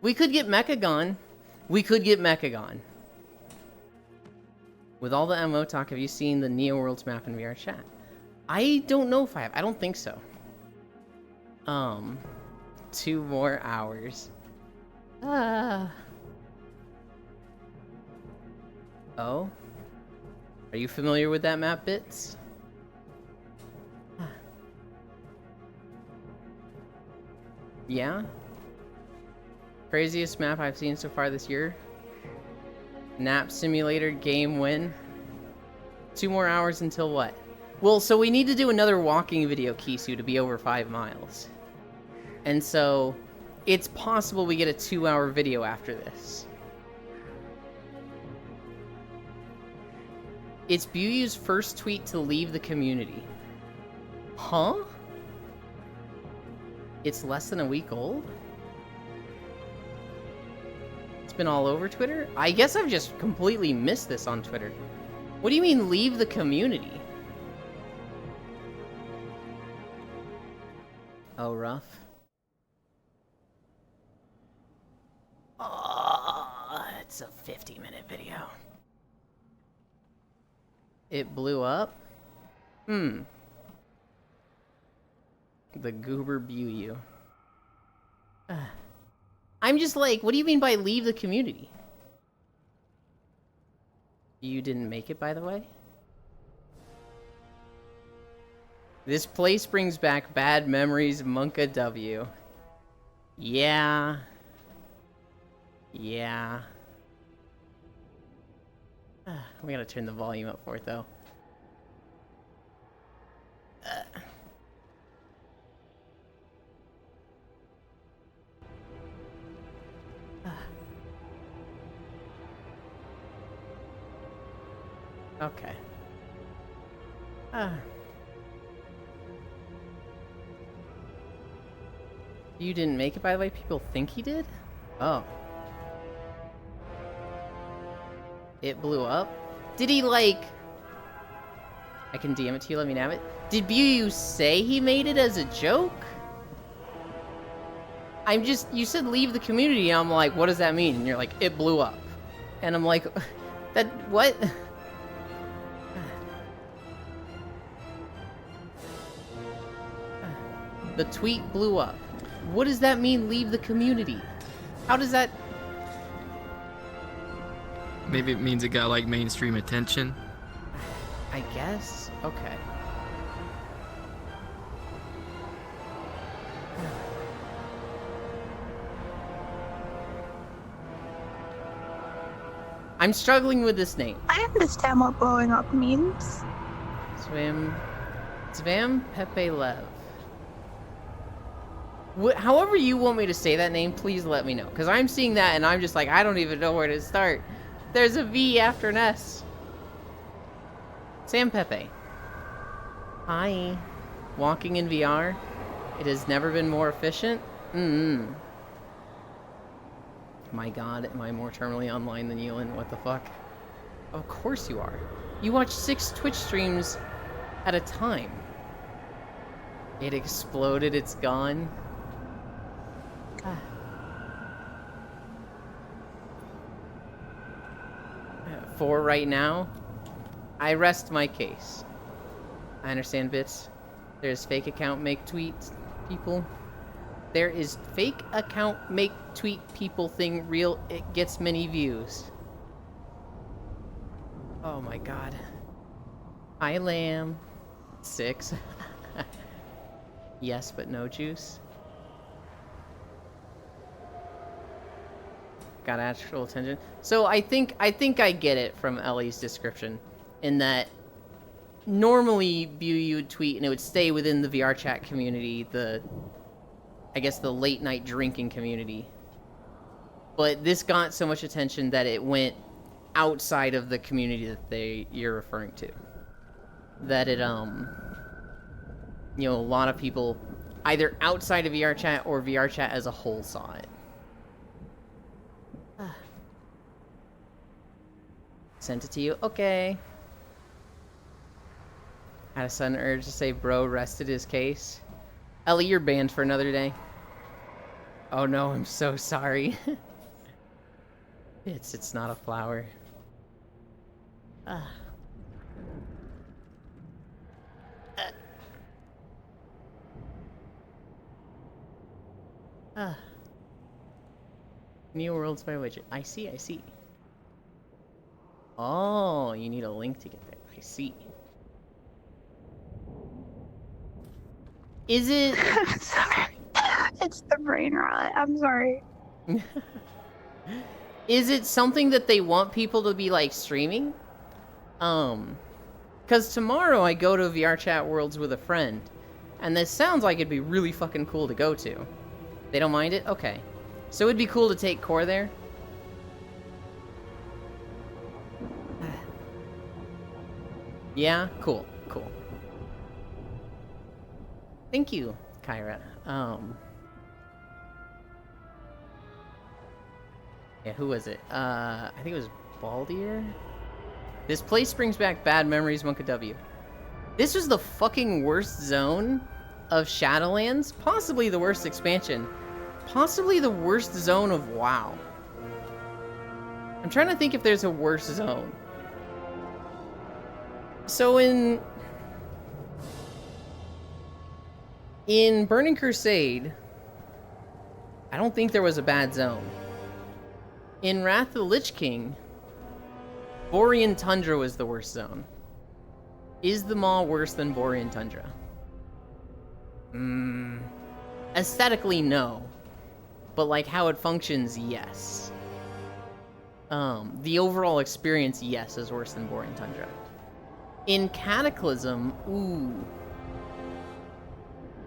We could get Mechagon. We could get Mechagon. With all the MO talk, have you seen the Neo Worlds map in VR chat? I don't know if I have. I don't think so. 2 more hours. Oh? Are you familiar with that map, Bits? Yeah? Craziest map I've seen so far this year? Nap Simulator game win. 2 more hours until what? Well, so we need to do another walking video, Kisu, to be over 5 miles. And so, it's possible we get a 2-hour video after this. It's Buyu's first tweet to leave the community. Huh? It's less than a week old? It's been all over Twitter? I guess I've just completely missed this on Twitter. What do you mean, leave the community? Oh, rough. Oh, it's a 50-minute video. It blew up? The goober Buyu. I'm just like, what do you mean by leave the community? You didn't make it, by the way? This place brings back bad memories, Monka W. Yeah. Yeah. We gotta turn the volume up for it, though. Okay. Ah. You didn't make it, by the way? People think he did? Oh. It blew up? Did he, like... I can DM it to you, let me nab it. Did BU say he made it as a joke? I'm just... You said leave the community, and I'm like, what does that mean? And you're like, it blew up. And I'm like, that... What? The tweet blew up. What does that mean, leave the community? How does that... Maybe it means it got like mainstream attention. I guess? Okay. I'm struggling with this name. I understand what blowing up means. Zvam Pepe Lev. However you want me to say that name, please let me know. Because I'm seeing that and I'm just like, I don't even know where to start. There's a V after an S. Sam Pepe. Hi. Walking in VR. It has never been more efficient. My god, am I more terminally online than you, and what the fuck? Of course you are. You watch 6 Twitch streams at a time. It exploded, it's gone. 4 right now. I rest my case. I understand, Bits. There's fake account make tweet people. There is fake account make tweet people thing real. It gets many views. Oh my god. Hi, Lamb. 6. Yes, but no juice. Got actual attention. So I think I get it from Ellie's description, in that normally you would tweet and it would stay within the VR chat community, I guess the late night drinking community. But this got so much attention that it went outside of the community that you're referring to. That it you know, a lot of people either outside of VR chat or VR chat as a whole saw it. Sent it to you. Okay. Had a sudden urge to say bro rested his case. Ellie, you're banned for another day. Oh no, I'm so sorry. It's not a flower. New Worlds by Widget. I see. Oh, you need a link to get there. I see. Is it... I'm sorry. It's the brain rot. I'm sorry. Is it something that they want people to be, like, streaming? Because tomorrow I go to VR Chat Worlds with a friend, and this sounds like it'd be really fucking cool to go to. They don't mind it? Okay. So it'd be cool to take Core there? Yeah? Cool. Thank you, Kyra. Yeah, who was it? I think it was Baldier? This place brings back bad memories, Monka W. This was the fucking worst zone of Shadowlands. Possibly the worst expansion. Possibly the worst zone of WoW. I'm trying to think if there's a worse zone. So in Burning Crusade, I don't think there was a bad zone. In Wrath of the Lich King, Borean Tundra was the worst zone. Is the Maw worse than Borean Tundra? Aesthetically, no. But like how it functions, yes. The overall experience, yes, is worse than Borean Tundra. In Cataclysm, ooh.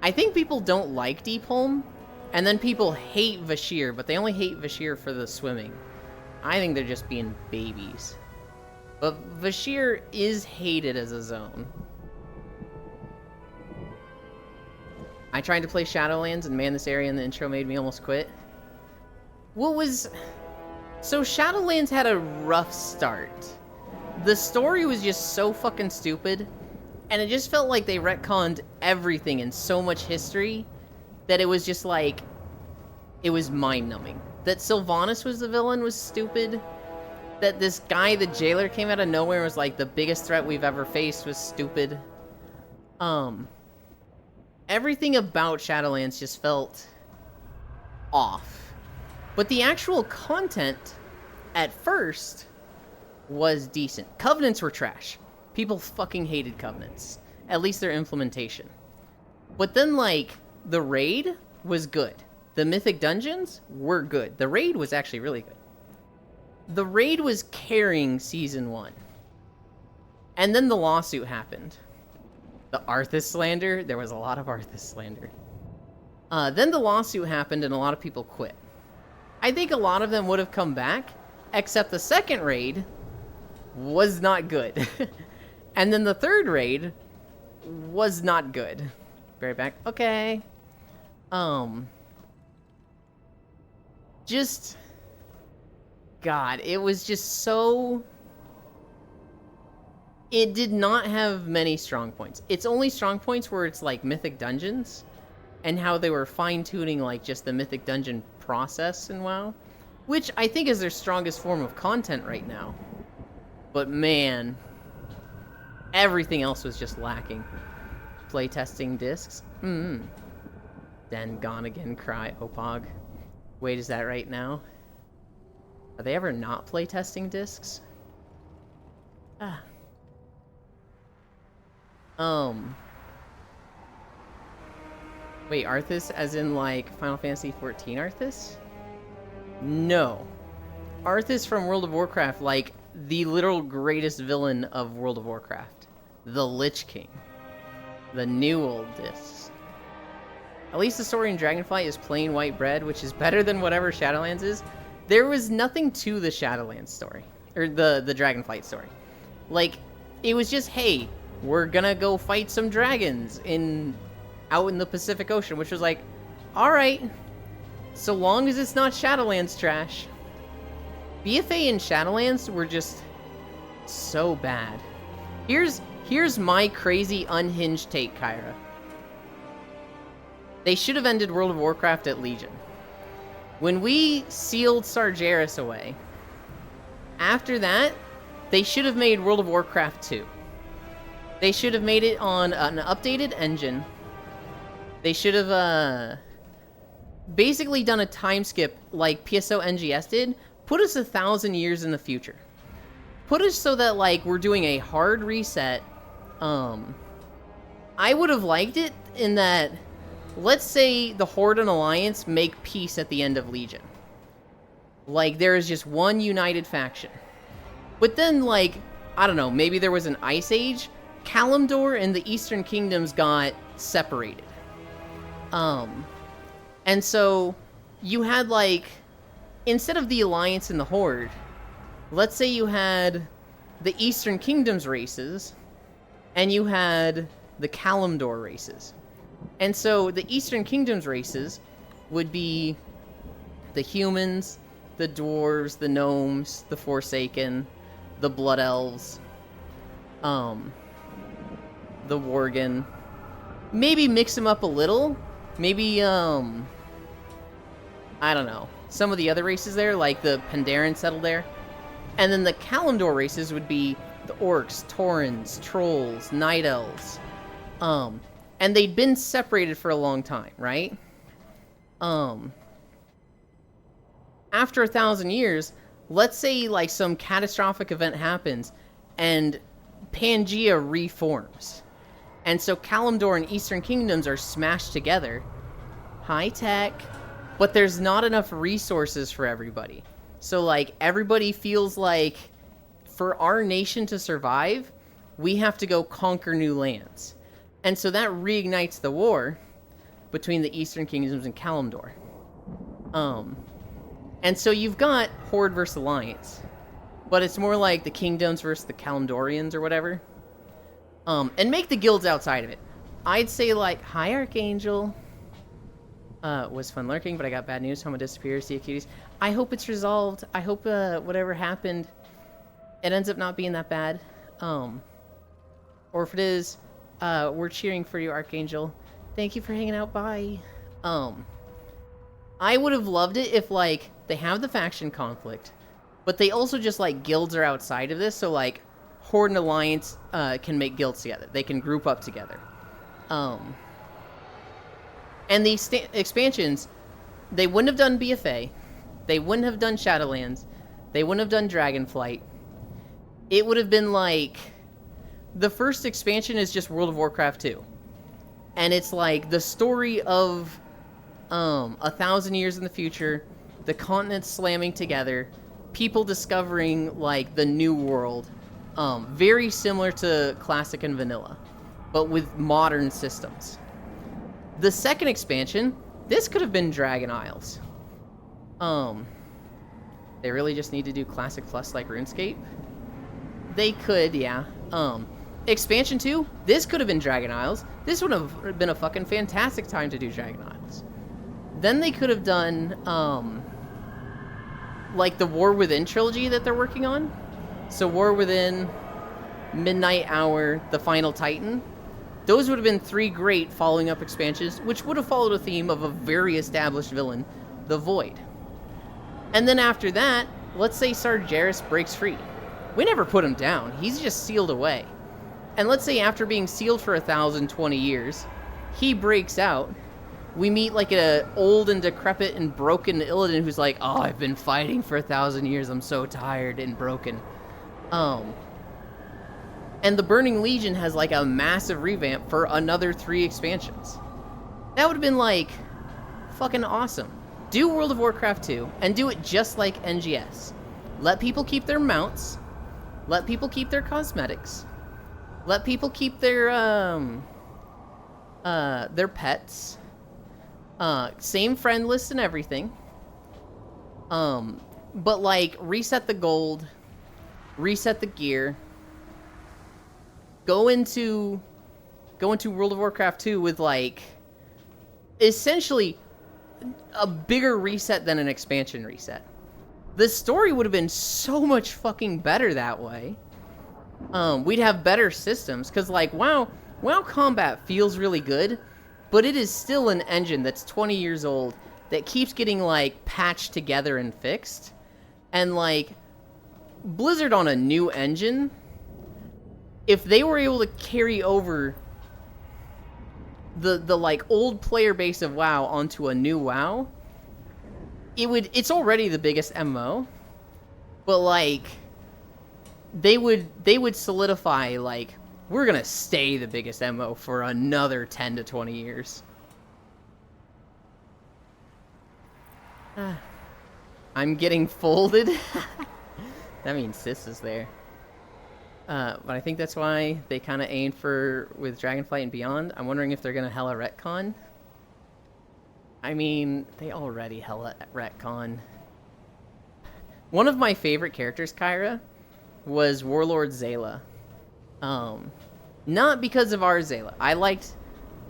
I think people don't like Deepholm, and then people hate Vashir, but they only hate Vashir for the swimming. I think they're just being babies. But Vashir is hated as a zone. I tried to play Shadowlands and man, this area in the intro made me almost quit. So Shadowlands had a rough start. The story was just so fucking stupid, and it just felt like they retconned everything in so much history that it was just like, it was mind-numbing. That Sylvanas was the villain was stupid. That this guy, the jailer, came out of nowhere and was like, the biggest threat we've ever faced was stupid. Everything about Shadowlands just felt off. But the actual content, at first, was decent. Covenants were trash. People fucking hated Covenants. At least their implementation. But then, like, the raid was good. The Mythic Dungeons were good. The raid was actually really good. The raid was carrying Season 1. And then the lawsuit happened. The Arthas slander, there was a lot of Arthas slander. Then the lawsuit happened and a lot of people quit. I think a lot of them would have come back, except the second raid was not good. And then the third raid was not good. Very back. Okay. Just... God, it was just so... It did not have many strong points. Its only strong points were its, like, Mythic Dungeons, and how they were fine-tuning, like, just the Mythic Dungeon process in WoW, which I think is their strongest form of content right now. But man, everything else was just lacking. Playtesting discs? Then gone again, cry, Opog. Wait, is that right now? Are they ever not playtesting discs? Wait, Arthas as in, like, Final Fantasy XIV Arthas? No. Arthas from World of Warcraft, like, the literal greatest villain of World of Warcraft. The Lich King. The new old discs. At least the story in Dragonflight is plain white bread, which is better than whatever Shadowlands is. There was nothing to the Shadowlands story. Or the Dragonflight story. Like, it was just, hey, we're gonna go fight some dragons out in the Pacific Ocean, which was like, alright, so long as it's not Shadowlands trash. BFA and Shadowlands were just so bad. Here's my crazy unhinged take, Kyra. They should have ended World of Warcraft at Legion. When we sealed Sargeras away, after that, they should have made World of Warcraft 2. They should have made it on an updated engine. They should have basically done a time skip like PSO NGS did. Put us 1,000 years in the future. Put us so that, like, we're doing a hard reset. I would have liked it in that, let's say the Horde and Alliance make peace at the end of Legion. Like, there is just one united faction. But then, like, I don't know, maybe there was an Ice Age. Kalimdor and the Eastern Kingdoms got separated. And so you had, like, instead of the Alliance and the Horde, let's say you had the Eastern Kingdoms races, and you had the Kalimdor races. And so the Eastern Kingdoms races would be the humans, the dwarves, the gnomes, the Forsaken, the Blood Elves, the Worgen. Maybe mix them up a little. Maybe, I don't know. Some of the other races there, like the Pandaren settled there. And then the Kalimdor races would be the Orcs, Taurens, Trolls, Night Elves. And they'd been separated for a long time, right? After 1,000 years, let's say, like, some catastrophic event happens, and Pangea reforms. And so Kalimdor and Eastern Kingdoms are smashed together. High tech. But there's not enough resources for everybody. So, like, everybody feels like, for our nation to survive, we have to go conquer new lands. And so that reignites the war between the Eastern Kingdoms and Kalimdor. And so you've got Horde versus Alliance. but it's more like the kingdoms versus the Kalimdorians or whatever. And make the guilds outside of it. I'd say like, hi Archangel. Was fun lurking, but I got bad news. Homa disappears. See you, cuties. I hope it's resolved. I hope whatever happened, it ends up not being that bad. Or if it is, we're cheering for you, Archangel. Thank you for hanging out. Bye. I would have loved it if like they have the faction conflict, but they also just like guilds are outside of this, so like Horde and Alliance can make guilds together. They can group up together. And the expansions, they wouldn't have done BFA, they wouldn't have done Shadowlands, they wouldn't have done Dragonflight. It would have been like, the first expansion is just World of Warcraft 2. And it's like the story of 1,000 years in the future, the continents slamming together, people discovering like the new world. Very similar to Classic and Vanilla, but with modern systems. The second expansion, this could have been Dragon Isles. They really just need to do Classic Plus like RuneScape. They could, yeah. Expansion 2, this could have been Dragon Isles. This would have been a fucking fantastic time to do Dragon Isles. Then they could have done, like the War Within trilogy that they're working on. So War Within, Midnight Hour, The Final Titan. Those would have been 3 great following up expansions, which would have followed a theme of a very established villain, the Void. And then after that, let's say Sargeras breaks free. We never put him down, he's just sealed away. And let's say after being sealed for 1,020 years, he breaks out. We meet like an old and decrepit and broken Illidan who's like, oh, I've been fighting for 1,000 years, I'm so tired and broken. And the Burning Legion has like a massive revamp for another 3 expansions. That would have been like fucking awesome. Do World of Warcraft 2 and do it just like NGS. Let people keep their mounts. Let people keep their cosmetics. Let people keep their pets. Same friend list and everything. But like reset the gold, reset the gear. Go into World of Warcraft 2 with like essentially a bigger reset than an expansion reset. The story would have been so much fucking better that way. We'd have better systems because like WoW combat feels really good, but it is still an engine that's 20 years old that keeps getting like patched together and fixed. And like Blizzard on a new engine, if they were able to carry over the like old player base of WoW onto a new WoW, it's already the biggest MMO, but like they would solidify like we're gonna stay the biggest MMO for another 10 to 20 years. I'm getting folded. That means Sis is there. But I think that's why they kind of aimed for with Dragonflight and Beyond. I'm wondering if they're gonna hella retcon. I mean, they already hella retcon. One of my favorite characters, Kyra, was Warlord Zayla. Not because of our Zayla. I liked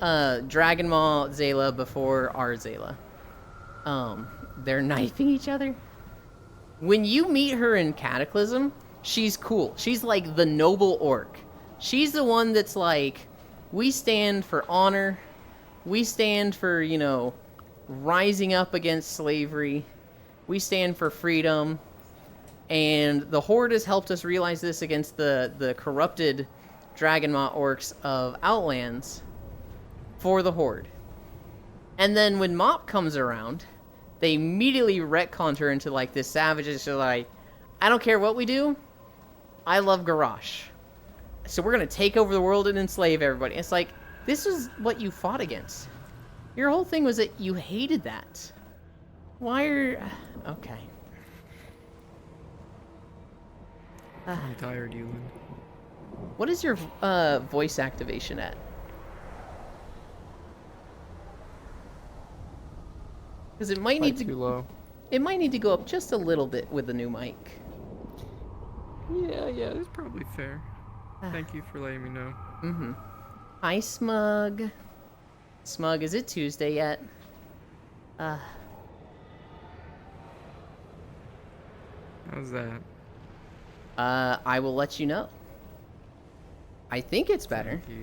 Dragon Maw Zayla before our Zayla. They're knifing each other. When you meet her in Cataclysm, she's cool. She's like the noble orc. She's the one that's like, we stand for honor. We stand for, you know, rising up against slavery. We stand for freedom. And the Horde has helped us realize this against the corrupted Dragon Maw orcs of Outlands for the Horde. And then when Mop comes around, they immediately retconned her into like this savage. It's just like, I don't care what we do. I love Garrosh. So we're going to take over the world and enslave everybody. It's like, this is what you fought against. Your whole thing was that you hated that. Why are... Okay. I'm tired, Ewan. What is your voice activation at? Because it might need to... Too low. It might need to go up just a little bit with the new mic. Yeah, it's probably fair. Thank you for letting me know. Mm-hmm. Hi, Smug. Smug, is it Tuesday yet? How's that? I will let you know. I think it's better. Thank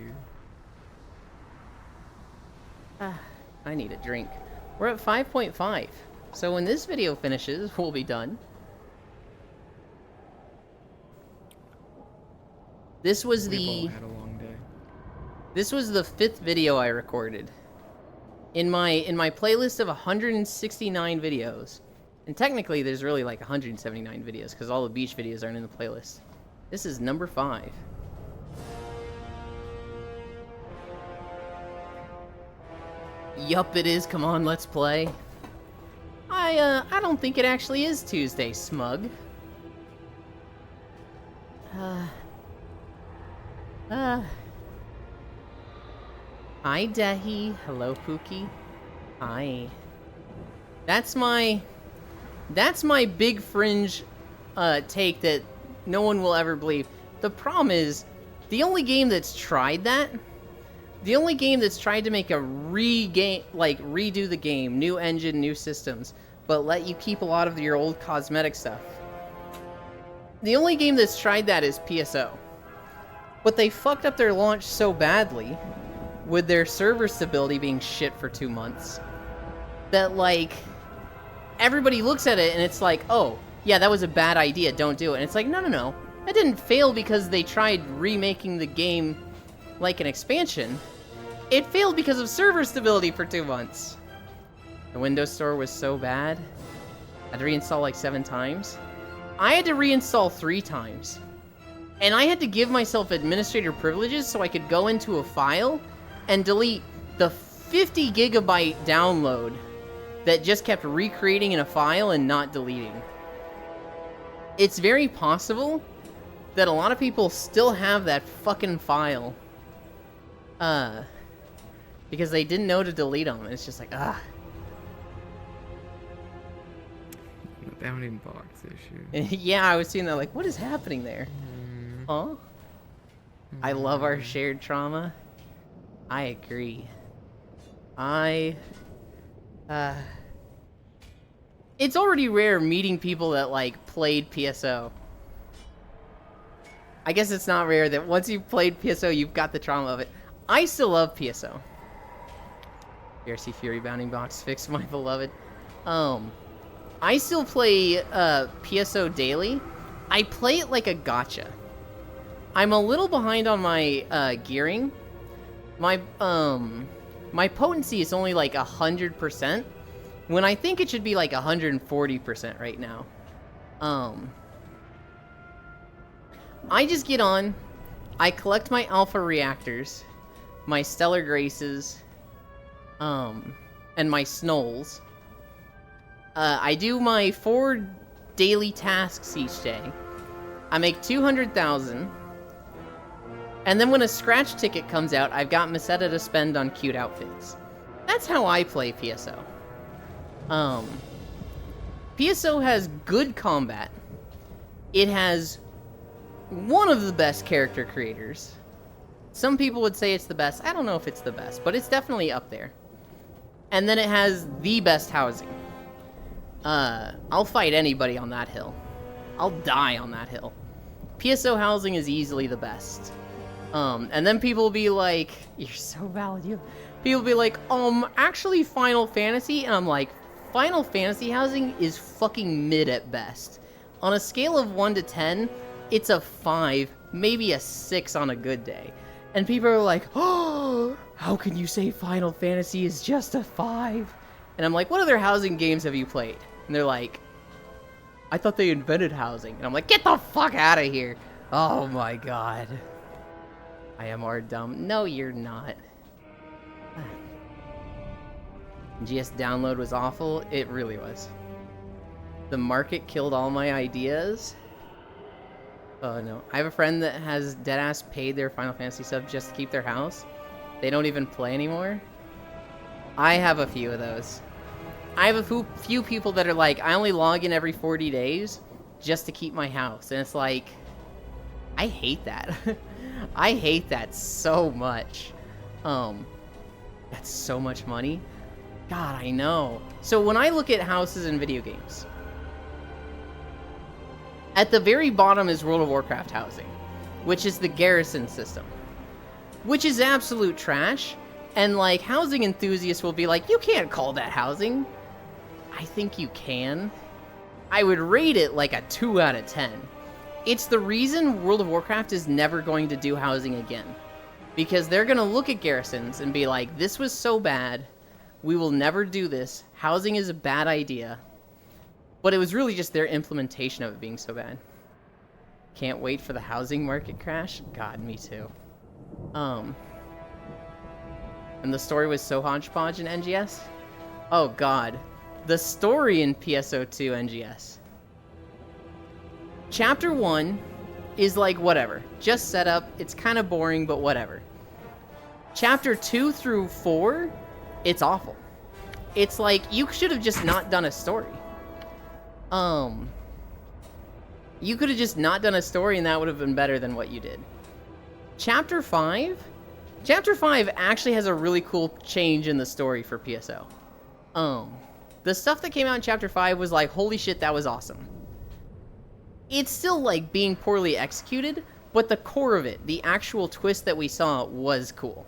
you. I need a drink. We're at 5.5. So when this video finishes, we'll be done. This was We've the all had a long day. This was the 5th video I recorded in my playlist of 169 videos. And technically there's really like 179 videos because all the beach videos aren't in the playlist. This is number 5. Yup, it is. Come on, let's play. I don't think it actually is Tuesday, Smug. Hi, Dehi. Hello, Pookie. Hi. That's my big fringe take that no one will ever believe. The problem is, the only game that's tried that, the only game that's tried to make a redo the game, new engine, new systems, but let you keep a lot of your old cosmetic stuff. The only game that's tried that is PSO. But they fucked up their launch so badly, with their server stability being shit for 2 months, that, like, everybody looks at it and it's like, oh, yeah, that was a bad idea, don't do it. And it's like, no. That didn't fail because they tried remaking the game like an expansion. It failed because of server stability for 2 months. The Windows Store was so bad. I had to reinstall like 7 times. I had to reinstall 3 times. And I had to give myself administrator privileges so I could go into a file and delete the 50 gigabyte download that just kept recreating in a file and not deleting. It's very possible that a lot of people still have that fucking file. Because they didn't know to delete them. It's just like, The bounding box issue. Yeah, I was seeing that, like, what is happening there? Huh? I love our shared trauma. I agree. It's already rare meeting people that, like, played PSO. I guess it's not rare that once you've played PSO, you've got the trauma of it. I still love PSO. PRC Fury Bounding Box, fix my beloved. I still play PSO daily. I play it like a gacha. I'm a little behind on my gearing. My potency is only like 100%, when I think it should be like 140% right now. I just get on, I collect my alpha reactors, my stellar graces, and my snolls. I do my 4 daily tasks each day. I make 200,000. And then when a scratch ticket comes out, I've got Meseta to spend on cute outfits. That's how I play PSO. PSO has good combat. It has one of the best character creators. Some people would say it's the best. I don't know if it's the best, but it's definitely up there. And then it has the best housing. I'll fight anybody on that hill. I'll die on that hill. PSO housing is easily the best. And then people will be like, you're so valid, you. People will be like, actually Final Fantasy, and I'm like, Final Fantasy housing is fucking mid at best. On a scale of 1 to 10, it's a 5, maybe a 6 on a good day. And people are like, oh, how can you say Final Fantasy is just a 5? And I'm like, what other housing games have you played? And they're like, I thought they invented housing. And I'm like, get the fuck out of here. Oh my god. I am our dumb. No, you're not. GS download was awful. It really was. The market killed all my ideas. Oh no. I have a friend that has deadass paid their Final Fantasy sub just to keep their house. They don't even play anymore. I have a few of those. I have a few people that are like, I only log in every 40 days just to keep my house. And it's like, I hate that. I hate that so much. That's so much money. God, I know. So when I look at houses in video games, at the very bottom is World of Warcraft housing, which is the garrison system, which is absolute trash. And like housing enthusiasts will be like, you can't call that housing. I think you can. I would rate it like a 2 out of 10. It's the reason World of Warcraft is never going to do housing again. Because they're going to look at garrisons and be like, this was so bad. We will never do this. Housing is a bad idea. But it was really just their implementation of it being so bad. Can't wait for the housing market crash. God, me too. And the story was so hodgepodge in NGS. Oh God. The story in PSO2 NGS. Chapter 1 is like whatever. Just set up. It's kind of boring, but whatever. Chapter 2 through 4, it's awful. It's like, you should have just not done a story. You could have just not done a story and that would have been better than what you did. Chapter 5 actually has a really cool change in the story for PSO. The stuff that came out in Chapter 5 was like, holy shit, that was awesome. It's still like being poorly executed, but the core of it, the actual twist that we saw, was cool.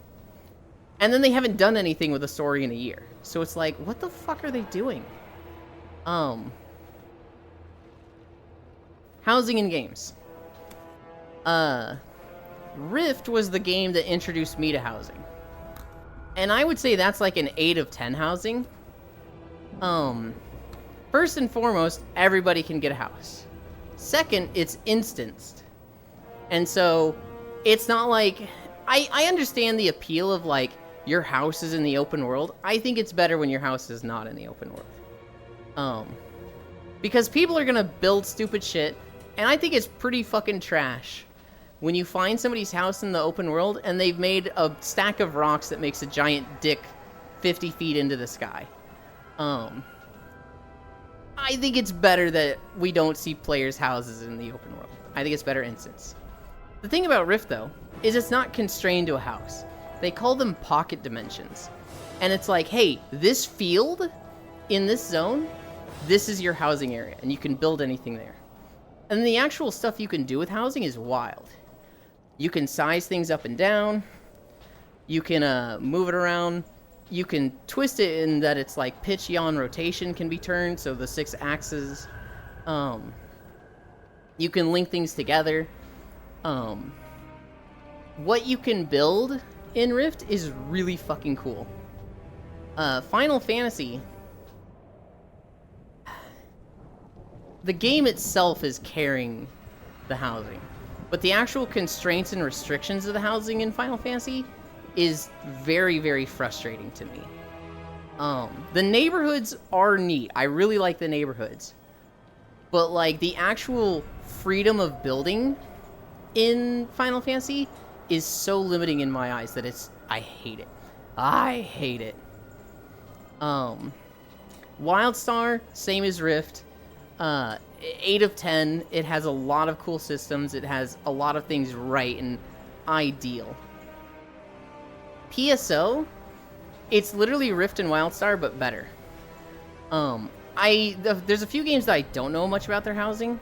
And then they haven't done anything with the story in a year. So it's like, what the fuck are they doing? Housing in games. Rift was the game that introduced me to housing. And I would say that's like an 8 of 10 housing. First and foremost, everybody can get a house. Second, it's instanced. And so, it's not like... I understand the appeal of, like, your house is in the open world. I think it's better when your house is not in the open world. Because people are gonna build stupid shit, and I think it's pretty fucking trash when you find somebody's house in the open world and they've made a stack of rocks that makes a giant dick 50 feet into the sky. I think it's better that we don't see players' houses in the open world. I think it's better instance. The thing about Rift, though, is it's not constrained to a house. They call them pocket dimensions. And it's like, hey, this field in this zone, this is your housing area, and you can build anything there. And the actual stuff you can do with housing is wild. You can size things up and down. You can move it around. You can twist it in that it's like pitch, yaw, and rotation can be turned, so the 6 axes. You can link things together. What you can build in Rift is really fucking cool. Final Fantasy... The game itself is carrying the housing. But the actual constraints and restrictions of the housing in Final Fantasy is very, very frustrating to me. The neighborhoods are neat. I really like the neighborhoods. But, like, the actual freedom of building in Final Fantasy is so limiting in my eyes that it's... I hate it. I hate it. WildStar, same as Rift. 8 of 10. It has a lot of cool systems. It has a lot of things right and ideal. PSO, it's literally Rift and WildStar, but better. There's a few games that I don't know much about their housing.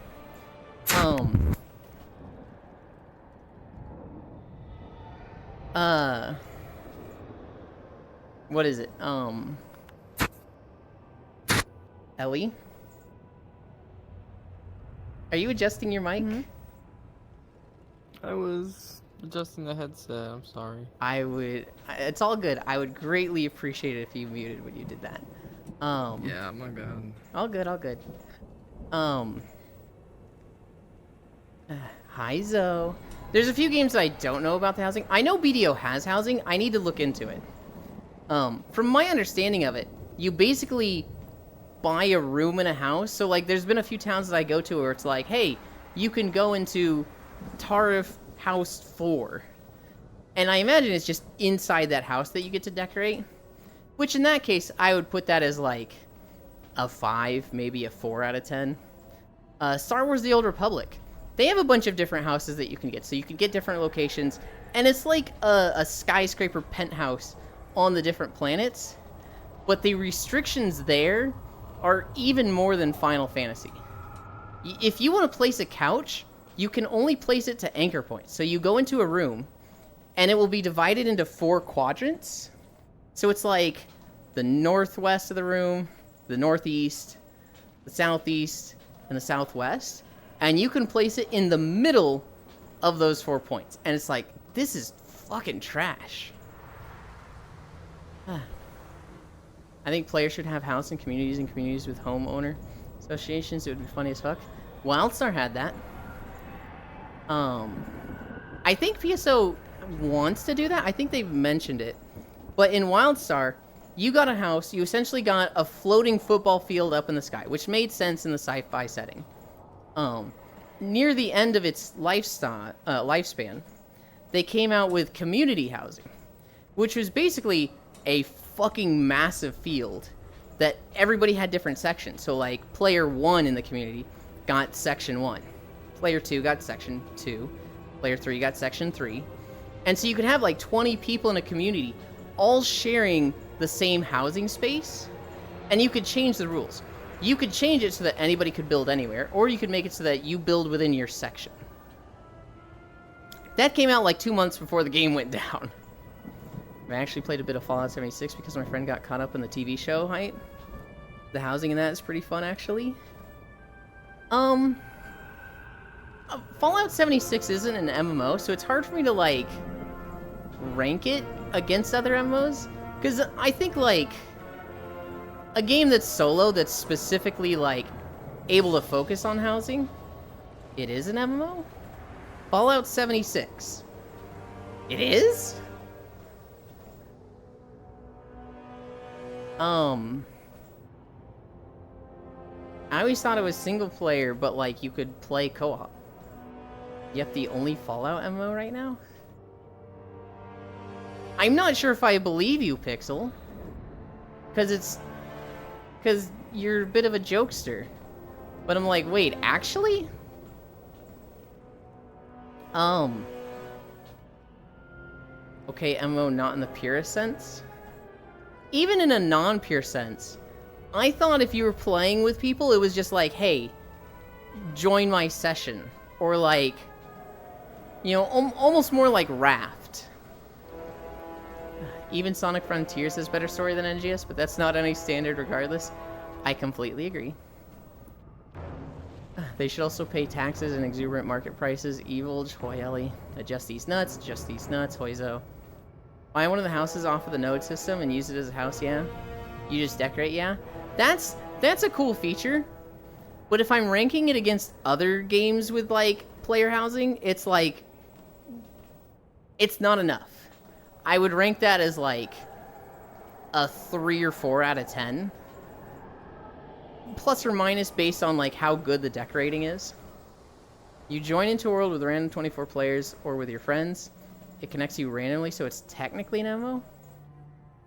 What is it? Ellie? Are you adjusting your mic? Mm-hmm. I was adjusting the headset, I'm sorry. It's all good. I would greatly appreciate it if you muted when you did that. Yeah, my bad. All good, all good. Hi, Zoe. There's a few games that I don't know about the housing. I know BDO has housing. I need to look into it. From my understanding of it, you basically buy a room in a house. So, like, there's been a few towns that I go to where it's like, hey, you can go into Tarif House 4. And I imagine it's just inside that house that you get to decorate. Which, in that case, I would put that as, like, a 5, maybe a 4 out of 10. Star Wars The Old Republic. they have a bunch of different houses that you can get. So you can get different locations, and it's like a skyscraper penthouse on the different planets. But the restrictions there are even more than Final Fantasy. If you want to place a couch, you can only place it to anchor points. So you go into a room, and it will be divided into 4 quadrants. So it's like the northwest of the room, the northeast, the southeast, and the southwest. And you can place it in the middle of those 4 points. And it's like, this is fucking trash. I think players should have housing communities and communities with homeowner associations. It would be funny as fuck. WildStar had that. I think PSO wants to do that. I think they've mentioned it. But in WildStar, you got a house, you essentially got a floating football field up in the sky, which made sense in the sci-fi setting. Near the end of its lifespan, they came out with community housing, which was basically a fucking massive field that everybody had different sections. So like player 1 in the community got section 1, player 2 got section 2, player 3 got section 3, and so you could have like 20 people in a community all sharing the same housing space, and you could change the rules. You could change it so that anybody could build anywhere, or you could make it so that you build within your section. That came out like 2 months before the game went down. I actually played a bit of Fallout 76 because my friend got caught up in the TV show, right? The housing in that is pretty fun, actually. Fallout 76 isn't an MMO, so it's hard for me to, like, rank it against other MMOs. Because I think, like, a game that's solo, that's specifically, like, able to focus on housing, it is an MMO? Fallout 76. It is? I always thought it was single player, but, like, you could play co-op. Yep, the only Fallout MMO right now? I'm not sure if I believe you, Pixel. Because you're a bit of a jokester. But I'm like, wait, actually? Okay, MMO not in the purest sense? Even in a non-pure sense, I thought if you were playing with people, it was just like, hey, join my session. Or like, you know, almost more like Raft. Even Sonic Frontiers has better story than NGS, but that's not any standard regardless. I completely agree. They should also pay taxes and exuberant market prices. Evil, Hoyeli. Adjust these nuts, Hoizo. Buy one of the houses off of the node system and use it as a house, yeah? You just decorate, yeah? That's a cool feature. But if I'm ranking it against other games with, like, player housing, it's like, it's not enough. I would rank that as, like, a 3 or 4 out of 10. Plus or minus based on, like, how good the decorating is. You join into a world with random 24 players or with your friends. It connects you randomly, so it's technically an MMO.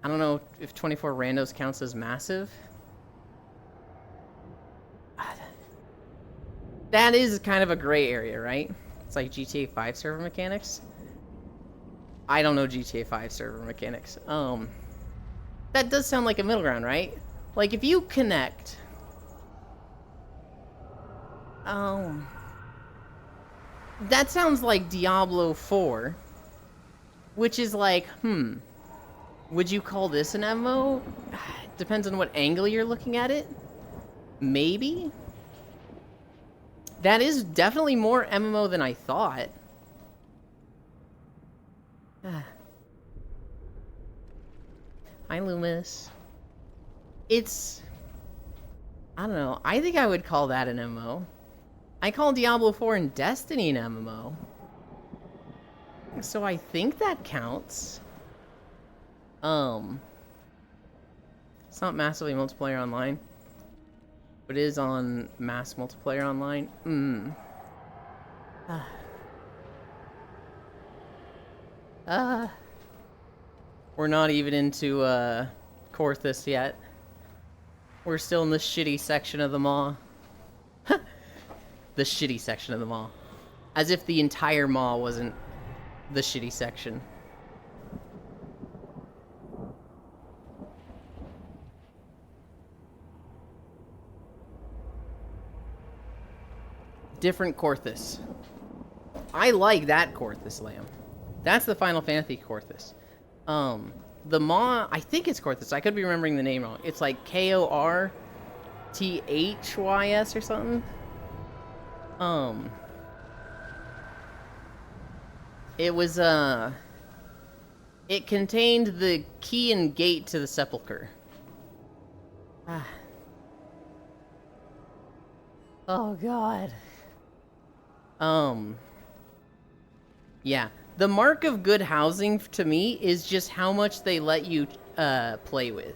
I don't know if 24 randos counts as massive. That is kind of a gray area, right? It's like GTA 5 server mechanics. I don't know GTA 5 server mechanics. That does sound like a middle ground, right? Like, if you connect... that sounds like Diablo 4. Which is like, would you call this an MMO? Depends on what angle you're looking at it. Maybe? That is definitely more MMO than I thought. Hi, Loomis. It's... I don't know. I think I would call that an MMO. I call Diablo 4 and Destiny an MMO. So I think that counts. It's not massively multiplayer online. But it is on mass multiplayer online. We're not even into, Corthus yet. We're still in the shitty section of the mall. The shitty section of the mall. As if the entire mall wasn't the shitty section. Different Corthus. I like that Corthus lamb. That's the Final Fantasy Corthus. The Maw, I think it's Corthus. I could be remembering the name wrong. It's like Korthys or something. It was, it contained the key and gate to the sepulcher. Ah. Oh, God. Yeah. The mark of good housing, to me, is just how much they let you, play with.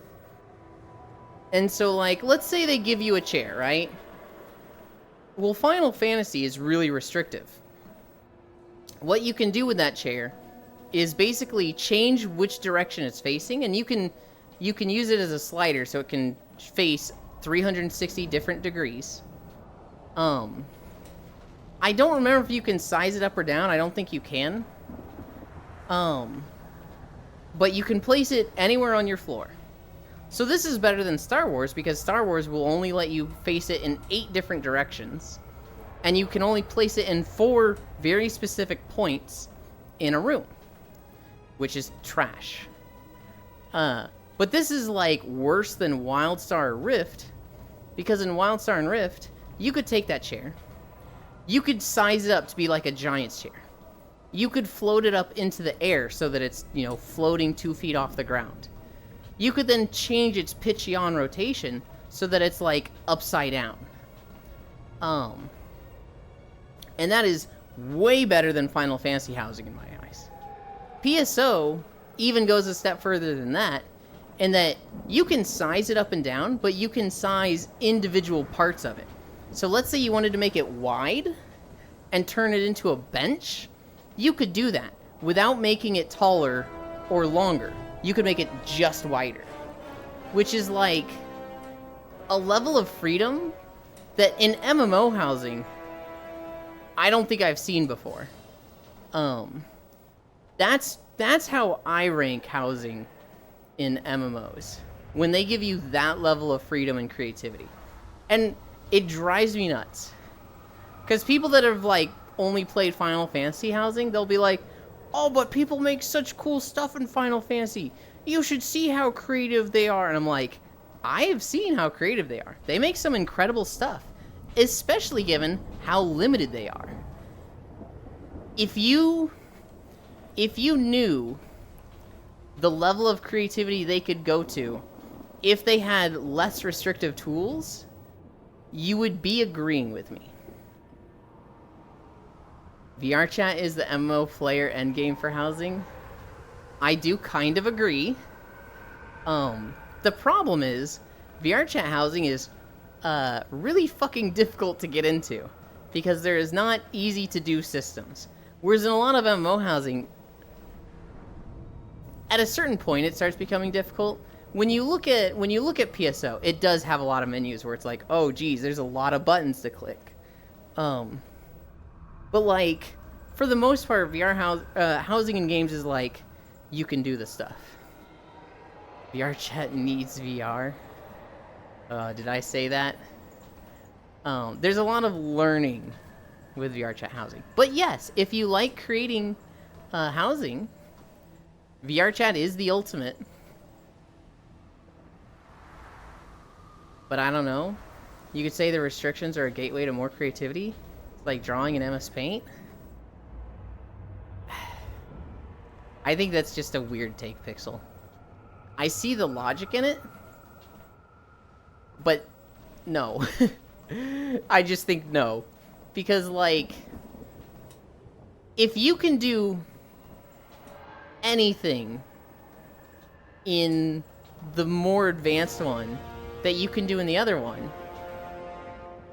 And so, like, let's say they give you a chair, right? Well, Final Fantasy is really restrictive. What you can do with that chair is basically change which direction it's facing, and you can use it as a slider so it can face 360 different degrees. I don't remember if you can size it up or down. I don't think you can. But you can place it anywhere on your floor. So this is better than Star Wars, because Star Wars will only let you face it in 8 different directions. And you can only place it in 4 very specific points in a room. Which is trash. But this is, like, worse than WildStar Rift. Because in WildStar and Rift, you could take that chair. You could size it up to be like a giant's chair. You could float it up into the air so that it's, you know, floating 2 feet off the ground. You could then change its Pidgeon rotation so that it's, like, upside down. And that is way better than Final Fantasy housing in my eyes. PSO even goes a step further than that, in that you can size it up and down, but you can size individual parts of it. So let's say you wanted to make it wide and turn it into a bench. You could do that without making it taller or longer. You could make it just wider, which is like a level of freedom that in MMO housing, I don't think I've seen before. That's how I rank housing in MMOs, when they give you that level of freedom and creativity. And it drives me nuts, because people that have, like, only played Final Fantasy housing, they'll be like, oh, but people make such cool stuff in Final Fantasy. You should see how creative they are. And I'm like, I have seen how creative they are. They make some incredible stuff, especially given how limited they are. If you knew the level of creativity they could go to if they had less restrictive tools, you would be agreeing with me. VRChat is the MMO player endgame for housing. I do kind of agree. The problem is, VRChat housing is really fucking difficult to get into, because there is not easy to do systems. Whereas in a lot of MMO housing, at a certain point it starts becoming difficult. When you look at PSO, it does have a lot of menus where it's like, oh geez, there's a lot of buttons to click. But like, for the most part, housing in games is like, you can do the stuff. VRChat needs VR. Did I say that? There's a lot of learning with VRChat housing. But yes, if you like creating housing, VRChat is the ultimate. But I don't know. You could say the restrictions are a gateway to more creativity, like drawing in MS Paint. I think that's just a weird take, Pixel. I see the logic in it, but no. I just think no. Because, like, if you can do anything in the more advanced one that you can do in the other one,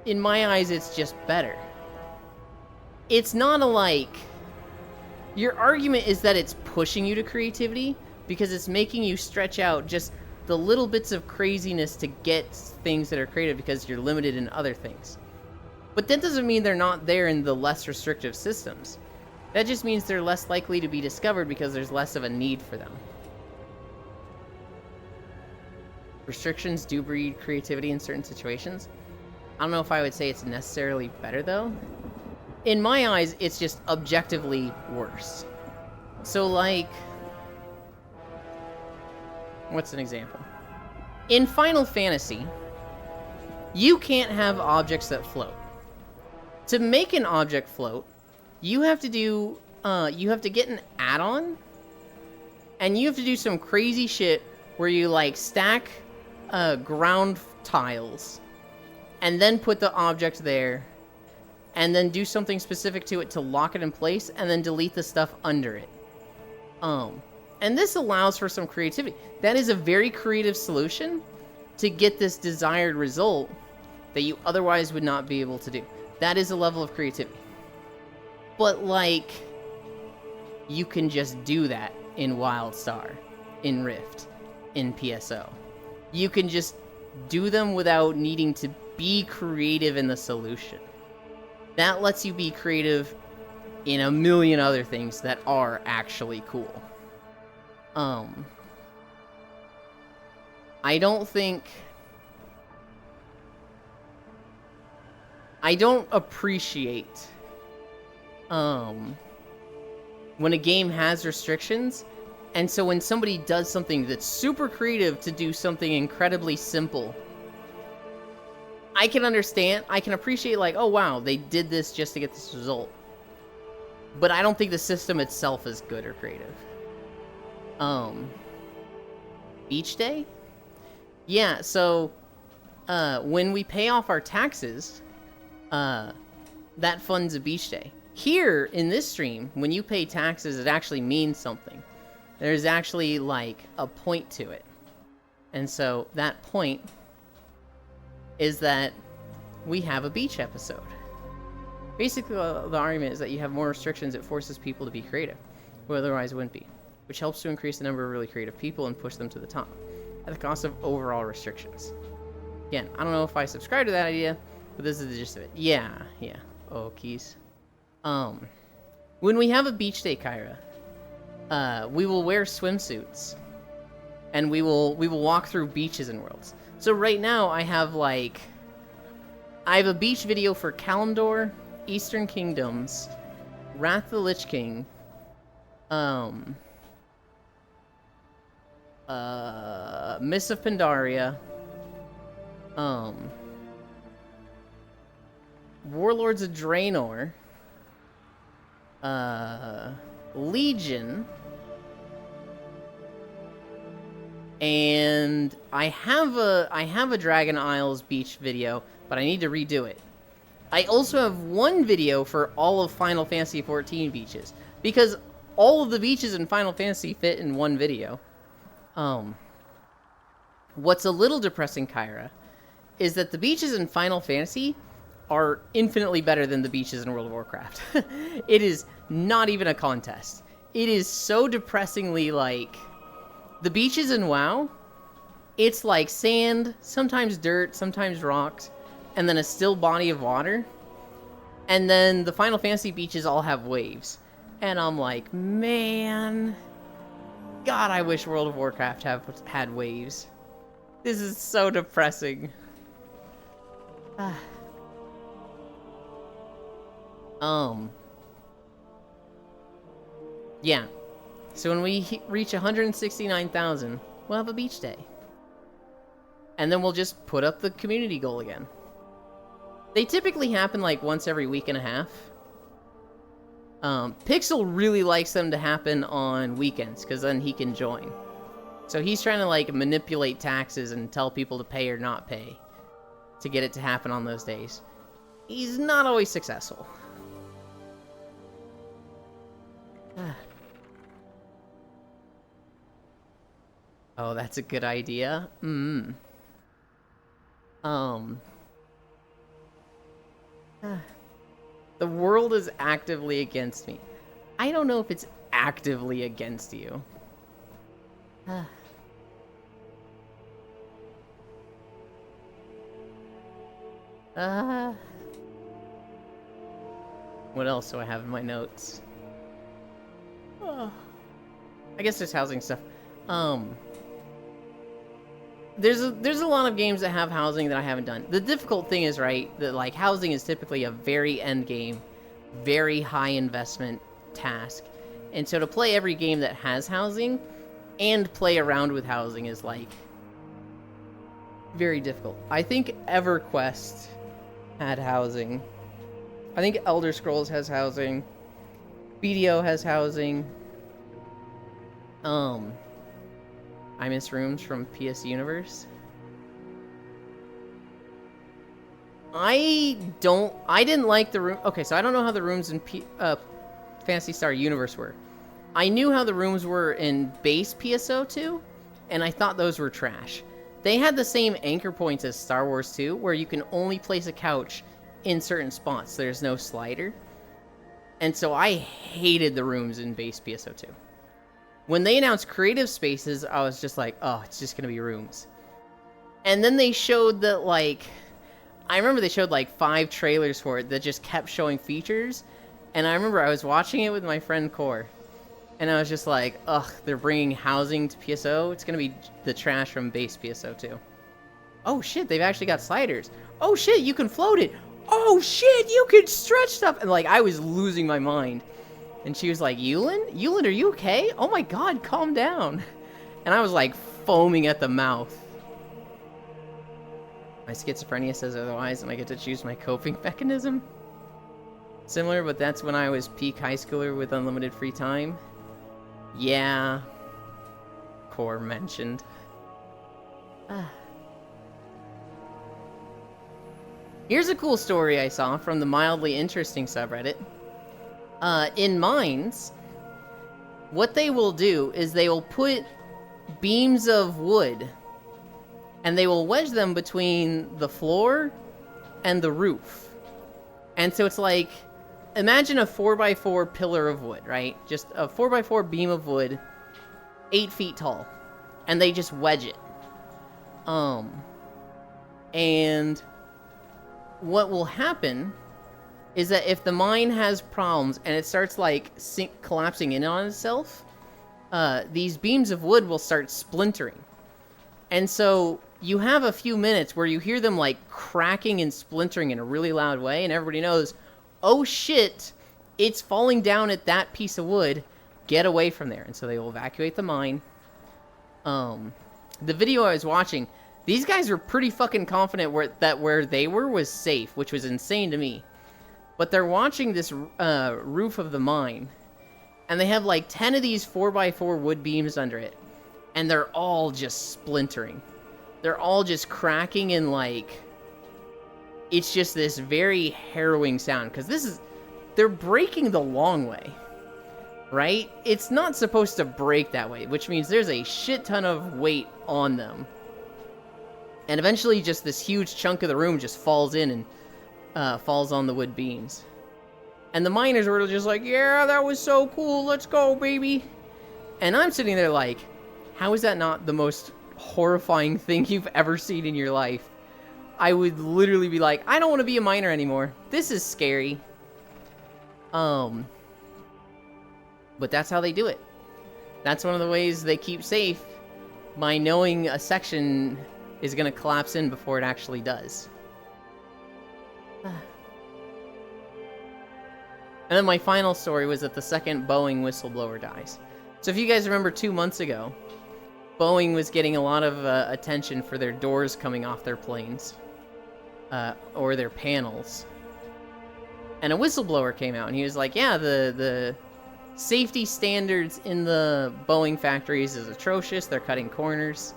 in my eyes, it's just better. It's not a, like... Your argument is that it's pushing you to creativity because it's making you stretch out just the little bits of craziness to get things that are creative because you're limited in other things. But that doesn't mean they're not there in the less restrictive systems. That just means they're less likely to be discovered because there's less of a need for them. Restrictions do breed creativity in certain situations. I don't know if I would say it's necessarily better, though. In my eyes, it's just objectively worse. So, like... what's an example? In Final Fantasy, you can't have objects that float. To make an object float, you have to do, you have to get an add-on, and you have to do some crazy shit where you, like, stack ground tiles, and then put the object there, and then do something specific to it to lock it in place, and then delete the stuff under it. And this allows for some creativity. That is a very creative solution to get this desired result that you otherwise would not be able to do. That is a level of creativity. But, like, you can just do that in WildStar, in Rift, in PSO. You can just do them without needing to be creative in the solution. That lets you be creative in a million other things that are actually cool. I don't appreciate when a game has restrictions, and so when somebody does something that's super creative to do something incredibly simple, I can understand, I can appreciate, like, oh wow, they did this just to get this result. But I don't think the system itself is good or creative. Beach Day? Yeah, so, when we pay off our taxes, that funds a beach day. Here, in this stream, when you pay taxes, it actually means something. There's actually, like, a point to it. And so, that point is that we have a beach episode. Basically, the argument is that you have more restrictions, it forces people to be creative, who otherwise wouldn't be, which helps to increase the number of really creative people and push them to the top, at the cost of overall restrictions. Again, I don't know if I subscribe to that idea, but this is the gist of it. Yeah. Oh, keys. When we have a beach day, Kyra, we will wear swimsuits, and we will walk through beaches and worlds. So right now, I have a beach video for Kalimdor, Eastern Kingdoms, Wrath of the Lich King, Mists of Pandaria, Warlords of Draenor, Legion, and I have a Dragon Isles beach video, but I need to redo it. I also have one video for all of Final Fantasy XIV beaches, because all of the beaches in Final Fantasy fit in one video. What's a little depressing, Kyra, is that the beaches in Final Fantasy are infinitely better than the beaches in World of Warcraft. It is not even a contest. It is so depressingly, like, the beaches in WoW, it's like sand, sometimes dirt, sometimes rocks, and then a still body of water. And then the Final Fantasy beaches all have waves. And I'm like, man, God, I wish World of Warcraft had waves. This is so depressing. Yeah. So when we reach 169,000, we'll have a beach day. And then we'll just put up the community goal again. They typically happen like once every week and a half. Pixel really likes them to happen on weekends, because then he can join. So he's trying to, like, manipulate taxes and tell people to pay or not pay to get it to happen on those days. He's not always successful. Oh, that's a good idea. The world is actively against me. I don't know if it's actively against you. What else do I have in my notes? Oh, I guess there's housing stuff. There's a lot of games that have housing that I haven't done. The difficult thing is, right, that like housing is typically a very end game, very high investment task. And so to play every game that has housing and play around with housing is like very difficult. I think EverQuest had housing. I think Elder Scrolls has housing. BDO has housing. I Miss Rooms from PS Universe. I didn't like the room. Okay, so I don't know how the rooms in Phantasy Star Universe were. I knew how the rooms were in base PSO2, and I thought those were trash. They had the same anchor points as Star Wars 2, where you can only place a couch in certain spots. There's no slider. And so I hated the rooms in base PSO2. When they announced creative spaces, I was just like, oh, it's just going to be rooms. And then they showed that, like, I remember they showed like 5 trailers for it that just kept showing features. And I remember I was watching it with my friend Core. And I was just like, ugh, they're bringing housing to PSO. It's going to be the trash from base PSO2. Oh shit, they've actually got sliders. Oh shit, you can float it. Oh shit, you can stretch stuff. And like, I was losing my mind. And she was like, Yulin? Yulin, are you okay? Oh my god, calm down. And I was like foaming at the mouth. My schizophrenia says otherwise, and I get to choose my coping mechanism. Similar, but that's when I was peak high schooler with unlimited free time. Yeah. Core mentioned. Here's a cool story I saw from the Mildly Interesting subreddit. In mines, what they will do is they will put beams of wood and they will wedge them between the floor and the roof. And so it's like, imagine a 4x4 pillar of wood, right? Just a 4x4 beam of wood, 8 feet tall. And they just wedge it. And what will happen is that if the mine has problems and it starts like collapsing in on itself, these beams of wood will start splintering. And so you have a few minutes where you hear them like cracking and splintering in a really loud way, and everybody knows, oh shit, it's falling down at that piece of wood, get away from there. And so they will evacuate the mine. The video I was watching, these guys were pretty fucking confident where they were was safe, which was insane to me. But they're watching this roof of the mine, and they have like 10 of these 4x4 wood beams under it, and they're all just splintering. They're all just cracking, and like, it's just this very harrowing sound, because they're breaking the long way, right? It's not supposed to break that way, which means there's a shit ton of weight on them. And eventually just this huge chunk of the room just falls in and falls on the wood beams. And the miners were just like, yeah, that was so cool, let's go, baby. And I'm sitting there like, how is that not the most horrifying thing you've ever seen in your life? I would literally be like, I don't want to be a miner anymore. This is scary. But that's how they do it. That's one of the ways they keep safe, by knowing a section is going to collapse in before it actually does. And then my final story was that the second Boeing whistleblower dies. So if you guys remember 2 months ago, Boeing was getting a lot of attention for their doors coming off their planes. Or their panels. And a whistleblower came out and he was like, yeah, the safety standards in the Boeing factories is atrocious. They're cutting corners.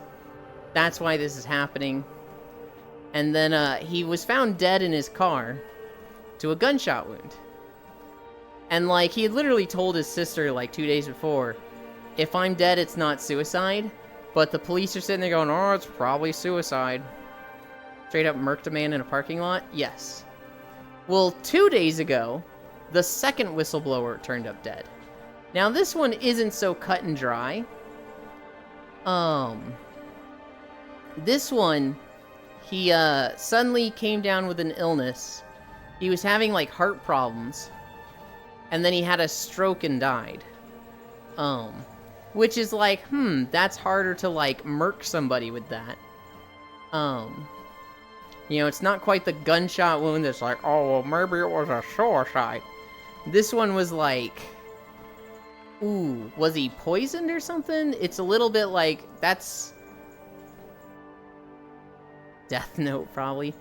That's why this is happening. And then he was found dead in his car to a gunshot wound. And like, he had literally told his sister like 2 days before, if I'm dead, it's not suicide. But the police are sitting there going, oh, it's probably suicide. Straight up murked a man in a parking lot? Yes. Well, 2 days ago, the second whistleblower turned up dead. Now, this one isn't so cut and dry. This one, he suddenly came down with an illness. He was having like heart problems. and then he had a stroke and died. Which is like, that's harder to like murk somebody with that. You know, it's not quite the gunshot wound that's like, oh, well, maybe it was a suicide. This one was like, ooh, was he poisoned or something? It's a little bit like, that's Death Note, probably.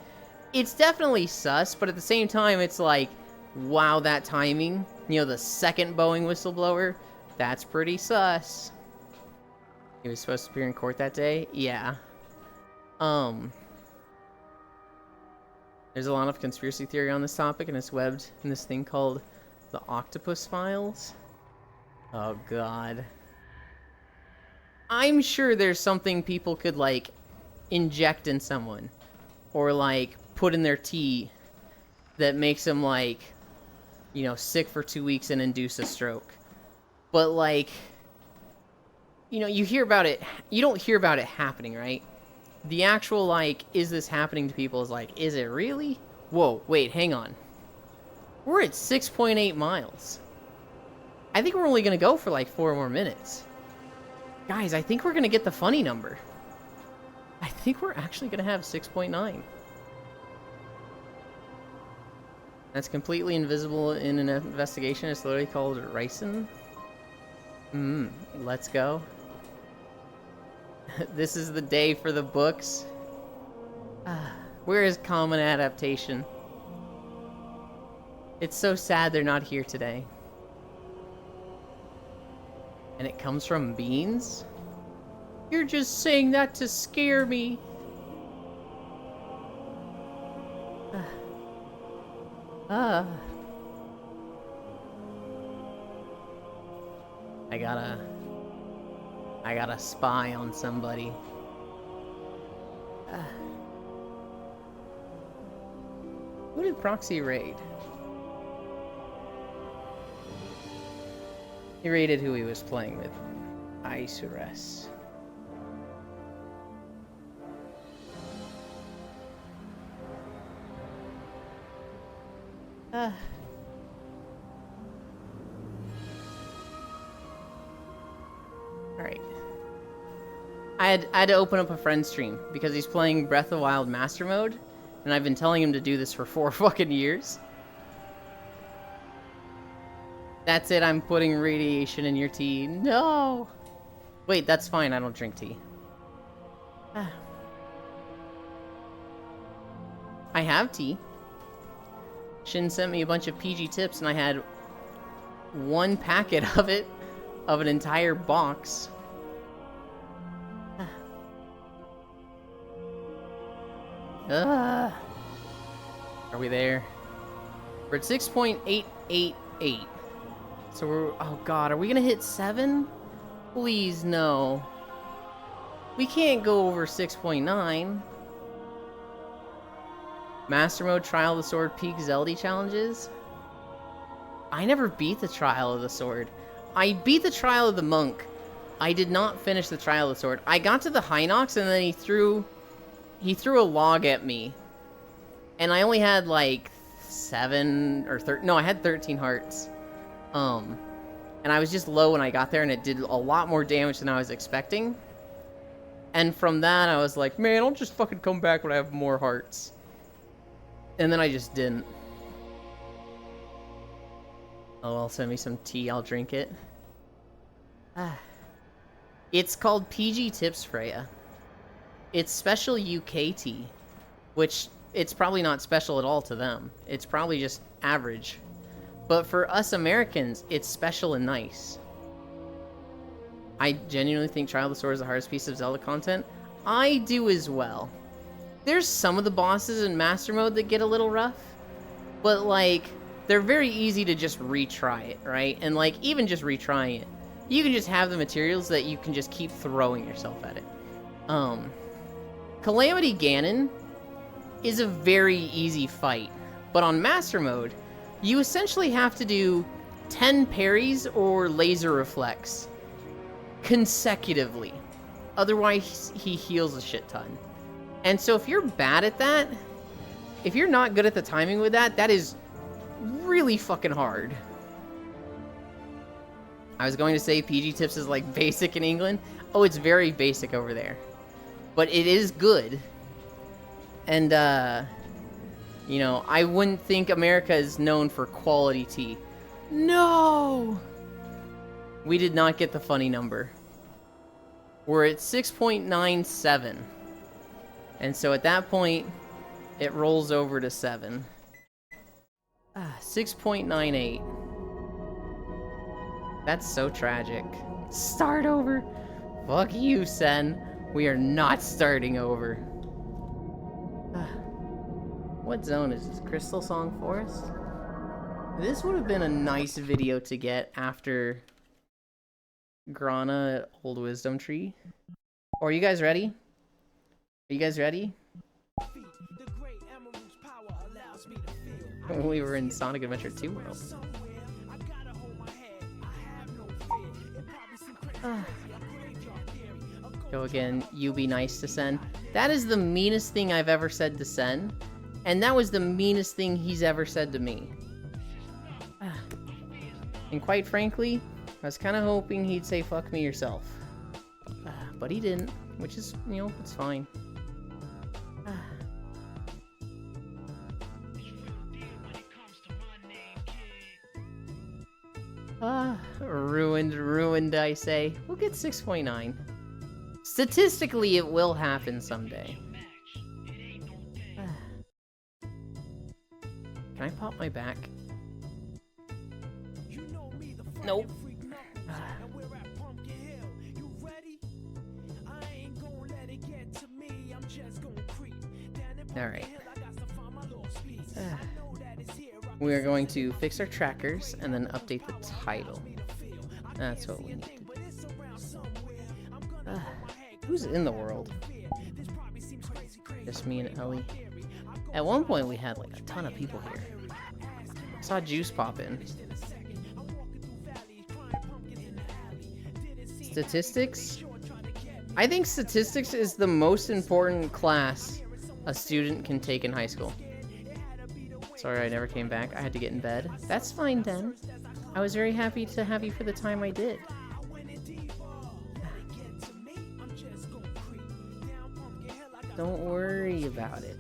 It's definitely sus, but at the same time, it's like, wow, that timing. You know, the second Boeing whistleblower, that's pretty sus. He was supposed to appear in court that day? Yeah. There's a lot of conspiracy theory on this topic, and it's webbed in this thing called the Octopus Files. Oh, God. I'm sure there's something people could, like, inject in someone. Or, like, put in their tea that makes them, like, you know, sick for 2 weeks and induce a stroke. But, like, you know, you hear about it, you don't hear about it happening, right? The actual, like, is this happening to people is like, is it really? Whoa, wait, hang on. We're at 6.8 miles. I think we're only going to go for, like, 4 more minutes. Guys, I think we're going to get the funny number. I think we're actually going to have 6.9. That's completely invisible in an investigation. It's literally called ricin. Let's go. This is the day for the books. Where is Common Adaptation? It's so sad they're not here today. And it comes from Beans? You're just saying that to scare me. I gotta spy on somebody. Who did Proxy raid? He raided who he was playing with. Isurus. Alright. I had to open up a friend stream because he's playing Breath of the Wild Master Mode, and I've been telling him to do this for 4 fucking years. That's it, I'm putting radiation in your tea. No! Wait, that's fine, I don't drink tea. I have tea. Shin sent me a bunch of PG tips, and I had 1 packet of it, of an entire box. Are we there? We're at 6.888. So we're... Oh god, are we gonna hit 7? Please, no. We can't go over 6.9. Master Mode, Trial of the Sword, Peak Zelda challenges? I never beat the Trial of the Sword. I beat the Trial of the Monk. I did not finish the Trial of the Sword. I got to the Hinox and then he threw a log at me. And I only had like 7 or 13. No, I had 13 hearts. And I was just low when I got there and it did a lot more damage than I was expecting. And from that I was like, man, I'll just fucking come back when I have more hearts. And then I just didn't. Oh, well, send me some tea, I'll drink it. It's called PG Tips, Freya. It's special UK tea, which it's probably not special at all to them. It's probably just average. But for us Americans, it's special and nice. I genuinely think Trial of the Sword is the hardest piece of Zelda content. I do as well. There's some of the bosses in Master Mode that get a little rough, but like, they're very easy to just retry it, right? And like, even just retrying it, you can just have the materials that you can just keep throwing yourself at it. Calamity Ganon is a very easy fight, but on Master Mode, you essentially have to do 10 parries or laser reflex consecutively. Otherwise, he heals a shit ton. And so if you're bad at that, if you're not good at the timing with that, that is really fucking hard. I was going to say PG Tips is like basic in England. Oh, it's very basic over there. But it is good. And, you know, I wouldn't think America is known for quality tea. No! We did not get the funny number. We're at 6.97. And so at that point, it rolls over to 7. 6.98. That's so tragic. Start over. Fuck you, Sen. We are not starting over. What zone is this? Crystal Song Forest? This would have been a nice video to get after Grana Old Wisdom Tree. Are you guys ready? Are you guys ready? We were in Sonic Adventure 2 world. Go again. You be nice to Sen. That is the meanest thing I've ever said to Sen. And that was the meanest thing he's ever said to me. And quite frankly, I was kind of hoping he'd say fuck me yourself. But he didn't, which is, you know, it's fine. Ruined, I say. We'll get 6.9. Statistically, it will happen someday. Can I pop my back? Nope. Alright. We are going to fix our trackers and then update the title. That's what we need to do. Who's in the world? Just me and Ellie. At one point we had like a ton of people here. I saw Juice pop in. Statistics? I think statistics is the most important class a student can take in high school. Sorry I never came back. I had to get in bed. That's fine then. I was very happy to have you for the time I did. Don't worry about it.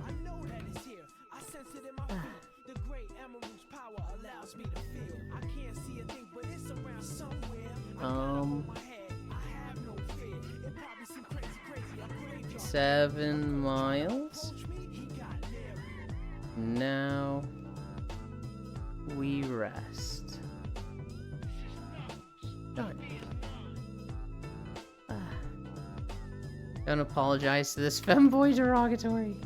Seven miles. Now we rest. Done. Don't apologize to this femboy derogatory.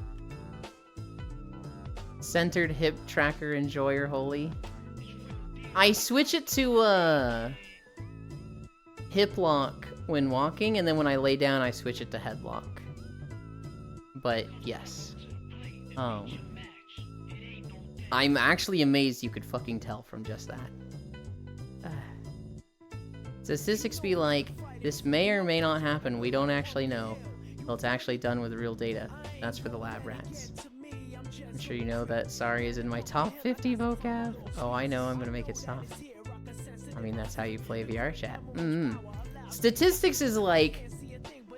Centered hip tracker enjoyer holy. I switch it to hip lock when walking, and then when I lay down I switch it to headlock. But yes. I'm actually amazed you could fucking tell from just that. Statistics be like, this may or may not happen, we don't actually know. Well, it's actually done with real data. That's for the lab rats. I'm sure you know that sorry is in my top 50 vocab. Oh, I know, I'm gonna make it stop. I mean, that's how you play VR chat. Statistics is like,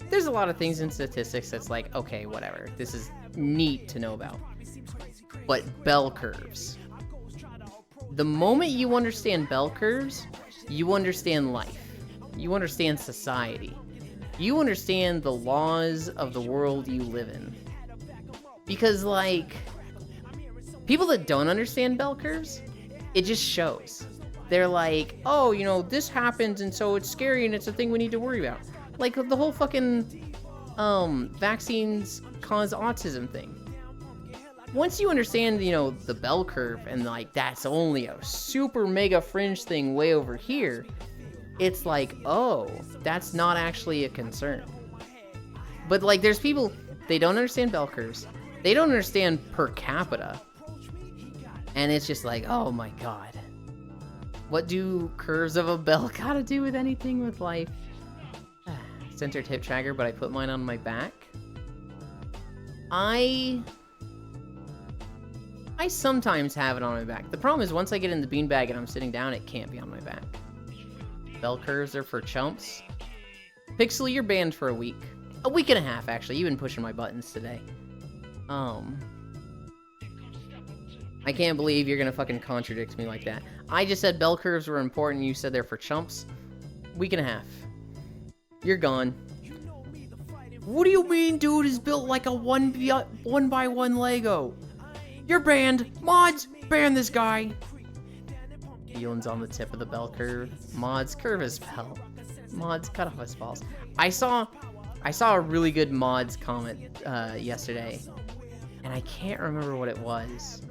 there's a lot of things in statistics that's like, okay, whatever. This is neat to know about. But bell curves. The moment you understand bell curves, you understand life. You understand society. You understand the laws of the world you live in. Because, like, people that don't understand bell curves, it just shows. They're like, oh, you know, this happens and so it's scary and it's a thing we need to worry about. Like, the whole fucking, vaccines cause autism thing. Once you understand, you know, the bell curve and, like, that's only a super mega fringe thing way over here, it's like, oh, that's not actually a concern. But, like, there's people, they don't understand bell curves. They don't understand per capita. And it's just like, oh my god. What do curves of a bell gotta do with anything with life? Centered hip tracker, but I put mine on my back. I sometimes have it on my back. The problem is once I get in the beanbag and I'm sitting down, it can't be on my back. Bell curves are for chumps. Pixel, you're banned for a week. A week and a half, actually. You've been pushing my buttons today. I can't believe you're gonna fucking contradict me like that. I just said bell curves were important, you said they're for chumps. Week and a half. You're gone. What do you mean, dude is built like a 1x1 Lego? You're banned. Mods, ban this guy. Elan's on the tip of the bell curve. Mods, curve his bell. Mods, cut off his balls. I saw a really good mods comment yesterday, and I can't remember what it was.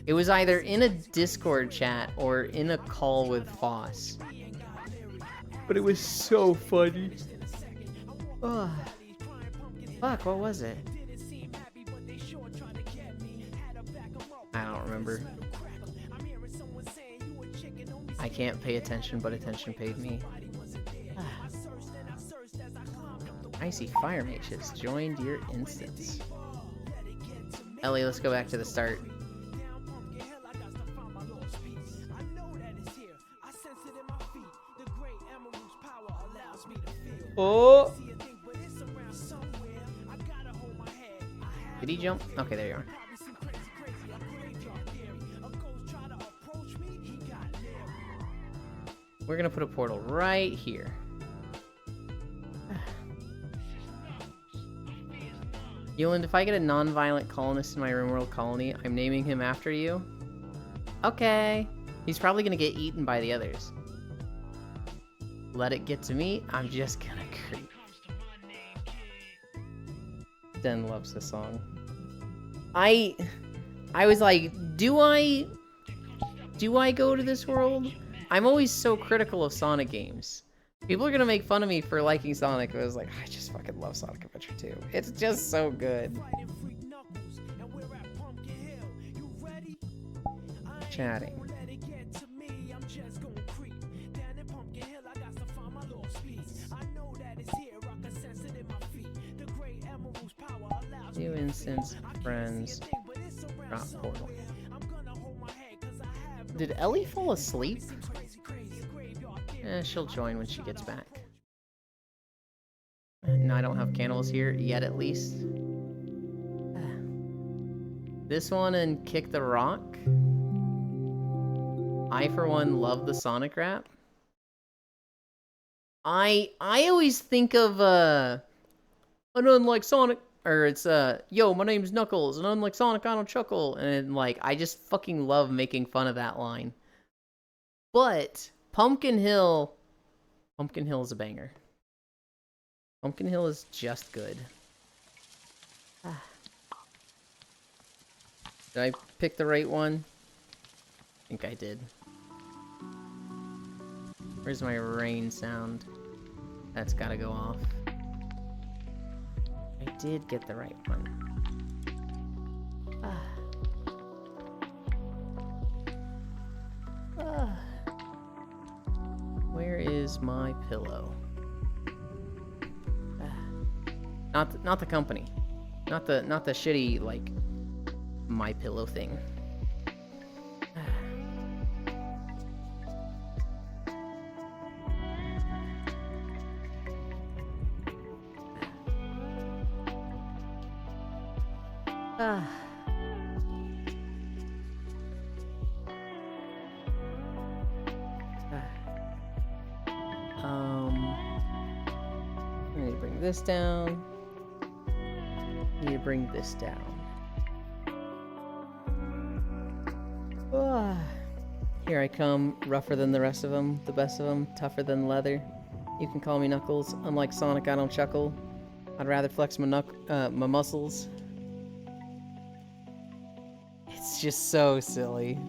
It was either in a Discord chat or in a call with Foss. But it was so funny. Ugh. Fuck, what was it? I don't remember. I can't pay attention, but attention paid me. Icy Fire Mage has joined your instance. Ellie, let's go back to the start. Oh! Did he jump? Okay, there you are. We're gonna put a portal right here. Yoland, if I get a non-violent colonist in my RimWorld colony, I'm naming him after you. Okay. He's probably gonna get eaten by the others. Let it get to me, I'm just gonna creep. Den loves the song. I was like, do I go to this world? I'm always so critical of Sonic games. People are gonna make fun of me for liking Sonic, but I was like, I just fucking love Sonic Adventure 2. It's just so good. Chatting. New instance, friends, drop portal. Did Ellie fall asleep? She'll join when she gets back. No, I don't have candles here yet, at least. This one and Kick the Rock. I, for one, love the Sonic rap. I always think of, an unlike Sonic, or it's, yo, my name's Knuckles, and unlike Sonic, I don't chuckle. And, like, I just fucking love making fun of that line. But Pumpkin Hill is a banger. Pumpkin Hill is just good. Did I pick the right one? I think I did. Where's my rain sound? That's gotta go off. I did get the right one. Where is my pillow? Not the company. Not the shitty, like, My Pillow thing. I need to bring this down. I need to bring this down. Here I come, rougher than the rest of them, the best of them, tougher than leather. You can call me Knuckles. Unlike Sonic, I don't chuckle. I'd rather flex my muscles. It's just so silly.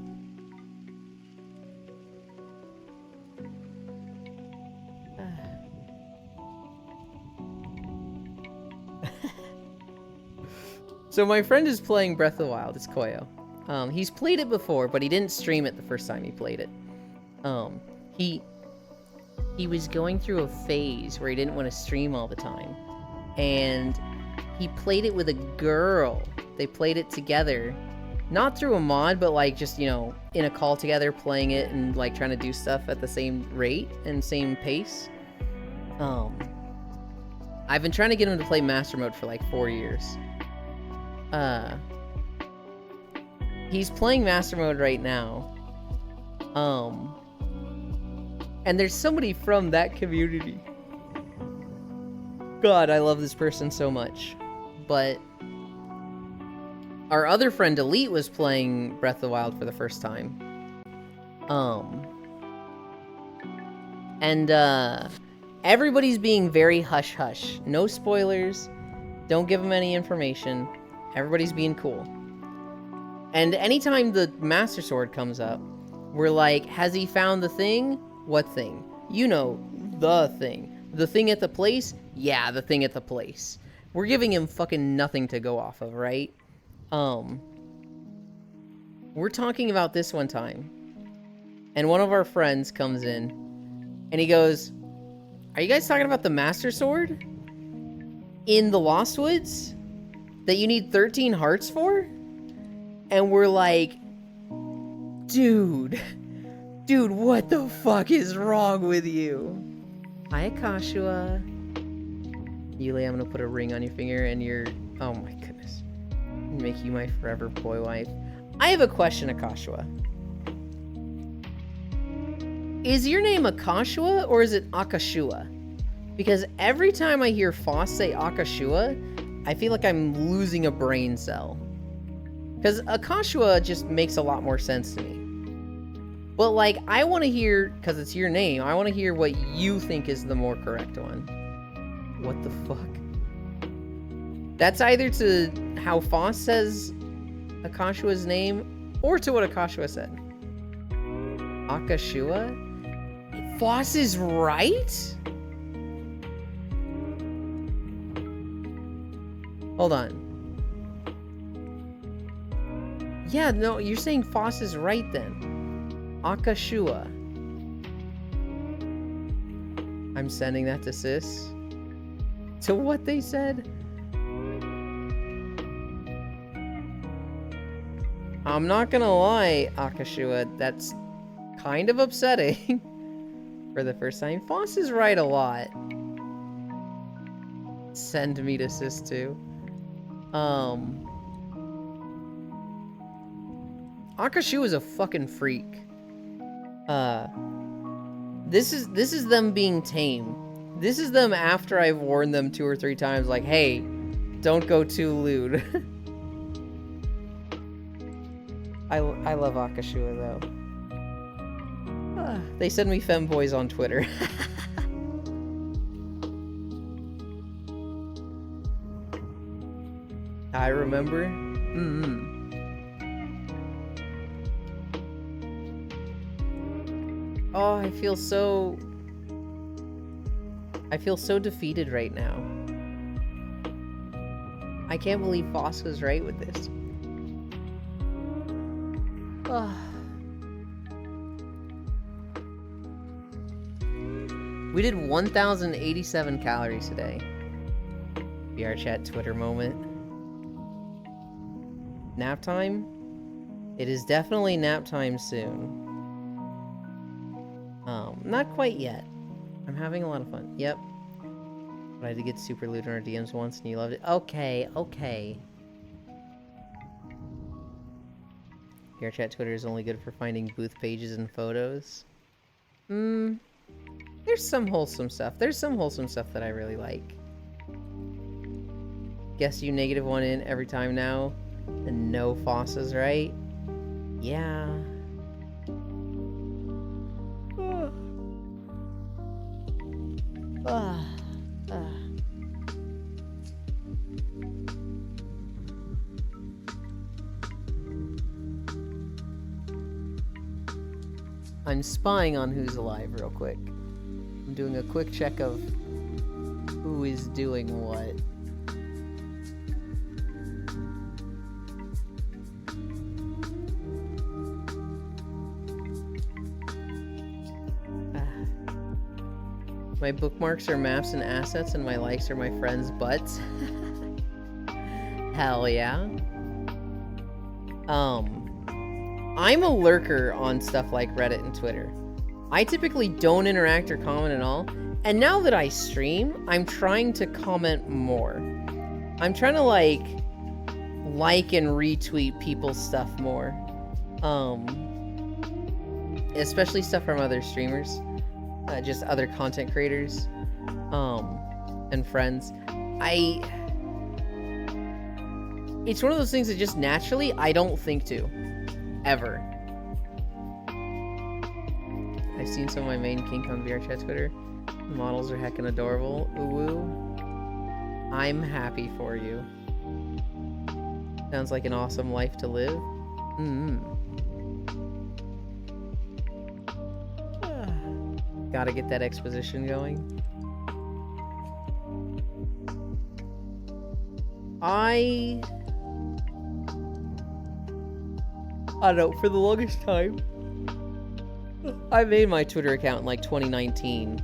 So my friend is playing Breath of the Wild. It's Koyo. He's played it before, but he didn't stream it the first time he played it. He was going through a phase where he didn't want to stream all the time. And he played it with a girl. They played it together. not through a mod, but like just, you know, in a call together, playing it and like trying to do stuff at the same rate and same pace. I've been trying to get him to play Master Mode for like 4 years. He's playing Master Mode right now. And there's somebody from that community. God, I love this person so much. But our other friend Elite was playing Breath of the Wild for the first time. Everybody's being very hush-hush. No spoilers. Don't give them any information. Everybody's being cool. And anytime the Master Sword comes up, we're like, has he found the thing? What thing? You know, the thing. The thing at the place? Yeah, the thing at the place. We're giving him fucking nothing to go off of, right? We're talking about this one time. And one of our friends comes in. And he goes, are you guys talking about the Master Sword? In the Lost Woods? That you need 13 hearts for? And we're like, dude, what the fuck is wrong with you? Hi, Akashua. Yuli, I'm gonna put a ring on your finger and you're, oh my goodness. Make you my forever boy wife. I have a question, Akashua. Is your name Akashua or is it Akashua? Because every time I hear Foss say Akashua, I feel like I'm losing a brain cell. Because Akashua just makes a lot more sense to me. But like, I want to hear, because it's your name, I want to hear what you think is the more correct one. What the fuck? That's either to how Foss says Akashua's name, or to what Akashua said. Akashua? Foss is right? Hold on. Yeah, no, you're saying Foss is right then. Akashua. I'm sending that to Sis. To what they said? I'm not gonna lie, Akashua, that's kind of upsetting. For the first time. Foss is right a lot. Send me to Sis too. Akashua is a fucking freak. This is them being tame. This is them after I've warned them 2 or 3 times, like, hey, don't go too lewd. I love Akashua though. They send me femboys on Twitter. I remember. Oh, I feel so defeated right now. I can't believe Foss was right with this. We did 1,087 calories today. VR chat Twitter moment. Nap time? It is definitely nap time soon. Not quite yet. I'm having a lot of fun. Yep. But I did get super lewd in our DMs once and you loved it. Okay. VR chat Twitter is only good for finding booth pages and photos. There's some wholesome stuff. There's some wholesome stuff that I really like. Guess you -1 in every time now. And no Foss is right. Yeah. I'm spying on who's alive real quick. I'm doing a quick check of who is doing what. My bookmarks are maps and assets, and my likes are my friends' butts. Hell yeah. I'm a lurker on stuff like Reddit and Twitter. I typically don't interact or comment at all. And now that I stream, I'm trying to comment more. I'm trying to like and retweet people's stuff more. Especially stuff from other streamers, just other content creators, and friends. It's one of those things that just naturally I don't think to, ever. I've seen some of my main King Kong VR chat Twitter. The models are heckin' adorable. Ooh, I'm happy for you. Sounds like an awesome life to live. Gotta get that exposition going. I don't know, for the longest time, I made my Twitter account in like 2019.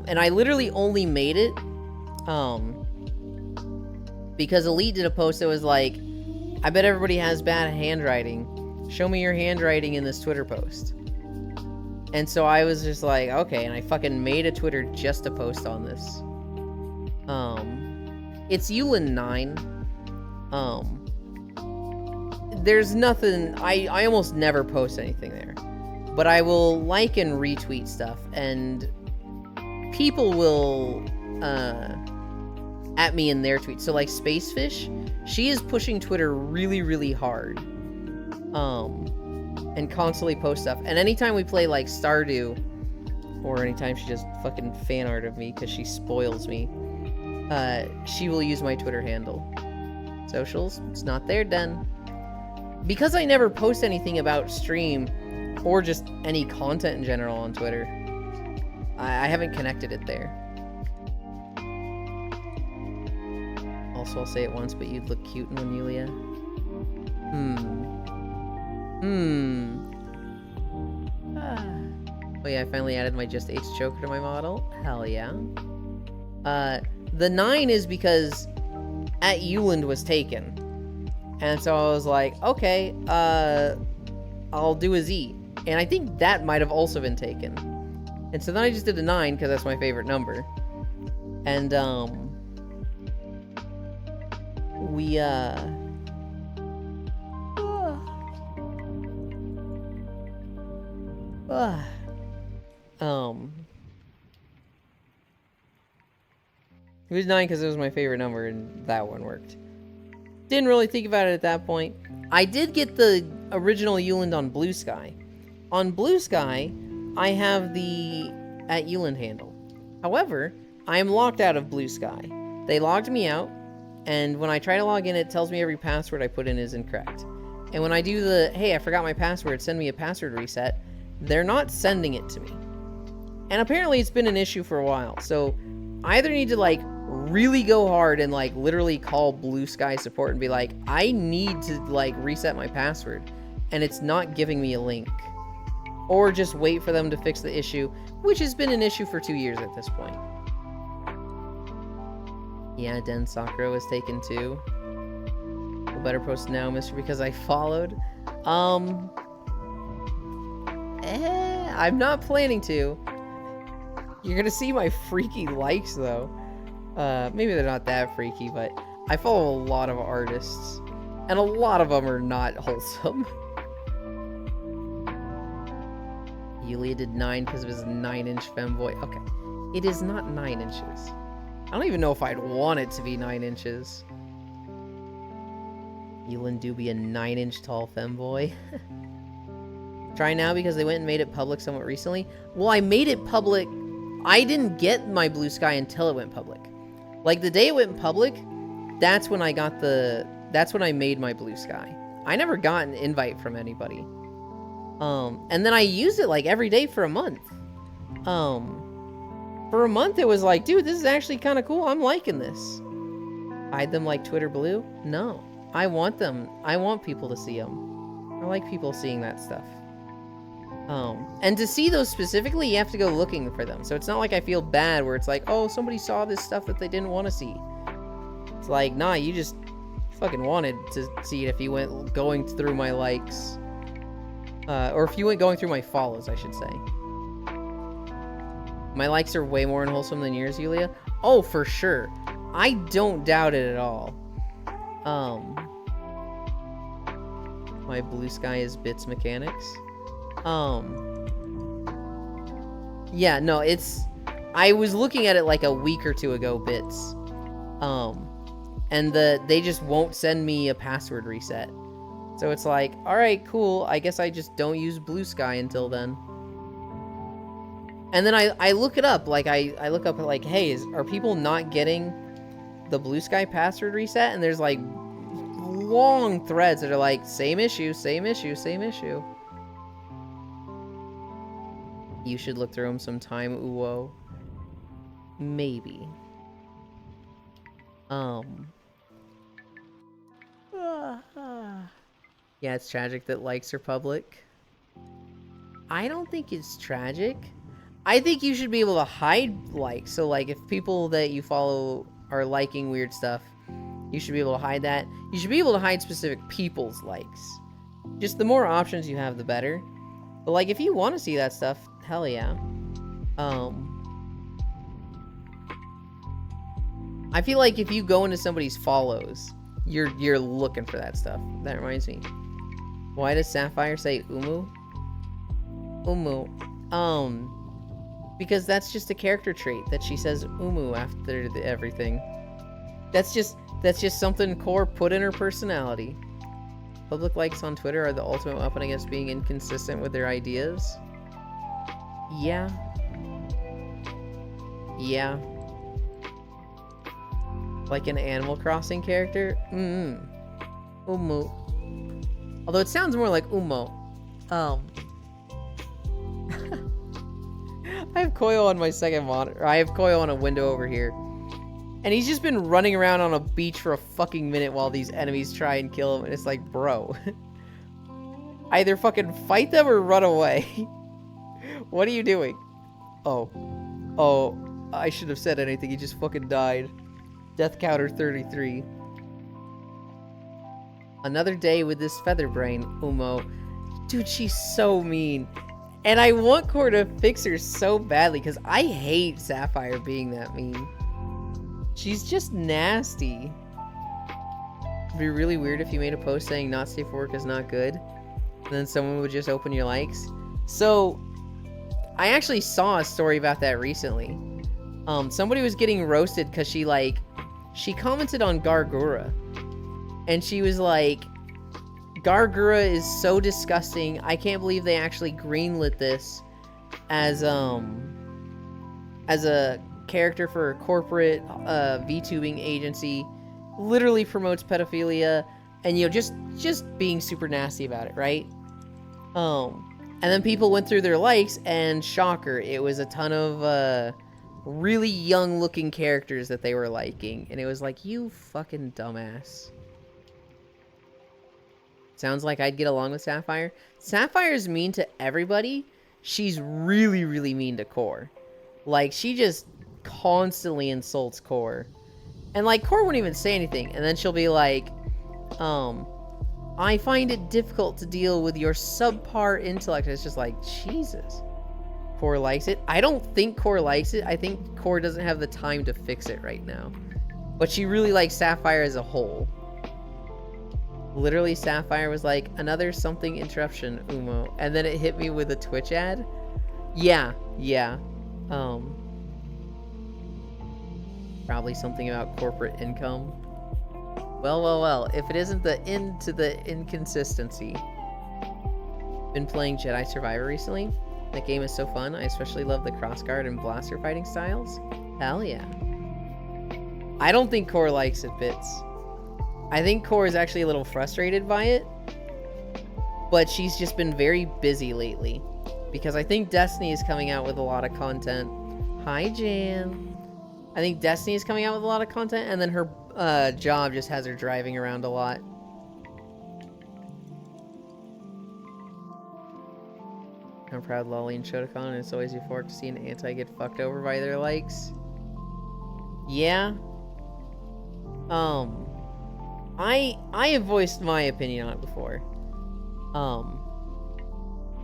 And I literally only made it because Elite did a post that was like, I bet everybody has bad handwriting. Show me your handwriting in this Twitter post. And so I was just like, okay, and I fucking made a Twitter just to post on this. It's Yulin 9. There's nothing, I almost never post anything there. But I will like and retweet stuff, and people will at me in their tweets. So like Spacefish, she is pushing Twitter really, really hard. And constantly posts stuff. And anytime we play like Stardew, or anytime she just fucking fan art of me because she spoils me, she will use my Twitter handle. Socials, it's not there, Den. Because I never post anything about stream or just any content in general on Twitter, I haven't connected it there. Also, I'll say it once, but you'd look cute in one, Yulia. Oh yeah, I finally added my Just H Joker to my model. Hell yeah. The 9 is because at Yuland was taken. And so I was like, okay, I'll do a Z. And I think that might have also been taken. And so then I just did a 9 because that's my favorite number. And, we, it was 9 because it was my favorite number, and that one worked. Didn't really think about it at that point. I did get the original Yuland on Blue Sky. On Blue Sky, I have the at Yuland handle. However, I am locked out of Blue Sky. They logged me out, and when I try to log in, it tells me every password I put in is incorrect. And when I do the, hey, I forgot my password, send me a password reset, they're not sending it to me. And apparently it's been an issue for a while. So I either need to like really go hard and like literally call Blue Sky support and be like, I need to like reset my password and it's not giving me a link. Or just wait for them to fix the issue, which has been an issue for 2 years at this point. Yeah, Den Sakura was taken too. We'll better post now, mister, because I followed. I'm not planning to. You're gonna see my freaky likes though. Maybe they're not that freaky, but I follow a lot of artists, and a lot of them are not wholesome. Yulia did 9 because it was a 9-inch femboy. Okay, it is not 9 inches. I don't even know if I'd want it to be 9 inches. Yulin do be a 9-inch tall femboy. Try now because they went and made it public somewhat recently. Well, I made it public. I didn't get my Blue Sky until it went public. Like the day it went public, that's when I got that's when I made my Blue Sky. I never got an invite from anybody. And then I used it like every day for a month. For a month it was like, dude, this is actually kind of cool. I'm liking this. Hide them like Twitter Blue? No. I want them. I want people to see them. I like people seeing that stuff. And to see those specifically, you have to go looking for them. So it's not like I feel bad where it's like, oh, somebody saw this stuff that they didn't want to see. It's like, nah, you just fucking wanted to see it if you went going through my likes. Or if you went going through my follows, I should say. My likes are way more unwholesome than yours, Yulia. Oh, for sure. I don't doubt it at all. My blue sky is bits mechanics. Yeah, no, it's... I was looking at it like a week or two ago, bits. And they just won't send me a password reset. So it's like, alright, cool. I guess I just don't use blue sky until then. And then I look it up. Like, I look up, like, hey, are people not getting the blue sky password reset? And there's, like, long threads that are like, same issue, same issue, same issue. You should look through them sometime, Uwo. Maybe. Yeah, it's tragic that likes are public. I don't think it's tragic. I think you should be able to hide likes. So, like, if people that you follow are liking weird stuff, you should be able to hide that. You should be able to hide specific people's likes. Just the more options you have, the better. But, like, if you want to see that stuff, hell yeah. I feel like if you go into somebody's follows, you're looking for that stuff. That reminds me. Why does Sapphire say Umu? Umu. Because that's just a character trait that she says Umu after everything. That's just something Core put in her personality. Public likes on Twitter are the ultimate weapon against being inconsistent with their ideas. Yeah. Yeah. Like an Animal Crossing character? Umu. Although it sounds more like Umo. I have Koyo on my second monitor. I have Koyo on a window over here. And he's just been running around on a beach for a fucking minute while these enemies try and kill him. And it's like, bro. Either fucking fight them or run away. What are you doing? Oh. Oh. I should have said anything. He just fucking died. Death counter 33. Another day with this feather brain, Umo. Dude, she's so mean. And I want Core to fix her so badly because I hate Sapphire being that mean. She's just nasty. It'd be really weird if you made a post saying not safe for work is not good. And then someone would just open your likes. So, I actually saw a story about that recently. Somebody was getting roasted because she commented on Gargura. And she was like, Gargura is so disgusting. I can't believe they actually greenlit this as a character for a corporate VTubing agency. Literally promotes pedophilia and, you know, just being super nasty about it, right? And then people went through their likes and shocker, it was a ton of really young looking characters that they were liking, and it was like, you fucking dumbass. Sounds like I'd get along with Sapphire. Sapphire's mean to everybody. She's really, really mean to Core. Like, she just constantly insults Core. And, like, Core won't even say anything. And then she'll be like, I find it difficult to deal with your subpar intellect. And it's just like, Jesus. Core likes it. I don't think Core likes it. I think Core doesn't have the time to fix it right now. But she really likes Sapphire as a whole. Literally, Sapphire was like, another something interruption, Umo. And then it hit me with a Twitch ad. Yeah. Probably something about corporate income. Well. If it isn't the end to the inconsistency. Been playing Jedi Survivor recently. That game is so fun. I especially love the crossguard and blaster fighting styles. Hell yeah. I don't think Core likes it, Bits. I think Core is actually a little frustrated by it. But she's just been very busy lately. Because I think Destiny is coming out with a lot of content. Hi, Jan. I think Destiny is coming out with a lot of content. And then her job just has her driving around a lot. I'm proud Lolly and Shotokan, and it's always euphoric to see an anti get fucked over by their likes. Yeah. I have voiced my opinion on it before.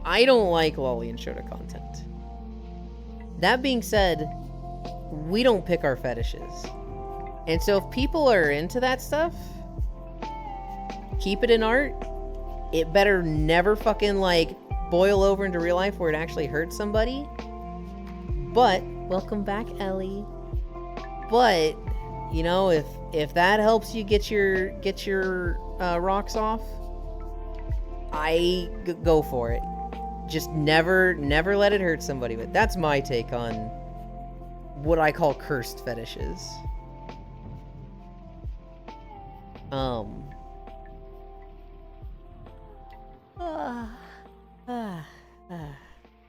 I don't like lolly and Shota content. That being said, we don't pick our fetishes. And so if people are into that stuff, keep it in art. It better never fucking like boil over into real life where it actually hurts somebody. But welcome back, Ellie. But you know, if that helps you get your rocks off, go for it. Just never let it hurt somebody. But that's my take on what I call cursed fetishes. I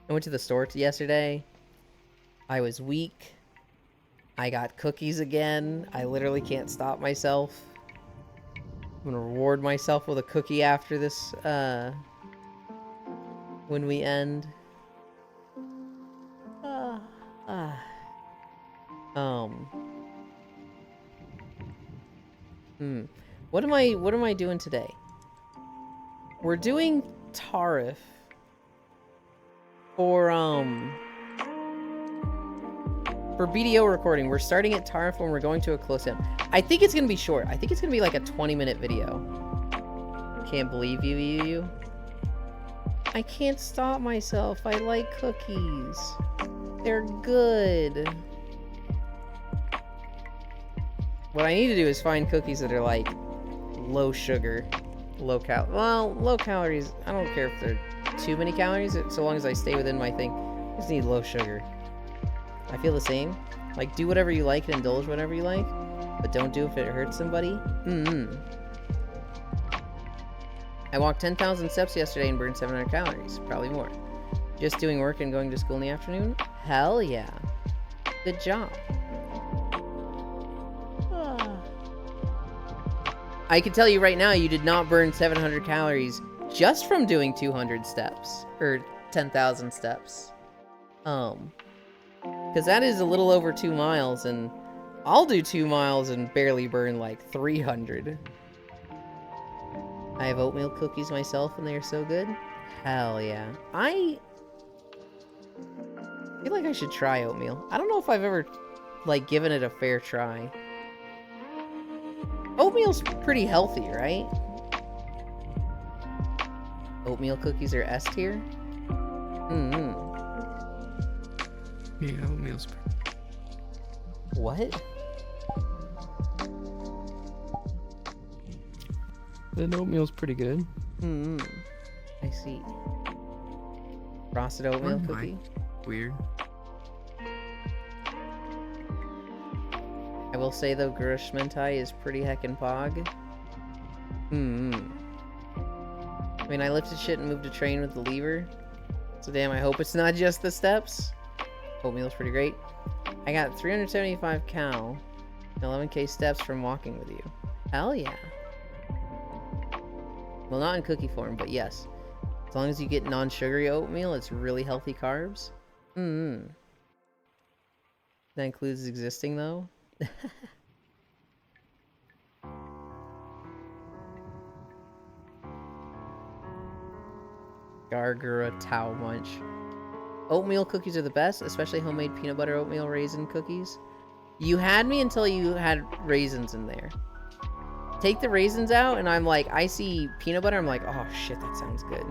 went to the store yesterday. I was weak. I got cookies again. I literally can't stop myself. I'm gonna reward myself with a cookie after this, when we end. What am I doing today? We're doing Tarif for BDO recording. We're starting at Tarif when we're going to a close end. I think it's gonna be short. I think it's gonna be like a 20-minute video. Can't believe you. I can't stop myself. I like cookies. They're good. What I need to do is find cookies that are like low sugar, low calories. I don't care if they're too many calories, so long as I stay within my thing. I just need low sugar. I feel the same. Like, do whatever you like and indulge whatever you like, but don't do it if it hurts somebody. I walked 10,000 steps yesterday and burned 700 calories. Probably more. Just doing work and going to school in the afternoon? Hell yeah. Good job. I can tell you right now, you did not burn 700 calories just from doing 200 steps. Or 10,000 steps. Because that is a little over 2 miles, and I'll do 2 miles and barely burn like 300. I have oatmeal cookies myself, and they are so good. Hell yeah. I feel like I should try oatmeal. I don't know if I've ever, like, given it a fair try. Oatmeal's pretty healthy, right? Oatmeal cookies are S tier? Yeah, oatmeal's pretty. What? The oatmeal's pretty good. I see. Frosted oatmeal cookie? Weird. I will say though, Grushmentai is pretty heckin' pog. I mean, I lifted shit and moved a train with the lever. So damn, I hope it's not just the steps. Oatmeal's pretty great. I got 375 cal and 11k steps from walking with you. Hell yeah. Well, not in cookie form, but yes. As long as you get non-sugary oatmeal, it's really healthy carbs. That includes existing though. Gargura Tau Munch. Oatmeal cookies are the best, especially homemade peanut butter oatmeal raisin cookies. You had me until you had raisins in there. Take the raisins out, and I'm like, I see peanut butter, I'm like, oh shit, that sounds good.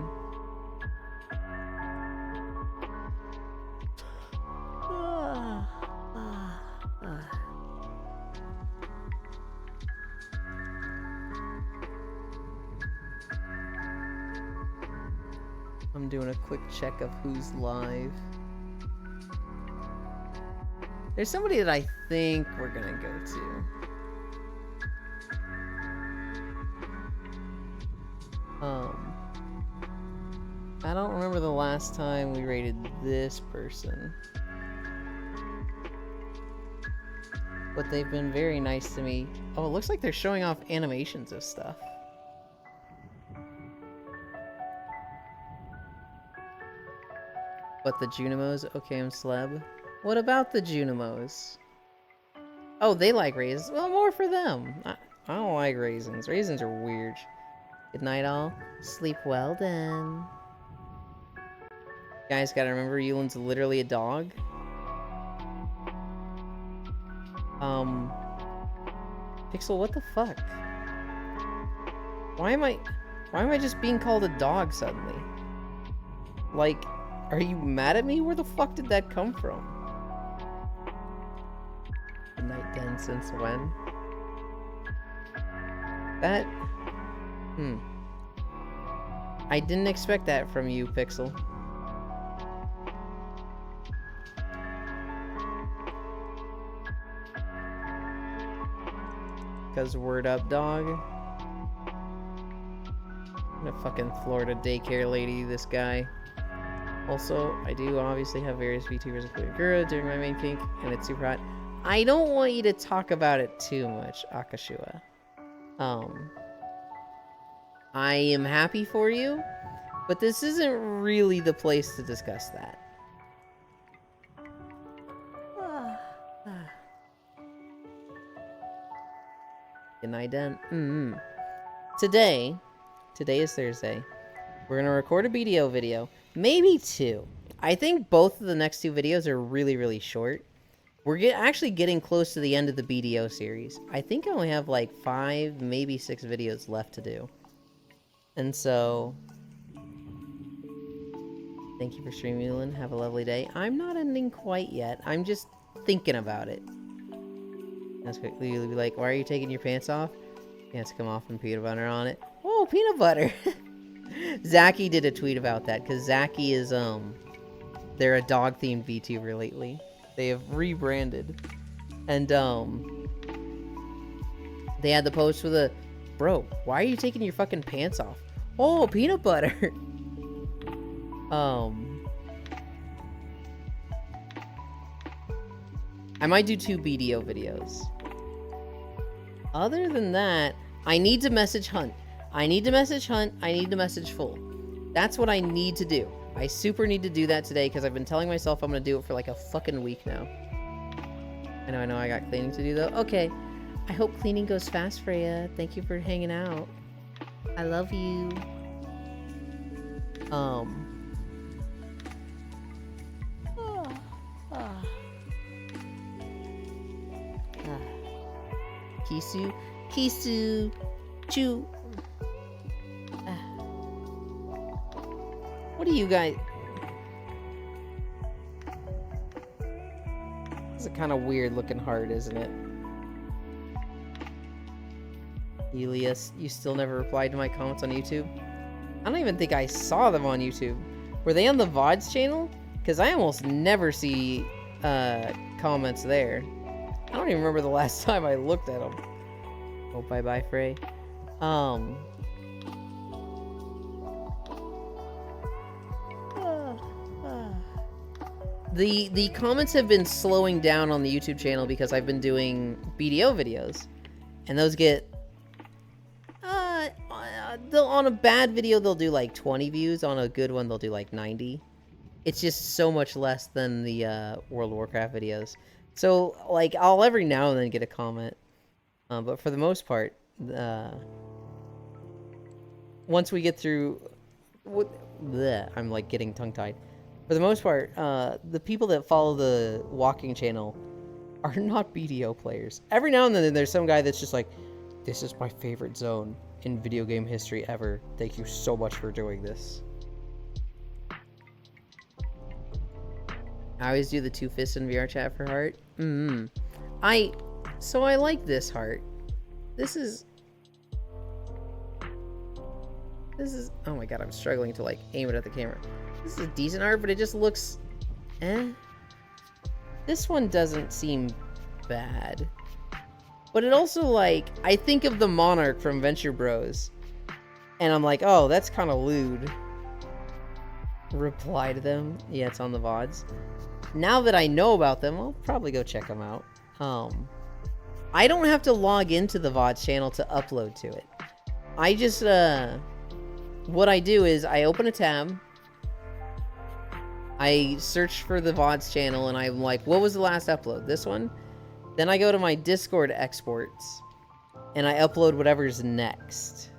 I'm doing a quick check of who's live. There's somebody that I think we're gonna go to. I don't remember the last time we rated this person. But they've been very nice to me. Oh, it looks like they're showing off animations of stuff. But the Junimos? Okay, I'm Sleb. What about the Junimos? Oh, they like raisins. Well, more for them. I don't like raisins. Raisins are weird. Good night, all. Sleep well, then. Guys, gotta remember, Yulin's literally a dog. Pixel, what the fuck? Why am I just being called a dog suddenly? Like, are you mad at me? Where the fuck did that come from? Good night, Den, since when? That... I didn't expect that from you, Pixel. Cause word up, dog. I'm a fucking Florida daycare lady, this guy. Also, I do obviously have various VTubers including Gura during my main kink, and it's super hot. I don't want you to talk about it too much, Akashua. I am happy for you, but this isn't really the place to discuss that. Good night, Den. Today is Thursday. We're gonna record a BDO video, maybe 2. I think both of the next 2 videos are really, really short. We're actually getting close to the end of the BDO series. I think I only have like 5, maybe 6 videos left to do. And so, thank you for streaming, Yulin. Have a lovely day. I'm not ending quite yet. I'm just thinking about it. That's quickly you'll be like, why are you taking your pants off? Pants come off and peanut butter on it. Oh, peanut butter! Zaki did a tweet about that, because Zaki is, they're a dog-themed VTuber lately. They have rebranded. And, they had the post with a, bro, why are you taking your fucking pants off? Oh, peanut butter! I might do 2 BDO videos. Other than that, I need to message Hunt. I need to message Hunt. I need to message Full. That's what I need to do. I super need to do that today because I've been telling myself I'm going to do it for like a fucking week now. I know I got cleaning to do though. Okay. I hope cleaning goes fast, Freya. Thank you for hanging out. I love you. Kisu, Chu. What do you guys? It's a kind of weird looking heart, isn't it? Elias, you still never replied to my comments on YouTube? I don't even think I saw them on YouTube. Were they on the VODs channel? Because I almost never see comments there. I don't even remember the last time I looked at them. Oh, bye-bye, Frey. The comments have been slowing down on the YouTube channel because I've been doing BDO videos. And those get... on a bad video, they'll do like 20 views. On a good one, they'll do like 90. It's just so much less than the World of Warcraft videos. So, like, I'll every now and then get a comment. But for the most part, once we get through... I'm, like, getting tongue-tied. For the most part, the people that follow the walking channel are not BDO players. Every now and then, there's some guy that's just like, this is my favorite zone in video game history ever. Thank you so much for doing this. I always do the 2 fists in VR chat for heart. So I like this heart. This is, oh my god, I'm struggling to like aim it at the camera. This is a decent art, but it just looks, This one doesn't seem bad. But it also, like, I think of the Monarch from Venture Bros. And I'm like, oh, that's kind of lewd. Reply to them. Yeah, it's on the VODs. Now that I know about them, I'll probably go check them out. I don't have to log into the VODs channel to upload to it. I just, what I do is I open a tab. I search for the VODs channel and I'm like, what was the last upload? This one? Then I go to my Discord exports and I upload whatever's next.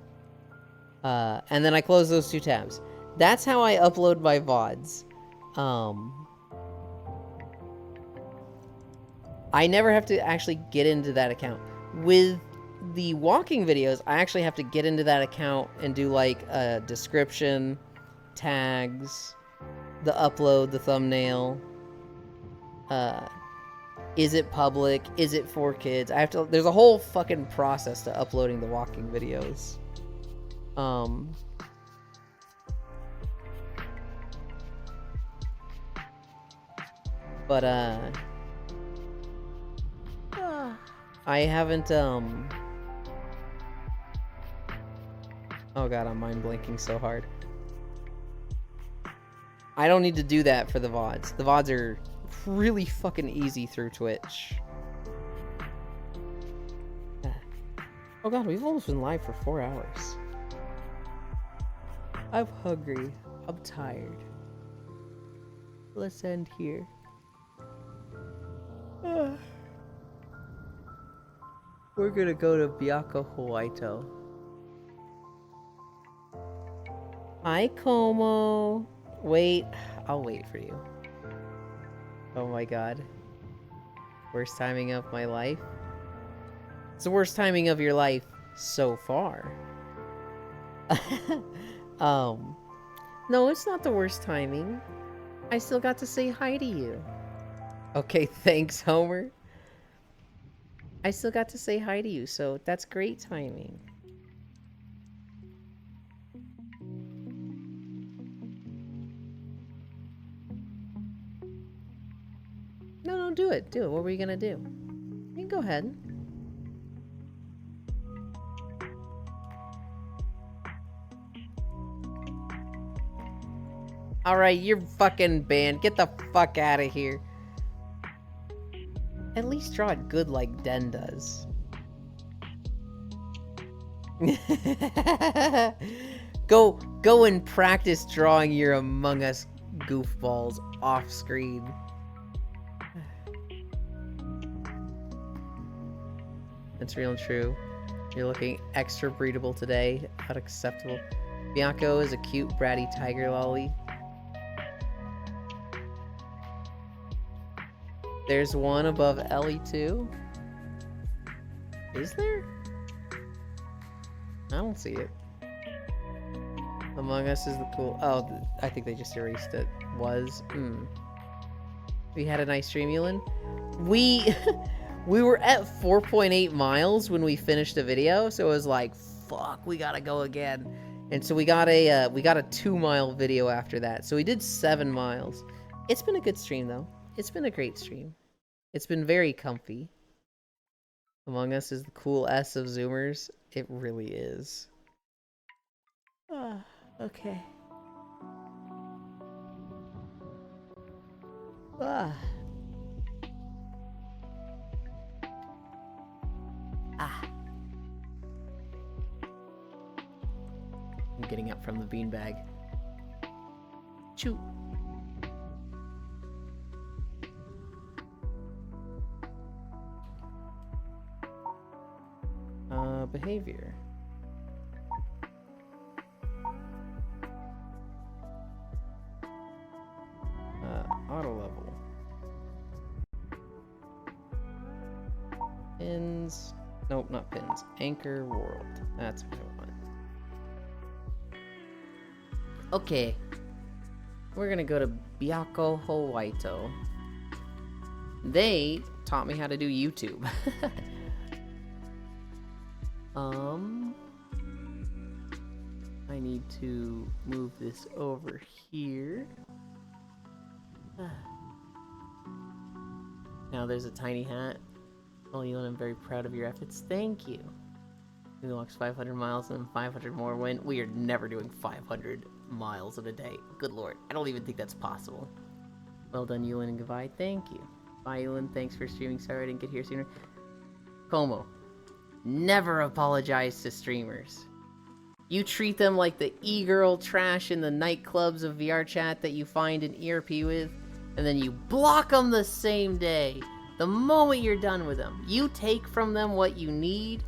And then I close those 2 tabs. That's how I upload my VODs. I never have to actually get into that account. With the walking videos, I actually have to get into that account and do like a description, tags, the upload, the thumbnail. Is it public? Is it for kids? I have to. There's a whole fucking process to uploading the walking videos. But I haven't oh god, I'm mind blanking so hard. I don't need to do that for the VODs. The VODs are really fucking easy through Twitch. Oh god, we've almost been live for 4 hours. I'm hungry. I'm tired. Let's end here. We're gonna go to Byakko Hawaito. Hi, Como. Wait, I'll wait for you. Oh my god. Worst timing of my life? It's the worst timing of your life so far. No, it's not the worst timing. I still got to say hi to you. Okay, thanks, Homer. I still got to say hi to you, so that's great timing. No, do it. Do it. What were you gonna do? You can go ahead. Alright, you're fucking banned. Get the fuck out of here. At least draw it good like Den does. Go and practice drawing your Among Us goofballs off screen. That's real and true. You're looking extra breedable today. Unacceptable. Byakko is a cute, bratty tiger lolly. There's one above Ellie too. Is there? I don't see it. Among Us is the cool. Oh, I think they just erased it. Was. We had a nice stream, Yulin. We were at 4.8 miles when we finished the video, so it was like, fuck, we gotta go again. And so we got a 2-mile video after that. So we did 7 miles. It's been a good stream though. It's been a great stream. It's been very comfy. Among Us is the cool S of Zoomers. It really is. Okay. I'm getting up from the beanbag. Choo. Behavior. Auto level. Pins. Nope, not pins. Anchor world. That's what I want. Okay. We're gonna go to Byakko Hawaito. They taught me how to do YouTube. I need to move this over here. Now there's a tiny hat. Oh, Elon, I'm very proud of your efforts. Thank you. We walks 500 miles and 500 more when we are never doing 500 miles in a day. Good lord, I don't even think that's possible. Well done, Ewan and goodbye. Thank you. Bye, Ewan. Thanks for streaming. Sorry I didn't get here sooner. Como, never apologize to streamers. You treat them like the e-girl trash in the nightclubs of VR chat that you find an ERP with, and then you block them the same day. The moment you're done with them, you take from them what you need,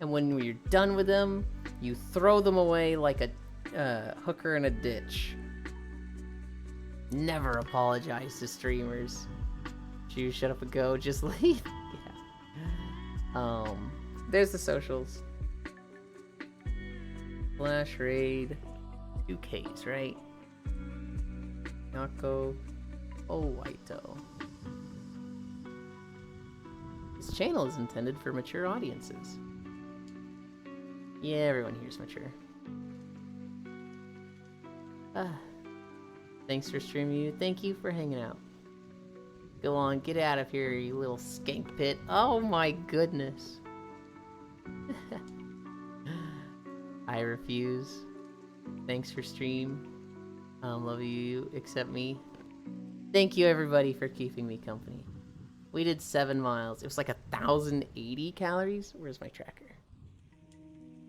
And when you're done with them, you throw them away like a hooker in a ditch. Never apologize to streamers. Choose, shut up and go, just leave. Yeah. There's the socials. Flash Raid. 2Ks, right? Nako Owaito. This channel is intended for mature audiences. Yeah, everyone here's mature. Thanks for streaming you. Thank you for hanging out. Go on, get out of here, you little skank pit. Oh my goodness. I refuse. Thanks for stream. Love you, accept me. Thank you everybody for keeping me company. We did 7 miles. It was like 1,080 calories. Where's my tracker?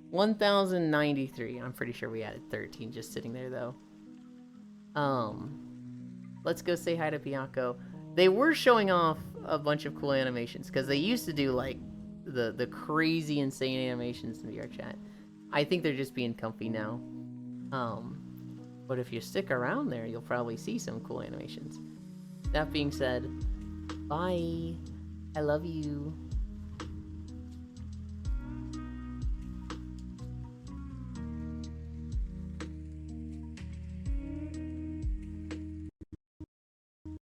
1,093. I'm pretty sure we added 13 just sitting there though. Let's go say hi to Bianco. They were showing off a bunch of cool animations because they used to do like the crazy insane animations in VR chat. I think they're just being comfy now. But if you stick around there, you'll probably see some cool animations. That being said, bye. I love you.